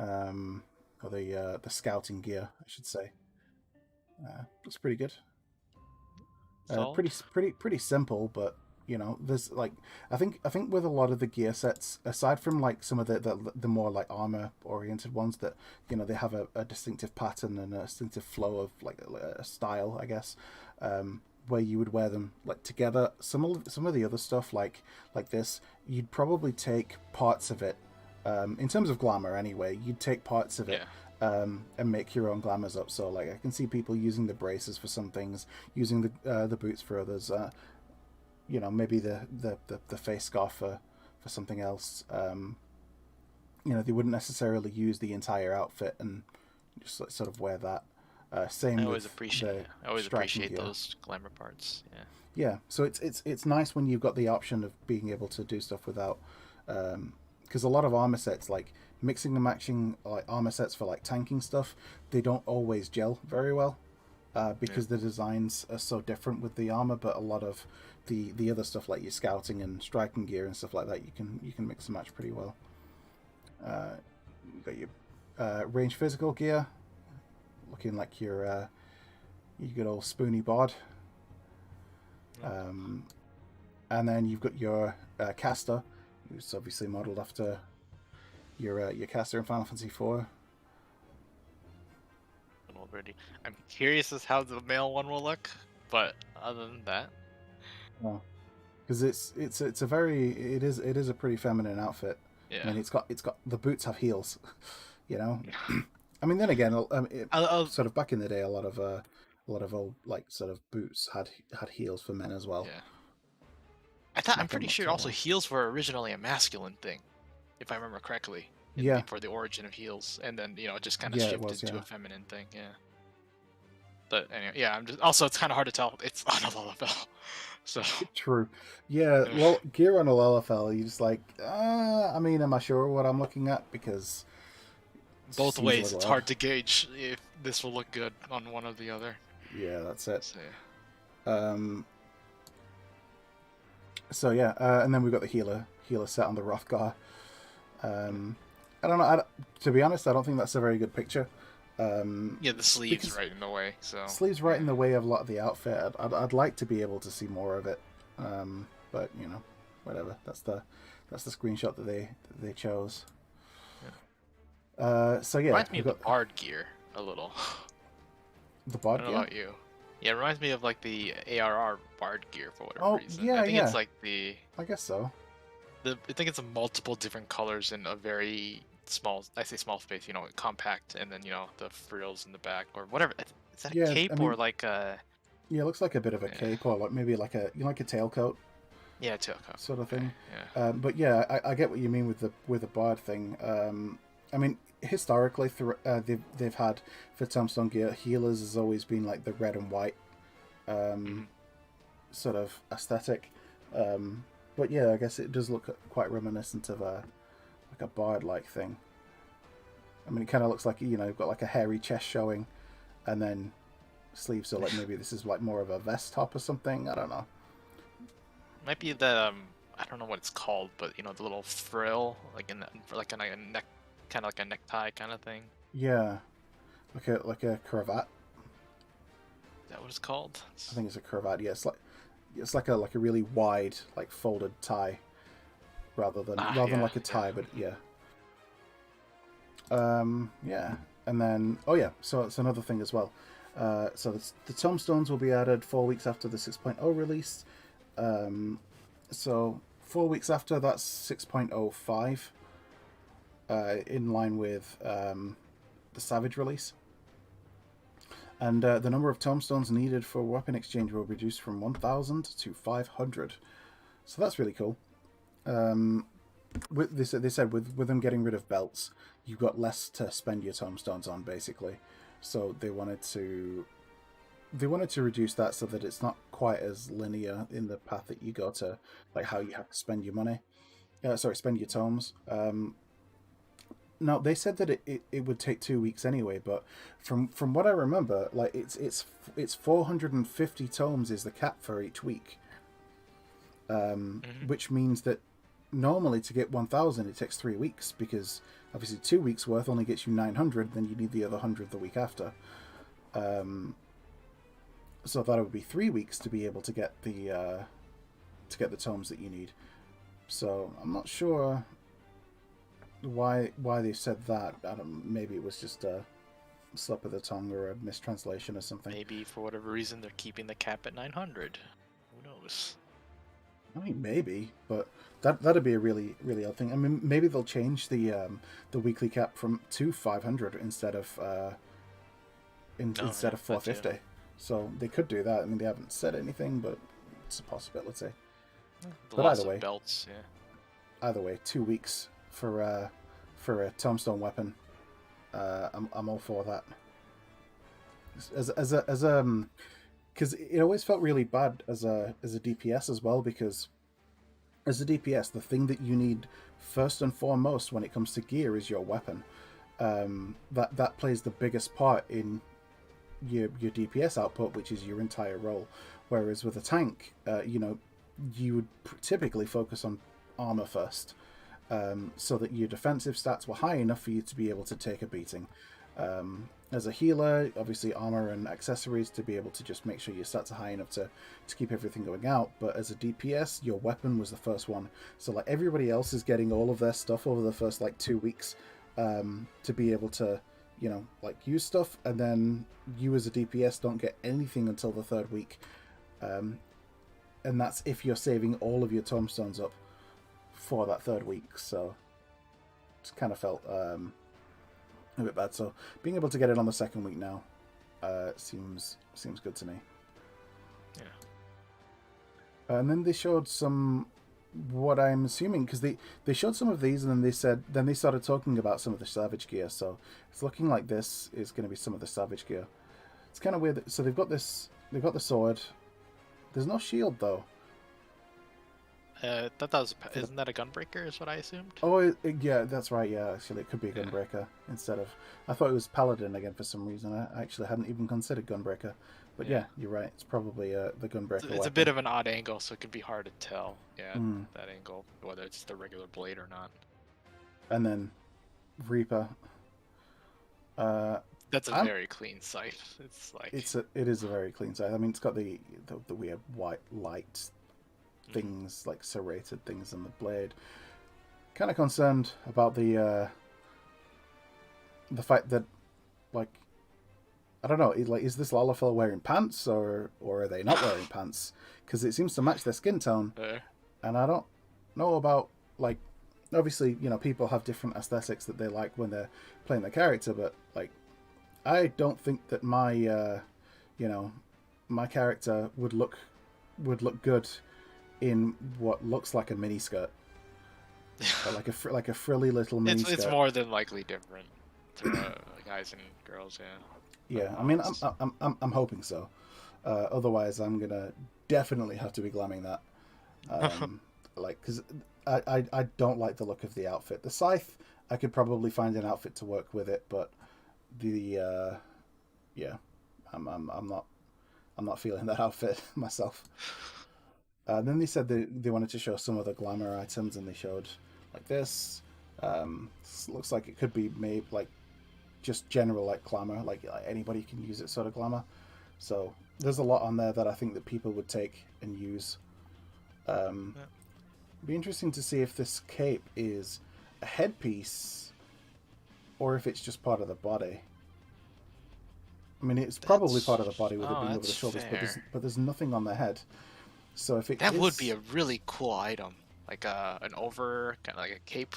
or the scouting gear, I should say. Looks pretty good. Solid. Pretty simple, but there's like I think with a lot of the gear sets, aside from like some of the more like armor oriented ones that they have a distinctive pattern and a distinctive flow of like a style, I guess, where you would wear them like together. Some of the other stuff like this, you'd probably take parts of it, in terms of glamour anyway. You'd take parts of it Yeah. and make your own glamours up. So like I can see people using the braces for some things, using the boots for others. you know, maybe the face scarf for something else. You know, they wouldn't necessarily use the entire outfit and just like, sort of wear that. Same with the I always striking appreciate gear. those glamour parts. Yeah. Yeah, so it's nice when you've got the option of being able to do stuff without, because a lot of armor sets, like mixing and matching like armor sets for like tanking stuff, they don't always gel very well, Yeah. because the designs are so different with the armor. But a lot of the other stuff like your scouting and striking gear and stuff like that, you can mix and match pretty well. You got your range physical gear, looking like your good old spoony bod. Um, and then you've got your caster, who's obviously modelled after your caster in Final Fantasy IV. Already. I'm curious as how the male one will look, but other than that, Because it's a very it is a pretty feminine outfit. I yeah. mean, it's got the boots have heels, you know. I mean, then again, I'll sort of back in the day, a lot of old like sort of boots had heels for men as well. yeah. I'm Like pretty not sure so also long. heels were originally a masculine thing, if I remember correctly, in Yeah, for the origin of heels, and then it just kind of yeah, it shifted was. to Yeah, a feminine thing. Yeah. But anyway, yeah. I'm just also it's kind of hard to tell. It's on a Lullaby, so true. Yeah, gear on a LFL, you just like, I mean, am I sure what I'm looking at? Because it just both seems a ways, little it's odd. hard to gauge if this will look good on one or the other. Yeah, that's it. So yeah. Um, so yeah, and then we've got the healer set on the Rothgar. I don't know. To be honest, I don't think that's a very good picture. Yeah, the sleeves Because right in the way. So sleeves right yeah. in the way of a lot of the outfit. I'd like to be able to see more of it, but you know, whatever. That's the screenshot that they chose. Yeah. So yeah, Reminds me we've of the got Bard gear a little. the I bod don't know gear. about you. Yeah, it reminds me of like the ARR Bard gear for whatever Oh reason. I yeah, think it's yeah. like the I guess so. I think it's a multiple different colors in a very small. I say small space. Compact, and then the frills in the back or whatever. Is that a Yeah, I cape or mean, like a yeah, it looks like a bit of a yeah cape or like maybe like like a tailcoat yeah tailcoat? sort of Okay, thing. yeah. But yeah, I get what you mean with the bod thing. I mean, historically, they've had for Tombstone gear, healers has always been like the red and white Hmm. sort of aesthetic. But yeah, I guess it does look quite reminiscent of a like a bard like thing. I mean, it kind of looks like you've got like a hairy chest showing, and then sleeves are like maybe this is like more of a vest top or something. I don't know. Might be the I don't know what it's called, but the little frill like in like in a neck, kind of like a necktie kind of thing. Yeah, like a cravat. Is that what it's called? I think it's a cravat. Yeah, it's like a really wide like folded tie rather than Yeah, like a yeah. tie, but yeah. Yeah, and then oh yeah, so it's another thing as well. So the tombstones will be added 4 weeks after the 6.0 release. So 4 weeks after, that's 6.05, in line with the Savage release. And the number of tombstones needed for weapon exchange will reduce from 1,000 to 500. So that's really cool. They said with them getting rid of belts, you've got less to spend your tombstones on, basically. So they wanted to reduce that so that it's not quite as linear in the path that you go to, like how you have to spend your money. Spend your tomes. Now they said that it would take 2 weeks anyway, but from what I remember, like it's 450 tomes is the cap for each week, Hmm. which means that normally to get 1,000 it takes 3 weeks, because obviously 2 weeks worth only gets you 900, then you need the other 100 the week after. So that would be 3 weeks to be able to get the tomes that you need. So I'm not sure why they said that. I don't. Maybe it was just a slip of the tongue or a mistranslation or something. Maybe for whatever reason they're keeping the cap at 900. Who knows? I mean, maybe, but that'd be a really really odd thing. I mean, maybe they'll change the weekly cap from to 500 instead of Oh yeah, that too. 450. So they could do that. I mean, they haven't said anything, but it's a possibility. The But loss of belts, yeah. either way, 2 weeks for a tombstone weapon. I'm all for that. Because it always felt really bad as a DPS as well, because as a DPS, the thing that you need first and foremost when it comes to gear is your weapon. That plays the biggest part in your DPS output, which is your entire role. Whereas with a tank, you would typically focus on armor first, so that your defensive stats were high enough for you to be able to take a beating. As a healer, obviously armor and accessories to be able to just make sure your stats are high enough to keep everything going out. But as a DPS, your weapon was the first one. So like everybody else is getting all of their stuff over the first like 2 weeks, to be able to, like use stuff, and then you as a DPS don't get anything until the third week. And that's if you're saving all of your tombstones up for that third week. So it's kind of felt a bit bad. So being able to get it on the second week now seems good to me. Yeah. And then they showed some, what I'm assuming, because they showed some of these, and then they started talking about some of the Savage gear. So it's looking like this is going to be some of the Savage gear. It's kind of weird. So they've got the sword. There's no shield though. Isn't that a gunbreaker? Is what I assumed. Oh, yeah, that's right. Yeah, actually, it could be a gunbreaker instead of. I thought it was paladin again for some reason. I actually hadn't even considered gunbreaker, but yeah, you're right. It's probably the gunbreaker. It's a bit of an odd angle, so it can be hard to tell. Yeah, Mm. that angle, whether it's the regular blade or not. And then Reaper. That's a very clean sight. It's like it is a very clean sight. I mean, it's got the weird white light things, like serrated things in the blade. Kind of concerned about the fact that, like, I don't know, is this Lalafell wearing pants, or are they not wearing pants? Because it seems to match their skin tone, and I don't know about, like, obviously, people have different aesthetics that they like when they're playing their character, but like, I don't think that my my character would look good in what looks like a mini skirt, like a frilly little mini skirt. It's more than likely different to guys and girls. Yeah, I mean, I'm hoping so. Otherwise, I'm gonna definitely have to be glamming that. Like, because I don't like the look of the outfit. The scythe, I could probably find an outfit to work with it, but I'm not feeling that outfit myself. Then they said they wanted to show some of the glamour items, and they showed like this. This looks like it could be made like just general like glamour, like anybody can use it sort of glamour. So there's a lot on there that I think that people would take and use. Be interesting to see if this cape is a headpiece or if it's just part of the body. I mean, it's probably part of the body with it being over the shoulders, but there's nothing on the head. So if it would be a really cool item, like an over kind of like a cape.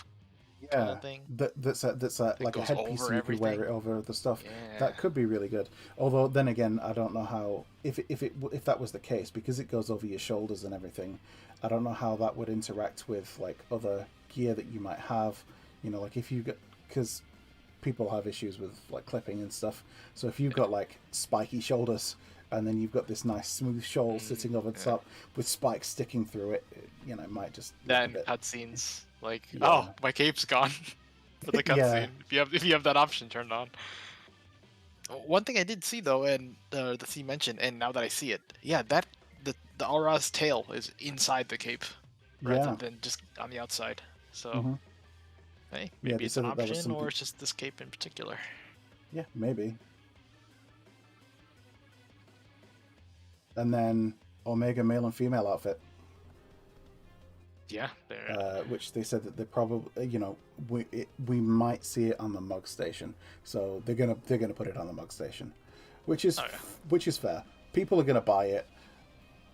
Kind of thing. That's like a headpiece, and you could wear it over the stuff. Yeah. That could be really good. Although then again, I don't know how if that was the case, because it goes over your shoulders and everything. I don't know how that would interact with like other gear that you might have. Like if you get, because people have issues with like clipping and stuff. So if you've got like spiky shoulders, and then you've got this nice smooth shawl sitting over the top with spikes sticking through it, it might just then cutscenes. Like, oh, my cape's gone for the cutscene. If you have that option turned on. One thing I did see though, and the C mentioned, and now that I see it, that the Aura's tail is inside the cape rather than just on the outside. So, hey, maybe it's an option, or it's just this cape in particular. Yeah, maybe. And then Omega male and female outfit. Yeah, which they said that they probably, we might see it on the mug station, so they're gonna put it on the mug station, which is fair. People are gonna buy it.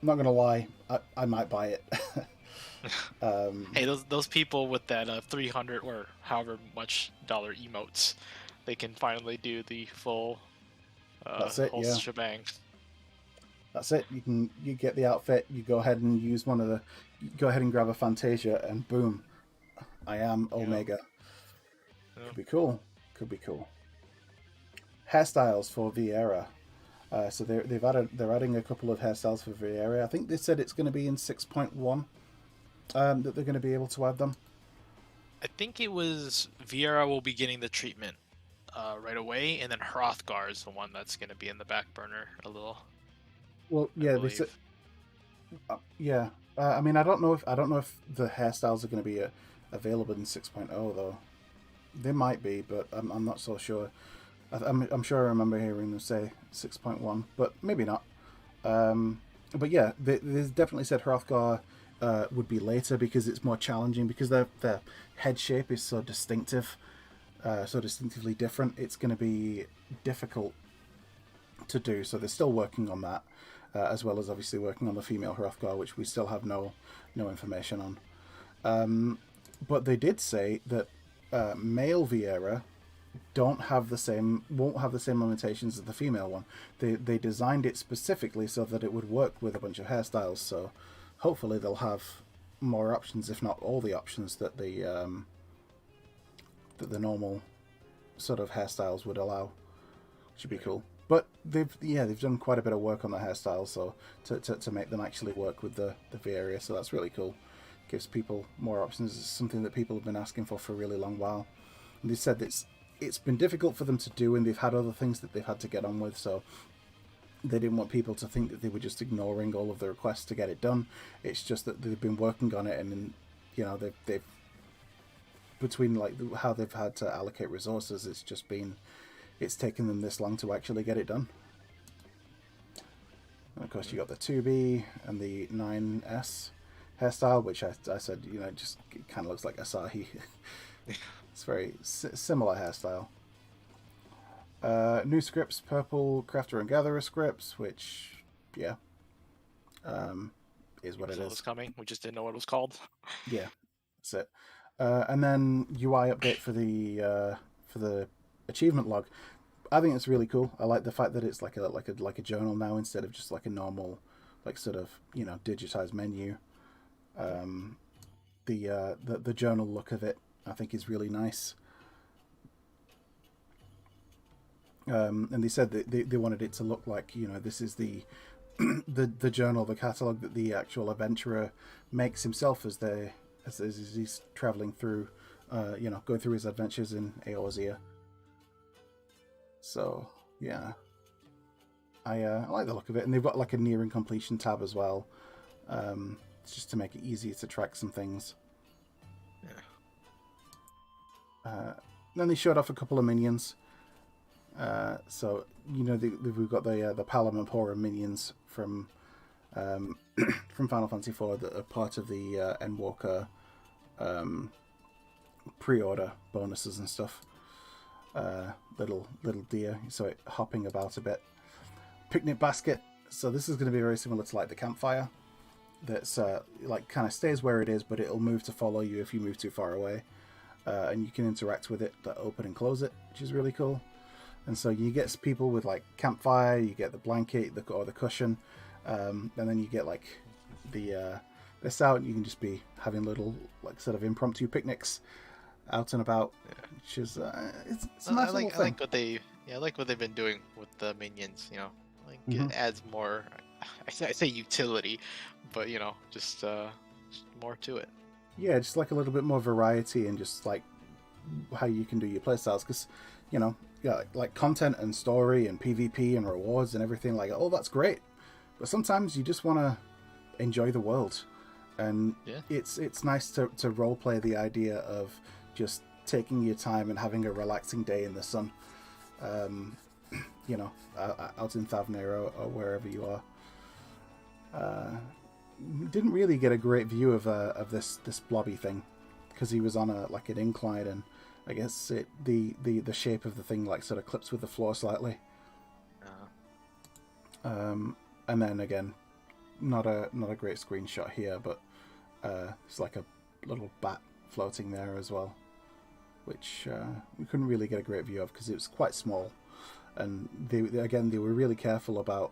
I'm not gonna lie, I might buy it. Hey, those people with that 300 or however much dollar emotes, they can finally do the full whole shebang. That's it. You get the outfit. You go ahead and use one of the. You go ahead and grab a Fantasia, and boom, I am Yeah. Omega. Yeah. Could be cool. Could be cool. Hairstyles for Vieira. So they're adding a couple of hairstyles for Vieira. I think they said it's going to be in 6.1 that they're going to be able to add them. I think it was Vieira will be getting the treatment right away, and then Hrothgar is the one that's going to be in the back burner a little, Well, I yeah, they said. believe. Yeah, I mean, I don't know if the hairstyles are going to be available in 6.0 though. They might be, but I'm not so sure. I'm sure I remember hearing them say 6.1, but maybe not. But yeah, they definitely said Hrothgar would be later because it's more challenging because their head shape is so distinctive, so distinctively different. It's going to be difficult to do. So they're still working on that, as well as obviously working on the female Hrothgar, which we still have no information on. But they did say that male Vieira won't have the same limitations as the female one. They designed it specifically so that it would work with a bunch of hairstyles. So hopefully they'll have more options, if not all the options that the normal sort of hairstyles would allow. Should be cool. But they've done quite a bit of work on the hairstyles, so to make them actually work with the Vieira. So that's really cool. Gives people more options. It's something that people have been asking for a really long while. And they said it's been difficult for them to do, and they've had other things that they've had to get on with. So they didn't want people to think that they were just ignoring all of the requests to get it done. It's just that they've been working on it, and you know they've between like how they've had to allocate resources, it's taken them this long to actually get it done. And of course, you got the 2B and the 9S hairstyle, which I said, just it kind of looks like Asahi. It's very similar hairstyle. New scripts, purple crafter and gatherer scripts, which, yeah, is what it So is. it's coming. We just didn't know what it was called. Yeah, that's it. And then UI update for the achievement log. I think it's really cool. I like the fact that it's like a journal now instead of just like a normal, like sort of digitized menu. The journal look of it, I think, is really nice. And they said that they wanted it to look like this is the the journal, the catalog that the actual adventurer makes himself as he's traveling through, going through his adventures in Eorzea. So yeah, I like the look of it, and they've got like a nearing completion tab as well, just to make it easier to track some things. Yeah. Then they showed off a couple of minions. So we've got the Palamampora minions from from Final Fantasy IV that are part of the Endwalker pre-order bonuses and stuff. Little deer, so it hopping about a bit. Picnic basket. So this is going to be very similar to like the campfire. That's like kind of stays where it is, but it'll move to follow you if you move too far away, and you can interact with it to open and close it, which is really cool. And so you get people with like campfire, you get the blanket, or the cushion, and then you get like this out, and you can just be having little like sort of impromptu picnics out and about, which is it's a nice little thing. I like what they've been doing with the minions. Like Mhm. it adds more. I say utility, but just more to it. Yeah, just like a little bit more variety and just like how you can do your playstyles, because yeah, like content and story and PvP and rewards and everything, like, oh, that's great, but sometimes you just want to enjoy the world, and Yeah. it's nice to role play the idea of just taking your time and having a relaxing day in the sun, out in Thavnir or wherever you are. Didn't really get a great view of this blobby thing because he was on an incline, and I guess the shape of the thing like sort of clips with the floor slightly. And then again, not a great screenshot here, but it's like a little bat floating there as well, which we couldn't really get a great view of because it was quite small, and they were really careful about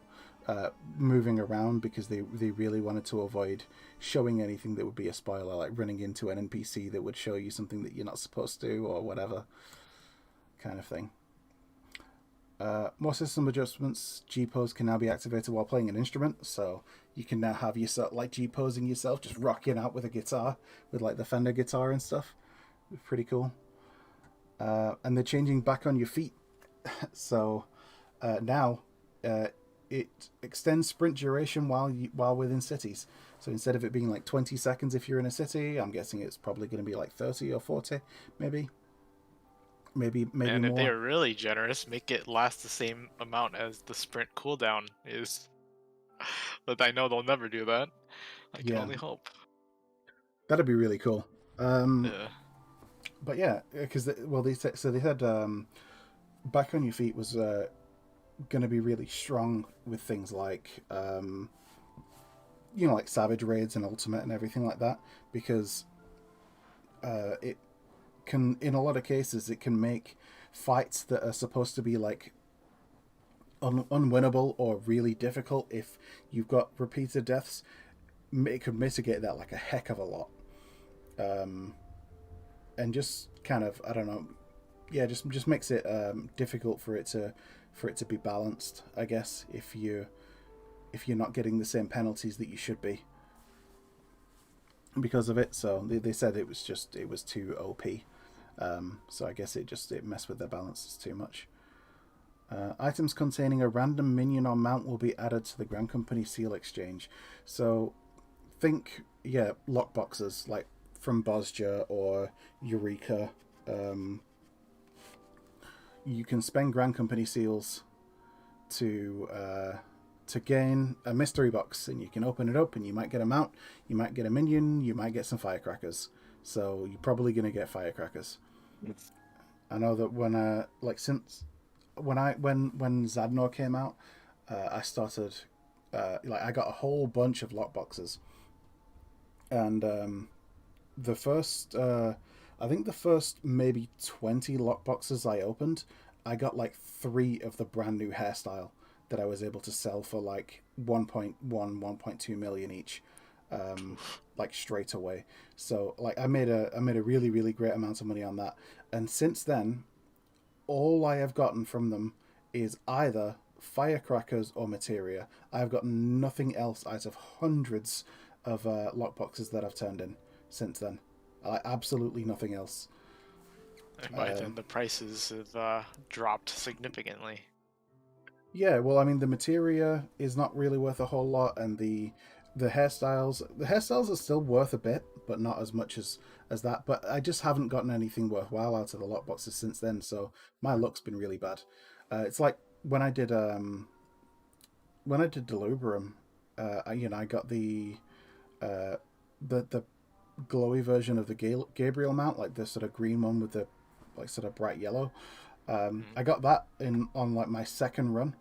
moving around because they really wanted to avoid showing anything that would be a spoiler, like running into an NPC that would show you something that you're not supposed to or whatever kind of thing. More system adjustments. G pose can now be activated while playing an instrument, so you can now have yourself like G posing yourself, just rocking out with a guitar, with like the Fender guitar and stuff. Pretty cool. And they're changing back on your feet, so now it extends sprint duration while within cities. So instead of it being like 20 seconds if you're in a city, I'm guessing it's probably going to be like 30 or 40, maybe, maybe And if they more. are really generous, make it last the same amount as the sprint cooldown is. But I know they'll never do that. I can Yeah, only hope. that'd be really cool. Um, Yeah. but yeah, because well, they said back on your feet was going to be really strong with things like like savage raids and ultimate and everything like that, because it can, in a lot of cases, it can make fights that are supposed to be like unwinnable or really difficult if you've got repeated deaths. It could mitigate that like a heck of a lot, and just kind of, I don't know, yeah, just makes it difficult for it to be balanced, I guess, if you're not getting the same penalties that you should be because of it. So they said it was too OP. So I guess it messed with their balances too much. Items containing a random minion or mount will be added to the Grand Company Seal Exchange. So think, yeah, lockboxes like from Bosja or Eureka. Um, you can spend Grand Company seals to gain a mystery box, and you can open it up, and you might get a mount, you might get a minion, you might get some firecrackers. So you're probably gonna get firecrackers. I know that since when Zadnor came out, I started I got a whole bunch of lockboxes, and the first I think the first maybe 20 lockboxes I opened, I got like 3 of the brand new hairstyle that I was able to sell for like 1.2 million each, like straight away. So like I made a really really great amount of money on that, and since then all I have gotten from them is either firecrackers or materia. I've got nothing else out of hundreds of lockboxes that I've turned in since then. Absolutely nothing else. I imagine Um, the prices have dropped significantly. yeah, well, I mean, the materia is not really worth a whole lot, and the hairstyles are still worth a bit, but not as much as that. But I just haven't gotten anything worthwhile out of the lockboxes since then, so my luck's been really bad. It's like when I did Delubrum, I got uh, the glowy version of the Gabriel mount, like the sort of green one with the like sort of bright yellow. Mhm. I got that in on like my second run.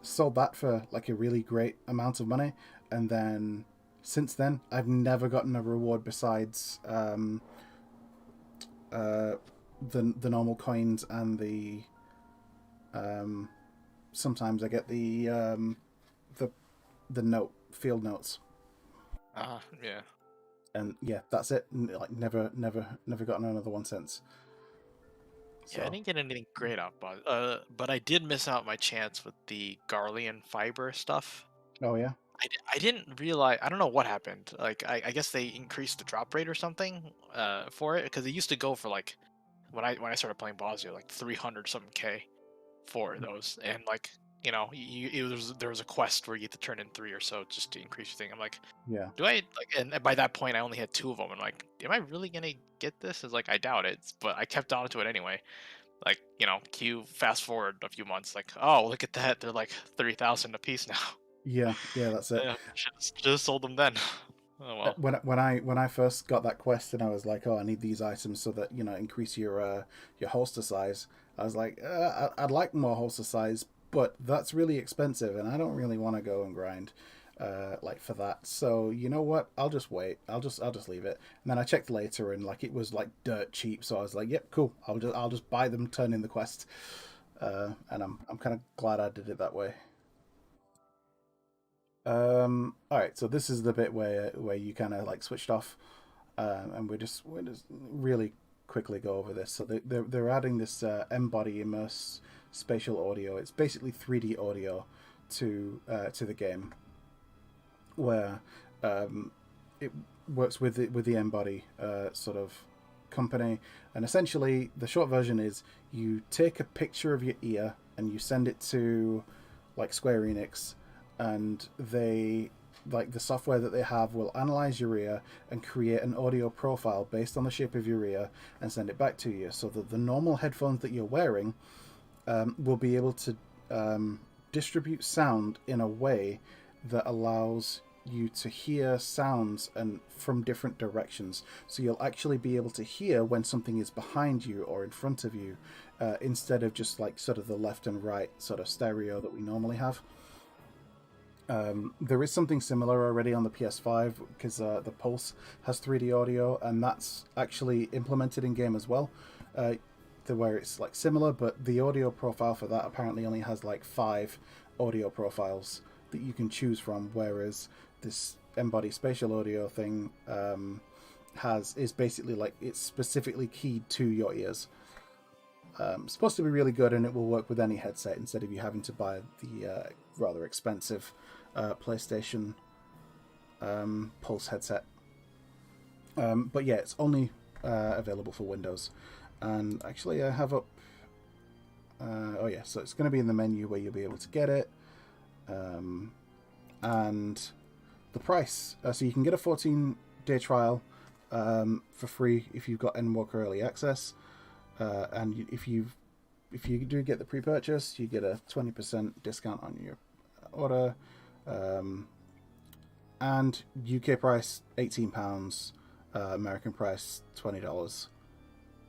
Sold that for like a really great amount of money, and then since then I've never gotten a reward besides uh, the normal coins and the um, sometimes I get the the note field notes, Yeah. and yeah, that's it. Like never gotten another one since. Yeah, I So didn't get anything great out, but I did miss out my chance with the Garlean fiber stuff. oh yeah, I didn't realize. I don't know what happened. Like I guess they increased the drop rate or something for it because it used to go for like when I started playing Bosnia like 300 something K for those, and like there was a quest where you had to turn in 3 or so just to increase your thing. I'm like, yeah, do I like? And by that point, I only had 2 of them. I'm like, am I really gonna get this? It's like I doubt it, but I kept on to it anyway. Like fast forward a few months, like, oh, look at that, they're like 3,000 a piece now. yeah, that's it. Yeah, should have sold them then. Oh well. When I first got that quest and I was like, oh, I need these items so that increase your holster size. I was like, I'd like more holster size, but that's really expensive, and I don't really want to go and grind like for that. So you know what? I'll just wait. I'll just leave it. And then I checked later, and like it was like dirt cheap. So I was like, yep, cool. I'll just buy them, turn in the quest, and I'm kind of glad I did it that way. All right, so this is the bit where you kind of like switched off, and we're just really quickly go over this. So they're adding this embody immerse spatial audio. It's basically 3D audio to the game, where it works with the embody sort of company, and essentially the short version is you take a picture of your ear and you send it to like Square Enix, and they like the software that they have will analyze your ear and create an audio profile based on the shape of your ear and send it back to you, so that the normal headphones that you're wearing will be able to distribute sound in a way that allows you to hear sounds and from different directions. So you'll actually be able to hear when something is behind you or in front of you, instead of just like sort of the left and right sort of stereo that we normally have. There is something similar already on the PS5 because the Pulse has 3D audio, and that's actually implemented in game as well. Where it's like similar, but the audio profile for that apparently only has like 5 audio profiles that you can choose from, whereas this embody spatial audio thing is basically like it's specifically keyed to your ears. It's supposed to be really good, and it will work with any headset instead of you having to buy the rather expensive PlayStation Pulse headset. But yeah, it's only available for Windows. And actually, I have up. Oh yeah, so it's going to be in the menu where you'll be able to get it, and the price. So you can get a 14-day trial for free if you've got Endwalker Early Access, and if you do get the pre-purchase, you get a 20% discount on your order, and UK price £18, American price $20.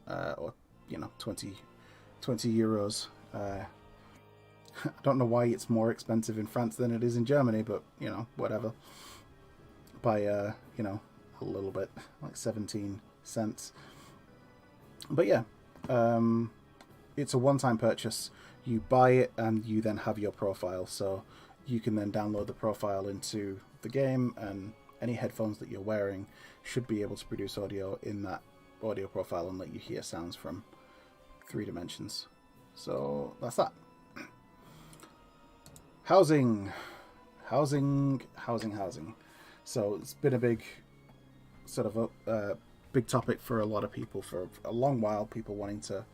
Or 20 euros. I don't know why it's more expensive in France than it is in Germany, but whatever. By a little bit, like 17 cents. But yeah, it's a one-time purchase. You buy it and you then have your profile, so you can then download the profile into the game, and any headphones that you're wearing should be able to produce audio in that audio profile and let you hear sounds from 3 dimensions. So that's that. Housing. So it's been a big sort of a big topic for a lot of people for a long while. People wanting to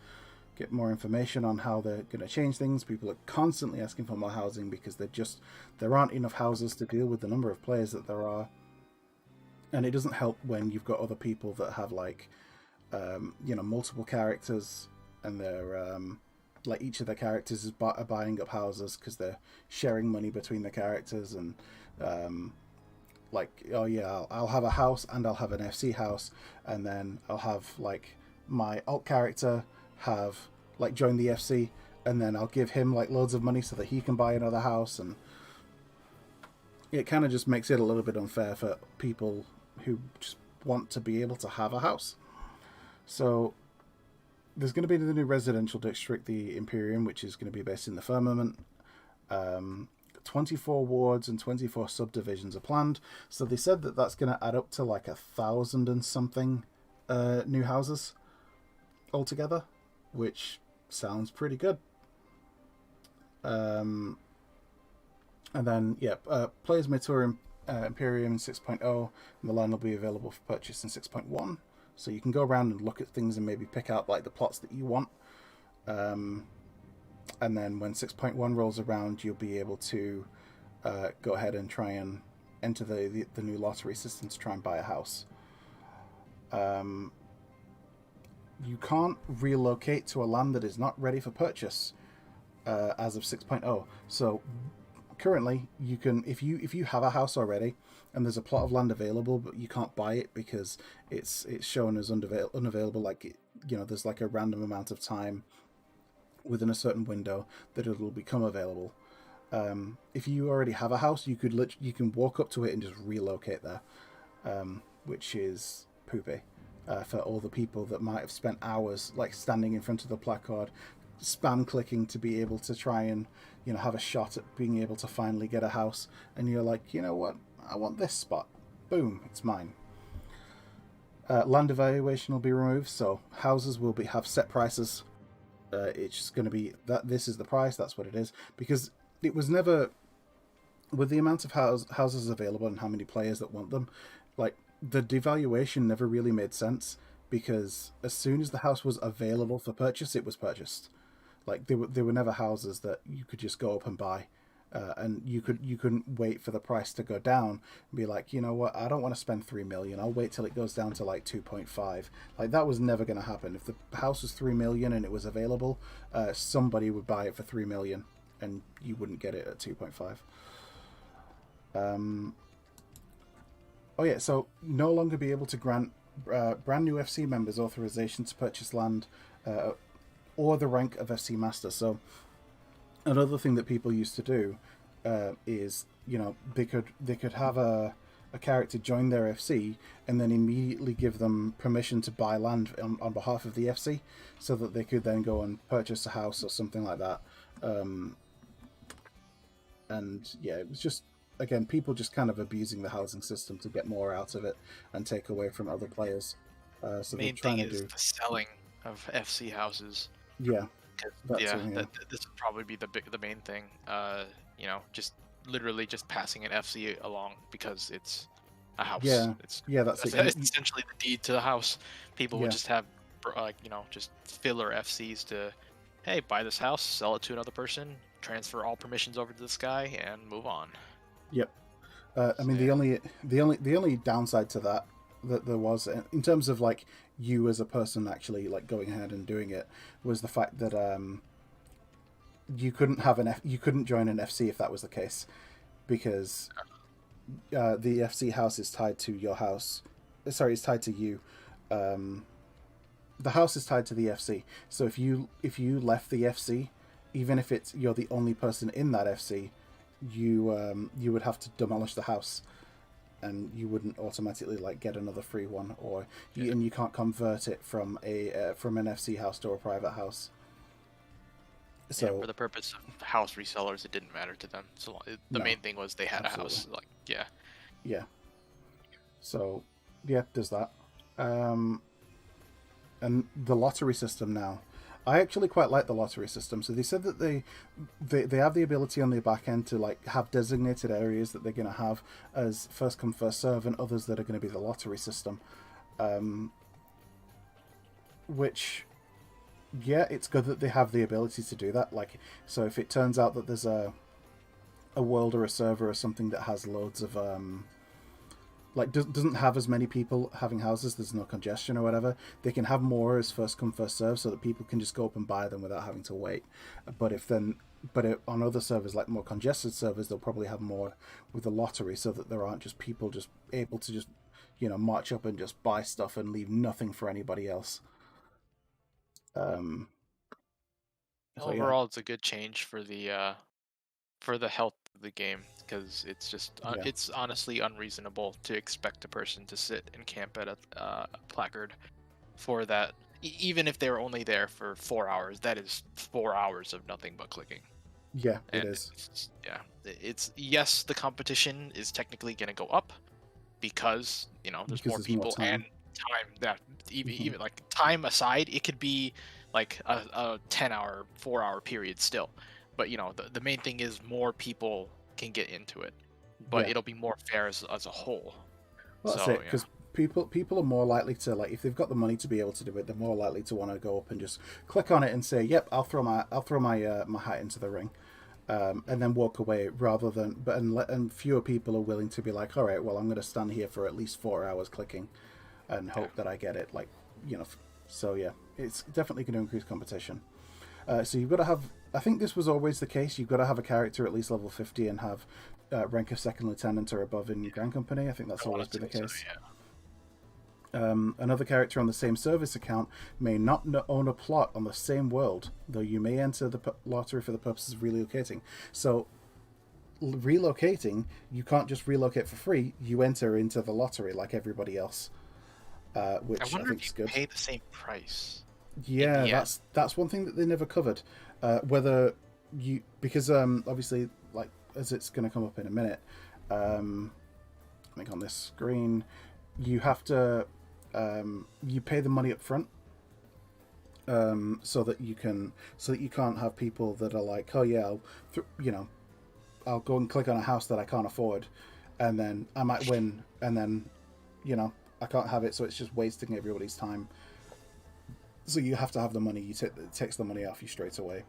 get more information on how they're going to change things. People are constantly asking for more housing because there aren't enough houses to deal with the number of players that there are. And it doesn't help when you've got other people that have like multiple characters, and they're like each of their characters is are buying up houses because they're sharing money between the characters, and like, oh yeah, I'll have a house and I'll have an FC house, and then I'll have like my alt character have like join the FC, and then I'll give him like loads of money so that he can buy another house, and it kind of just makes it a little bit unfair for people who just want to be able to have a house. So there's going to be the new residential district, the Imperium, which is going to be based in the Firmament. 24 wards and 24 subdivisions are planned. So they said that that's going to add up to like 1,000 and something new houses altogether, which sounds pretty good. And then, players may tour Imperium in 6.0, and the line will be available for purchase in 6.1. So you can go around and look at things and maybe pick out like the plots that you want. And then when 6.1 rolls around, you'll be able to go ahead and try and enter the new lottery system to try and buy a house. You can't relocate to a land that is not ready for purchase as of 6.0. So currently, you can if you have a house already and there's a plot of land available, but you can't buy it because it's shown as unavailable. Like there's like a random amount of time within a certain window that it will become available. If you already have a house, you can walk up to it and just relocate there, which is poopy for all the people that might have spent hours like standing in front of the placard, spam clicking to be able to try and have a shot at being able to finally get a house, and you're like, you know what, I want this spot. Boom, it's mine. Land evaluation will be removed, so houses will have set prices. It's just going to be that this is the price, that's what it is, because it was never, with the amount of houses available and how many players that want them, like the devaluation never really made sense, because as soon as the house was available for purchase, it was purchased. Like there were never houses that you could just go up and buy, and you couldn't wait for the price to go down and be like, you know what, I don't want to spend 3 million. I'll wait till it goes down to like 2.5. Like that was never going to happen. If the house was 3 million and it was available, somebody would buy it for 3 million, and you wouldn't get it at 2.5. Oh yeah, so no longer be able to grant brand new FC members authorization to purchase land, or the rank of FC Master. So another thing that people used to do is, they could have a character join their FC and then immediately give them permission to buy land on behalf of the FC, so that they could then go and purchase a house or something like that. And yeah, it was just, again, people just kind of abusing the housing system to get more out of it and take away from other players. So Main thing is the selling of FC houses. Yeah. This would probably be the main thing. Just literally just passing an FC along because it's a house. It's essentially the deed to the house. People would just have, just filler FCs to, hey, buy this house, sell it to another person, transfer all permissions over to this guy, and move on. Yep. I mean, the only downside to that there was, in terms of like you as a person actually like going ahead and doing it, was the fact that you couldn't join an FC if that was the case, because the FC house is tied to your house. Sorry, it's tied to you. The house is tied to the FC. So if you left the FC, even if you're the only person in that FC, you would have to demolish the house, and you wouldn't automatically like get another free one, and you can't convert it from an FC house to a private house. So for the purpose of house resellers, it didn't matter to them. So the main thing was they had a house. Yeah. So yeah, there's that. And the lottery system now. I actually quite like the lottery system. So they said that they have the ability on the back end to like have designated areas that they're going to have as first come first serve, and others that are going to be the lottery system. Which, yeah, it's good that they have the ability to do that. Like, so if it turns out that there's a world or a server or something that has loads of doesn't have as many people having houses, there's no congestion or whatever, they can have more as first come first serve, so that people can just go up and buy them without having to wait. But on other servers, like more congested servers, they'll probably have more with the lottery, so that there aren't just people just able to just march up and just buy stuff and leave nothing for anybody else. Overall, it's a good change for the health of the game, because it's just it's honestly unreasonable to expect a person to sit and camp at a placard for that, even if they're only there for 4 hours. That is 4 hours of nothing but clicking. Yeah, it is. It's yes, the competition is technically going to go up because there's more people and time. That even like time aside, it could be like a 10-hour, 4-hour period still. But the main thing is more people can get into it, but it'll be more fair as a whole. Well, that's it, because people are more likely to, like, if they've got the money to be able to do it, they're more likely to want to go up and just click on it and say, "Yep, I'll throw my hat into the ring," and then walk away. Rather than, and fewer people are willing to be like, "All right, well, I'm going to stand here for at least 4 hours clicking, and hope that I get it." Like, So yeah, it's definitely going to increase competition. So you've got to have, I think this was always the case, you've got to have a character at least level 50 and have rank of second lieutenant or above in Grand Company. I think that's always been the case. Another character on the same service account may not own a plot on the same world, though you may enter the lottery for the purposes of relocating. So relocating, you can't just relocate for free, you enter into the lottery like everybody else, which I think is good. Pay the same price. in Yeah, the end. that's one thing that they never covered. Whether you because obviously like as it's going to come up in a minute, I think on this screen, you have to you pay the money up front, so that you can't have people that are like, oh yeah, I'll go and click on a house that I can't afford, and then I might win, and then I can't have it, so it's just wasting everybody's time. So you have to have the money. It takes the money off you straight away.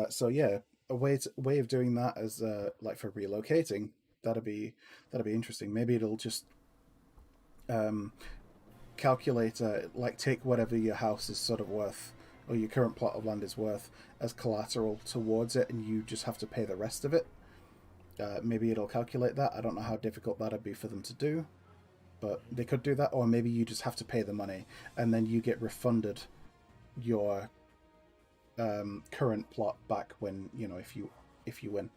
So yeah, a way of doing that is like for relocating. That'd be that'd be interesting. Maybe it'll just um, calculate like take whatever your house is sort of worth or your current plot of land is worth as collateral towards it, and you just have to pay the rest of it. Maybe it'll calculate that. I don't know how difficult that'd be for them to do, but they could do that. Or maybe you just have to pay the money and then you get refunded your current plot back when if you win.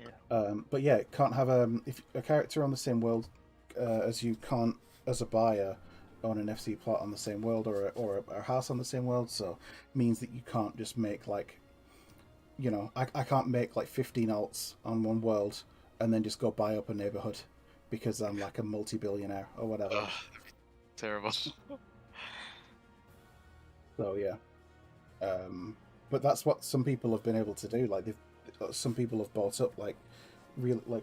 Yeah. But yeah, can't have if a character on the same world as you can't as a buyer own an FC plot on the same world or a house on the same world. So means that you can't just make like I can't make like 15 alts on one world and then just go buy up a neighborhood because I'm like a multi-billionaire or whatever. Ugh, terrible. So yeah, but that's what some people have been able to do. Like some people have bought up like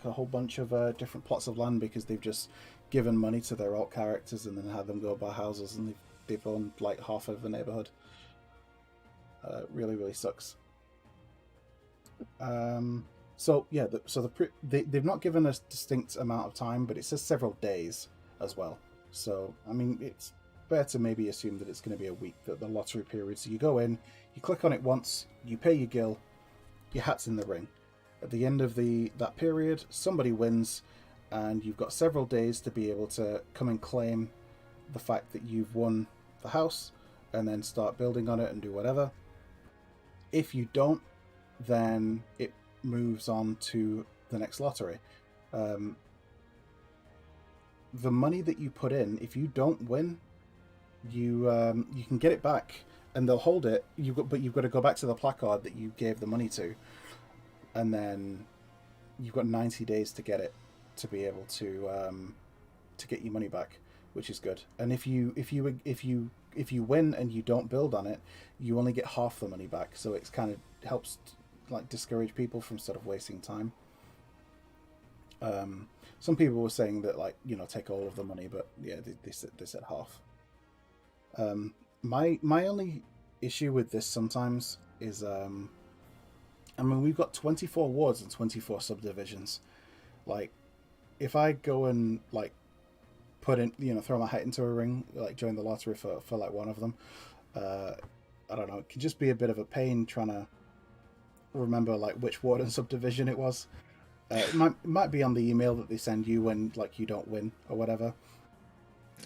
a whole bunch of different plots of land because they've just given money to their alt characters and then had them go buy houses, and they've owned like half of the neighborhood. Really really sucks. So yeah, they've not given us distinct amount of time, but it says several days as well. So I mean, it's fair to maybe assume that it's going to be a week, that the lottery period. So you go in, you click on it once, you pay your gil, your hat's in the ring. At the end of that period, somebody wins, and you've got several days to be able to come and claim the fact that you've won the house, and then start building on it and do whatever. If you don't, then it moves on to the next lottery. Um, the money that you put in, if you don't win, you can get it back, and they'll hold it. But you've got to go back to the placard that you gave the money to, and then you've got 90 days to get it to be able to get your money back, which is good. And if you win and you don't build on it, you only get half the money back. So it's kind of helps like discourage people from sort of wasting time. Some people were saying that like take all of the money, but yeah, they said half. My only issue with this sometimes is I mean we've got 24 wards and 24 subdivisions. Like if I go and like put in throw my hat into a ring, like join the lottery for like one of them, uh, I don't know, it can just be a bit of a pain trying to remember like which ward and subdivision it was. It might be on the email that they send you when like you don't win or whatever,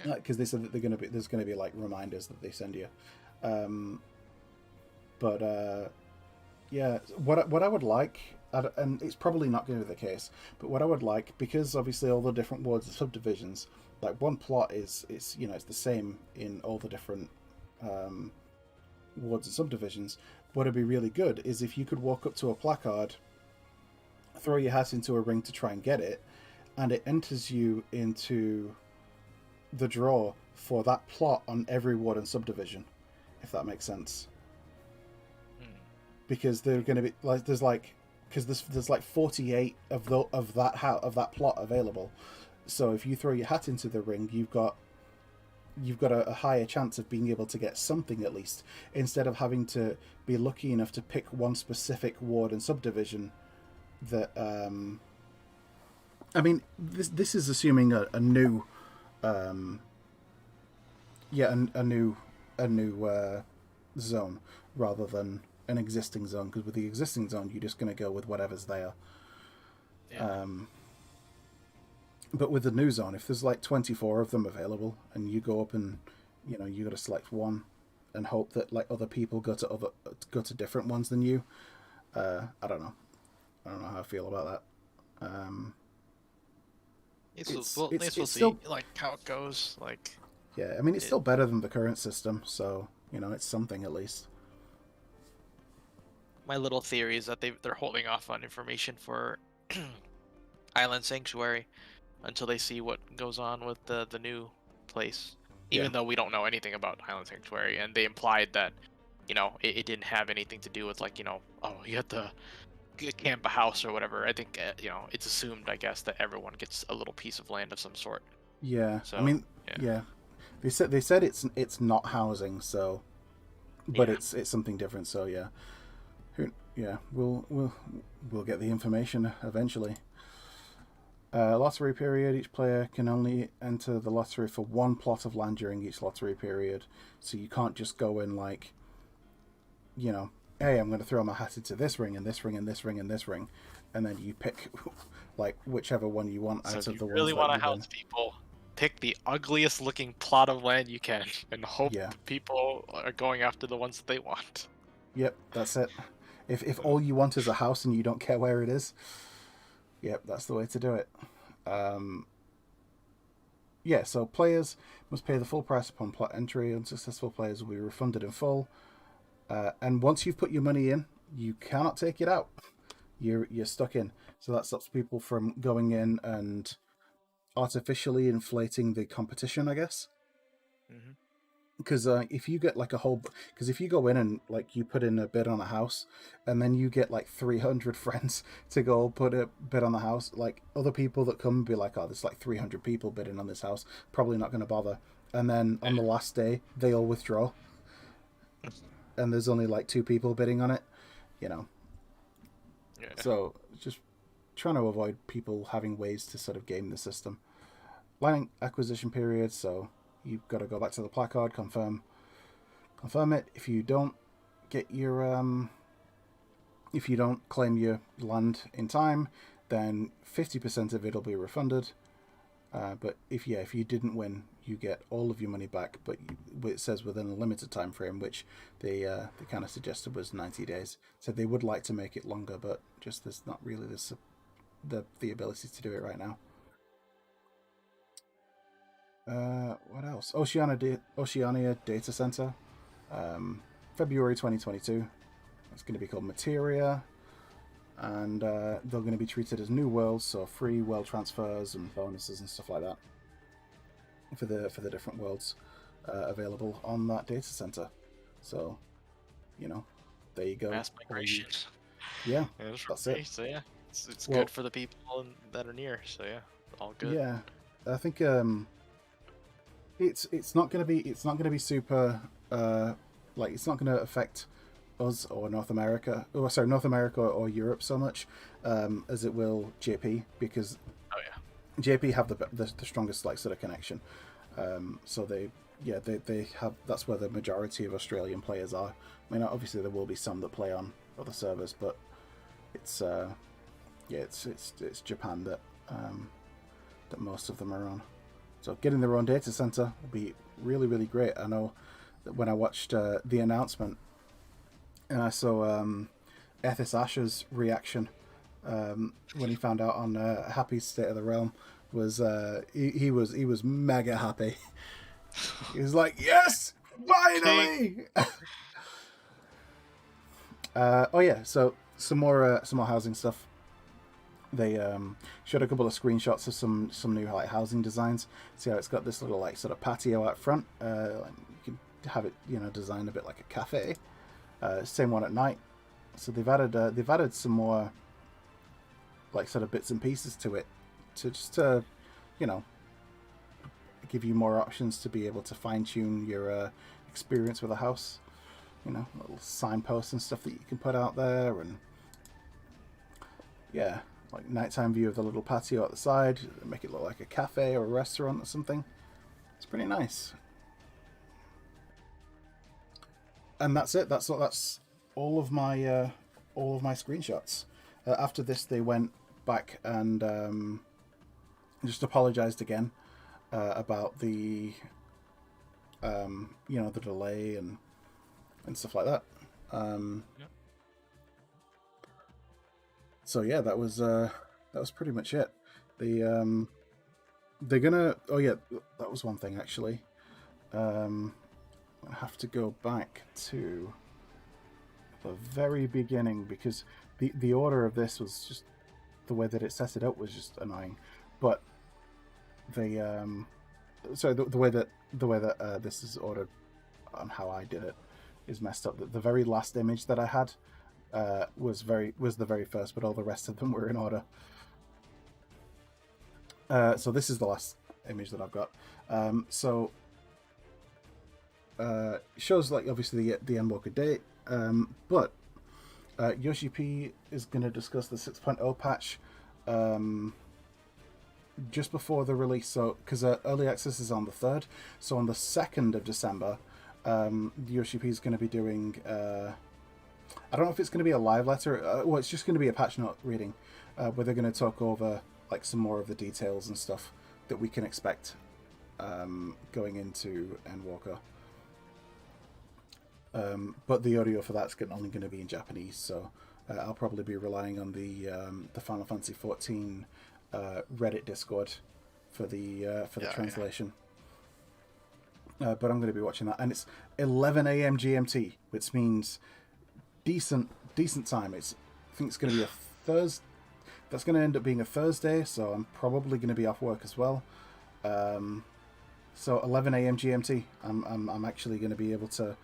Yeah. because they said that there's gonna be like reminders that they send you. Um, but yeah, what I would like, and it's probably not going to be the case, but what I would like, because obviously all the different wards and subdivisions, like one plot it's the same in all the different um, wards and subdivisions. What'd be really good is if you could walk up to a placard, throw your hat into a ring to try and get it, and it enters you into the draw for that plot on every ward and subdivision, if that makes sense. Hmm. Because they're going to be like there's like 48 of that plot available. So if you throw your hat into the ring, you've got a higher chance of being able to get something at least, instead of having to be lucky enough to pick one specific ward and subdivision that I mean this is assuming a new yeah a new zone rather than an existing zone, because with the existing zone you're just going to go with whatever's there. Yeah. um, but with the new zone, if there's like 24 of them available and you go up and you got to select one and hope that like other people go to different ones than you. I don't know how I feel about that. Well, at least we'll It's see still like how it goes. Like Yeah, I mean, it's It, still better than the current system, so, you know, it's something at least. my little theory is that they're holding off on information for Island Sanctuary until they see what goes on with the new place. Yeah. Even though we don't know anything about Island Sanctuary, and they implied that, it didn't have anything to do with like, oh, you have to camp a house or whatever. I think it's assumed, I guess, that everyone gets a little piece of land of some sort. Yeah. I So mean, yeah, yeah. They said it's not housing, so but yeah, it's something different, so yeah. Yeah, we'll get the information eventually. Lottery period. Each player can only enter the lottery for one plot of land during each lottery period. So you can't just go in like, you know, hey, I'm going to throw my hat into this ring and this ring and this ring and this ring, and then you pick like whichever one you want so out if of you the really ones that want to you win. house people, pick the ugliest looking plot of land you can and hope Yeah. people are going after the ones that they want. Yep. That's it. If Uh, all you want is a house and you don't care where it is, yep, that's the way to do it. Um, yeah, so players must pay the full price upon plot entry. Unsuccessful players will be refunded in full. And once you've put your money in, you cannot take it out. You're stuck in. So that stops people from going in and artificially inflating the competition, I guess. mhm. Because if you get like because if you go in and like you put in a bid on a house, and then you get like 300 friends to go put a bid on the house, like other people that come and be like, oh, there's like 300 people bidding on this house, probably not going to bother. And then on the last day, they all withdraw, and there's only like two people bidding on it, you know. Yeah. So just trying to avoid people having ways to sort of game the system. Line acquisition period, so you've got to go back to the placard, confirm it. Get your if you don't claim your land in time, then 50% of it'll be refunded. But if you didn't win, you get all of your money back. But it says within a limited time frame, which they kind of suggested was 90 days. So they would like to make it longer, but just there's not really the ability to do it right now. What else? Oceania Data Center, February 2022. It's going to be called Materia, and they're going to be treated as new worlds, so free world transfers and bonuses and stuff like that for the different worlds available on that data center. So, you know, there you go. Mass migration. Yeah, Yeah, that's that's it. right. So yeah, it's good Well, for the people that are near. So yeah, all good. yeah, I think it's not gonna be super like it's not gonna affect us or North America, or sorry, North America or Europe so much as it will JP, because Oh yeah. JP have the strongest like sort of connection. So they have, that's where the majority of Australian players are. I mean, obviously there will be some that play on other servers, but it's it's Japan that most of them are on. So getting their own data center will be really really great. I know that when I watched the announcement and I saw Ethis Asher's reaction when he found out on Happy's State of the Realm was he was mega happy. He was like, yes, finally. Oh yeah, so some more housing stuff. They showed a couple of screenshots of some new like housing designs. See how it's got this little like sort of patio out front. You can have it designed a bit like a cafe. Same one at night. So they've added some more like sort of bits and pieces to it to just you know give you more options to be able to fine tune your experience with a house. Little signposts and stuff that you can put out there, and yeah, like nighttime view of the little patio at the side, make it look like a cafe or a restaurant or something. It's pretty nice. And that's it. That's all of my screenshots. After this, they went back and just apologized again about the the delay and stuff like that. Yep. So yeah, that was pretty much it. They're gonna. Oh yeah, that was one thing actually. I have to go back to the very beginning because the order of this was just the way that it set it up was just annoying. But the so the way that this is ordered on how I did it is messed up. The very last image that I had was the very first, but all the rest of them were in order. So this is the last image that I've got. So shows like obviously the Endwalker date, but Yoshi P is going to discuss the 6.0 patch just before the release. So because early access is on the 3rd, so on the 2nd of December, Yoshi P is going to be doing. I don't know if it's going to be a live letter. Well, it's just going to be a patch note reading, where they're going to talk over like some more of the details and stuff that we can expect going into Endwalker. But the audio for that's only going to be in Japanese, so I'll probably be relying on the Final Fantasy XIV Reddit Discord for the translation. But I'm going to be watching that, and it's 11 a.m. GMT, which means decent time. I think it's going to be a Thursday. That's going to end up being a Thursday, so I'm probably going to be off work as well. So 11 a.m. GMT. I'm actually going to be able to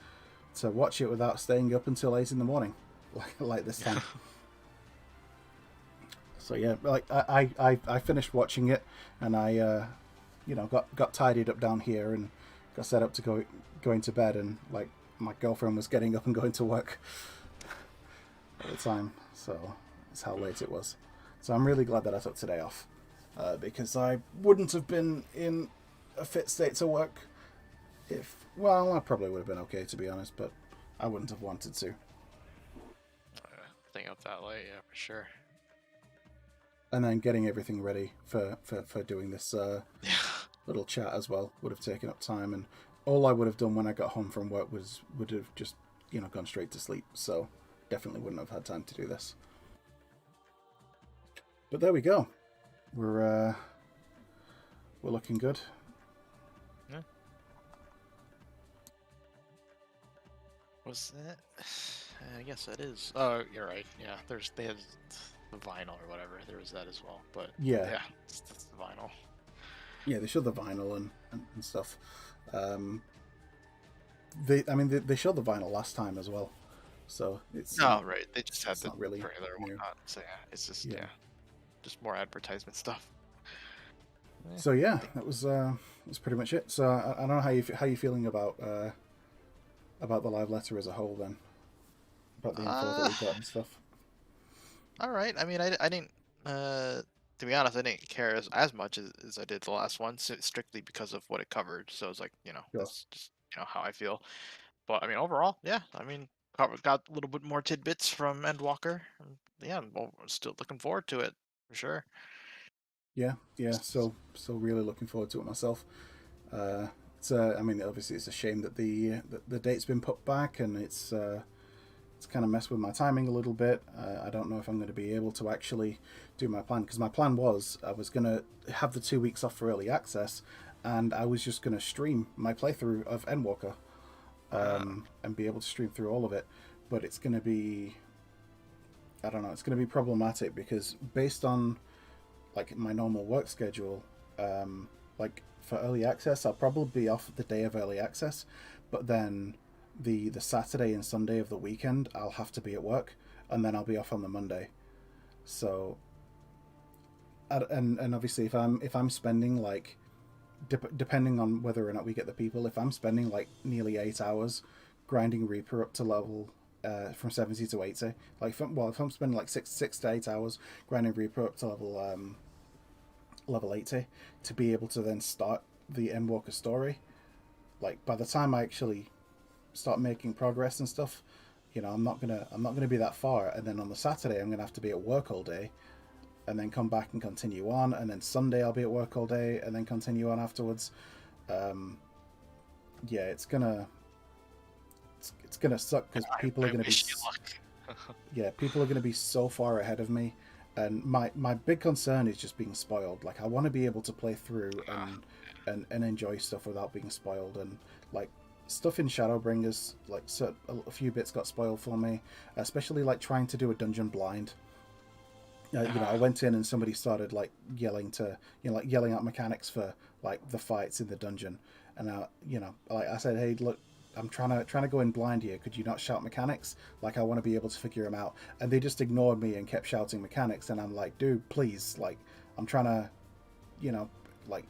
watch it without staying up until 8 in the morning, like this time. So yeah, like I finished watching it, and I got tidied up down here and got set up to going to bed, and like my girlfriend was getting up and going to work at the time, so that's how late it was. So I'm really glad that I took today off, because I wouldn't have been in a fit state to work if, well, I probably would have been okay, to be honest, but I wouldn't have wanted to. Staying up that late, yeah, for sure. And then getting everything ready for doing this little chat as well would have taken up time, and all I would have done when I got home from work would have just gone straight to sleep, so definitely wouldn't have had time to do this. But there we go. We're looking good. Yeah. Was that? I guess that is. Oh, you're right. Yeah, they had the vinyl or whatever. There was that as well. But yeah, it's the vinyl. Yeah, they showed the vinyl and stuff. They showed the vinyl last time as well, so it's. Oh, right. They just had the really trailer and whatnot. So yeah, it's just just more advertisement stuff. So yeah, that was pretty much it. So I don't know how you feeling about the live letter as a whole then, about the info that we got and stuff. All right. I mean, I didn't. To be honest, I didn't care as much as I did the last one, strictly because of what it covered. So it's like, that's just how I feel. But I mean, overall, yeah. I mean, got a little bit more tidbits from Endwalker. Yeah, I'm still looking forward to it for sure. Yeah. So really looking forward to it myself. I mean, obviously it's a shame that the date's been put back, and it's kind of messed with my timing a little bit. I don't know if I'm going to be able to actually do my plan, because my plan was I was going to have the 2 weeks off for early access, and I was just going to stream my playthrough of Endwalker, and be able to stream through all of it. But it's going to be, I don't know, it's going to be problematic because based on like my normal work schedule, like for early access, I'll probably be off the day of early access, but then the Saturday and Sunday of the weekend I'll have to be at work, and then I'll be off on the Monday. So and obviously if I'm spending like depending on whether or not we get the people, if I'm spending like nearly 8 hours grinding Reaper up to level from 70 to 80, like if I'm spending like 6 to 8 hours grinding Reaper up to level 80 to be able to then start the Endwalker story, like by the time I actually start making progress and stuff, I'm not gonna be that far, and then on the Saturday I'm gonna have to be at work all day, and then come back and continue on, and then Sunday I'll be at work all day and then continue on afterwards. It's gonna suck because people are gonna be people are gonna be so far ahead of me, and my big concern is just being spoiled. Like I want to be able to play through and enjoy stuff without being spoiled. And like stuff in Shadowbringers, like a few bits got spoiled for me, especially like trying to do a dungeon blind. You know, I went in and somebody started like yelling to, you know, like yelling out mechanics for like the fights in the dungeon, and you know, like I said, hey, look, I'm trying to go in blind here. Could you not shout mechanics? Like I want to be able to figure them out, and they just ignored me and kept shouting mechanics, and I'm like, dude, please, like I'm trying to, you know, like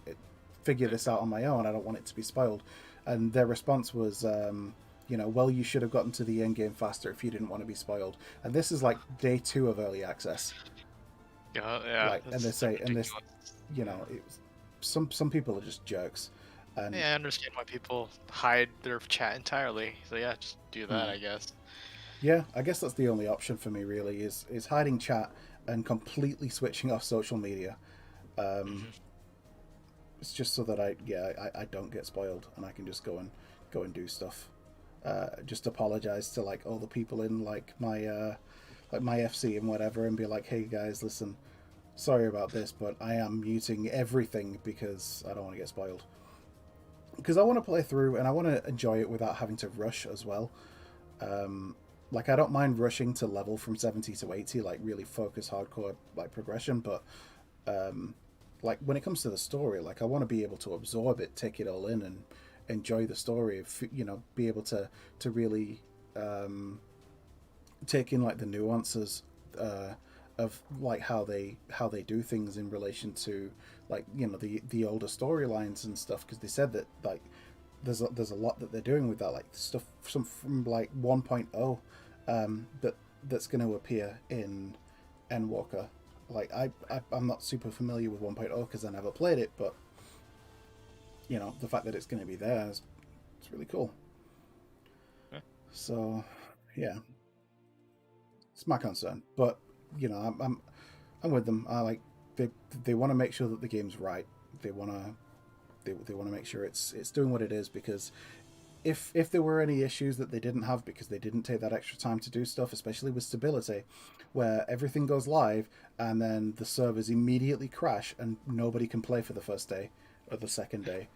figure this out on my own. I don't want it to be spoiled. And their response was, you know, well, you should have gotten to the end game faster if you didn't want to be spoiled. And this is like day 2 of early access. Yeah, Like, and they that's say, and this, ridiculous. you know, it was, some people are just jerks, and Yeah, I understand why people hide their chat entirely. So yeah, just do that, hmm, I guess. yeah, I guess that's the only option for me really is hiding chat and completely switching off social media. Um, Hmm. it's just so that I don't get spoiled and I can just go and do stuff. Just apologize to like all the people in like my FC and whatever, and be like, hey guys, listen, sorry about this, but I am muting everything because I don't want to get spoiled. Because I want to play through and I want to enjoy it without having to rush as well. Um, like I don't mind rushing to level from 70 to 80, like really focus hardcore like progression, but um, like when it comes to the story, like I want to be able to absorb it, take it all in, and enjoy the story. You know, be able to really take in like the nuances of like how they do things in relation to like you know the older storylines and stuff, because they said that like there's a lot that they're doing with that, like stuff some from like 1.0 that's going to appear in Endwalker. Like I'm not super familiar with 1.0 because I never played it, but you know the fact that it's going to be there is it's really cool. Yeah. So yeah, it's my concern, but you know I'm with them. I like they want to make sure that the game's right. They want to they want to make sure it's doing what it is, because if there were any issues that they didn't have because they didn't take that extra time to do stuff, especially with stability, where everything goes live and then the servers immediately crash and nobody can play for the first day or the second day,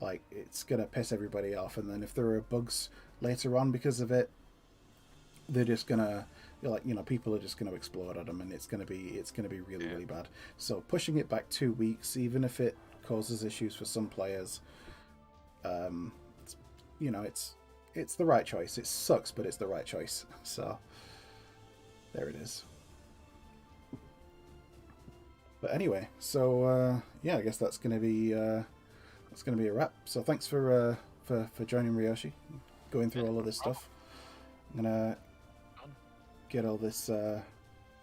like it's gonna piss everybody off. And then if there are bugs later on because of it, they're just gonna like you know people are just gonna explode at them, and it's gonna be really Yeah. really bad. So pushing it back 2 weeks, even if it causes issues for some players, um, it's, you know it's the right choice. It sucks, but it's the right choice. So there it is. But anyway, so yeah, I guess that's gonna be a wrap. So thanks for joining, Ryoshi, going Yeah, through all of no this problem. stuff. I'm gonna get all this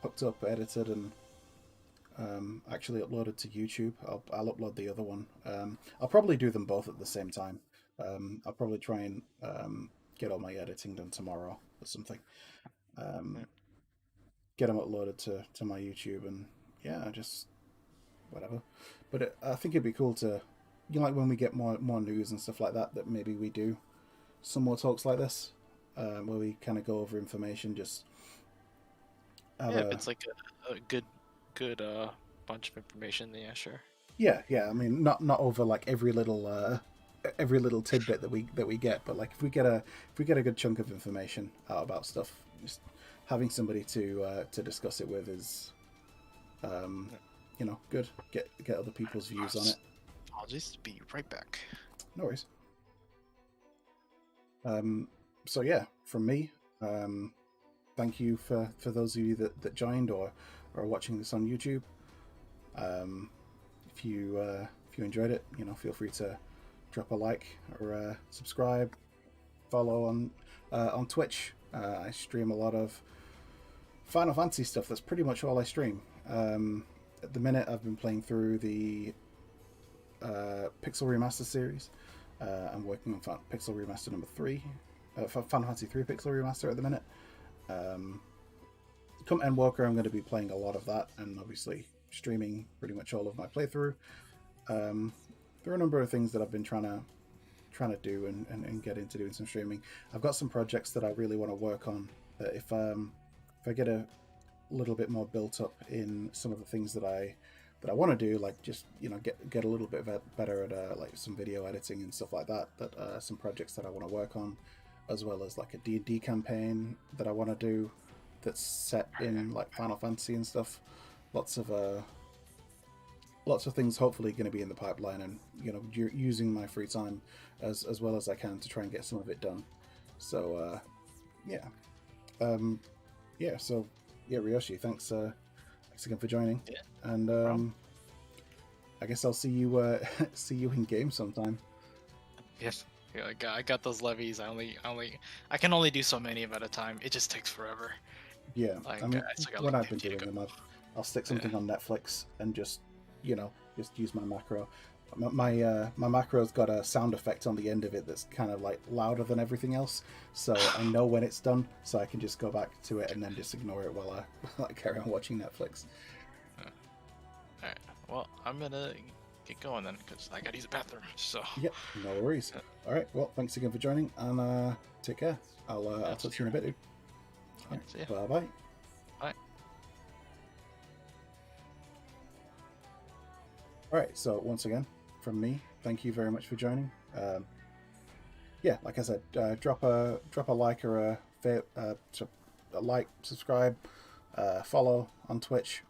hooked up, edited, and actually uploaded to YouTube. I'll upload the other one. I'll probably do them both at the same time. I'll probably try and get all my editing done tomorrow or something. Yeah. Um, get them uploaded to my YouTube, and yeah, just whatever. But I think it'd be cool to, you know, like when we get more news and stuff like that, that maybe we do some more talks like this, where we kind of go over information. Just have Yeah, if a it's like a good bunch of information, then yeah, sure. yeah, yeah. I mean, not over like every little tidbit that we get, but like if we get a good chunk of information out about stuff, just having somebody to discuss it with is, um, Yeah. you know, good. Get other people's views on it. Apologies. Be right back. No worries. Um, so yeah, from me, um, thank you for those of you that joined or are watching this on YouTube. Um, if you enjoyed it, you know, feel free to drop a like or subscribe, follow on Twitch. I stream a lot of Final Fantasy stuff. That's pretty much all I stream. At the minute, I've been playing through the Pixel Remaster series. I'm working on Pixel Remaster number 3, Final Fantasy 3 Pixel Remaster at the minute. Um, come Endwalker, I'm going to be playing a lot of that, and obviously streaming pretty much all of my playthrough. Um, there are a number of things that I've been trying to do and get into doing some streaming. I've got some projects that I really want to work on. That if I get a little bit more built up in some of the things that I that I want to do, like just get a little bit better at like some video editing and stuff like that. Some projects that I want to work on, as well as like a D&D campaign that I want to do that's set in like Final Fantasy and stuff. Lots of things hopefully going to be in the pipeline, and using my free time as well as I can to try and get some of it done. So yeah, so Ryoshi, thanks again for joining. Yeah, And I guess I'll see you see you in game sometime. yes. Yeah, I got those levies. I can only do so many at a time. It just takes forever. Yeah, Like I mean, I still got what like I've been 50 to doing, go. I'll stick something on Netflix and just use my macro. My macro's got a sound effect on the end of it that's kind of like louder than everything else, so I know when it's done, so I can just go back to it and then just ignore it while I carry on watching Netflix. Alright, well, I'm gonna get going then, because I gotta use the bathroom, so... Yep, no worries. All right, well, thanks again for joining, and take care. I'll talk to you in a bit, dude. Yeah, see ya. Bye-bye. Bye. All right, so once again, from me, thank you very much for joining. Yeah, like I said, drop a like or a like, subscribe, follow on Twitch,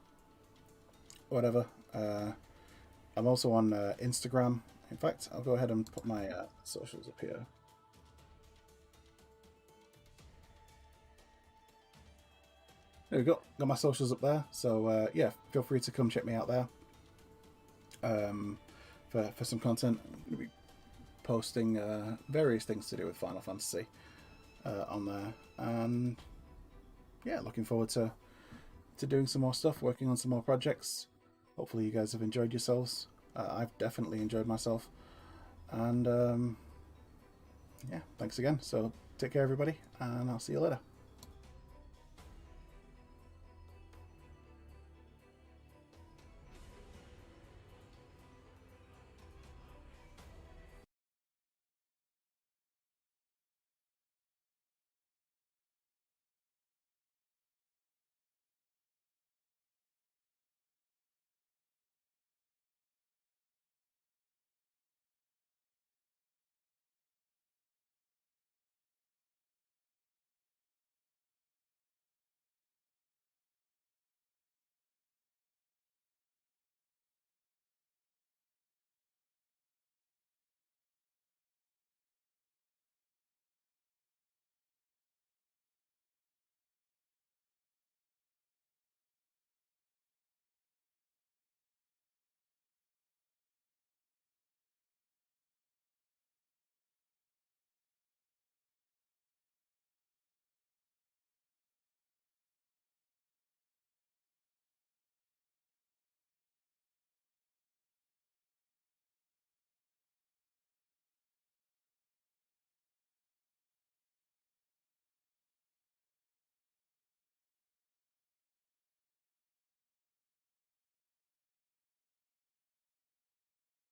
whatever. I'm also on Instagram. In fact, I'll go ahead and put my socials up here. There we go. Got my socials up there. So yeah, feel free to come check me out there. For some content, I'm going to be posting various things to do with Final Fantasy on there, and yeah, looking forward to doing some more stuff, working on some more projects. Hopefully you guys have enjoyed yourselves. I've definitely enjoyed myself, and yeah, thanks again. So take care everybody, and I'll see you later.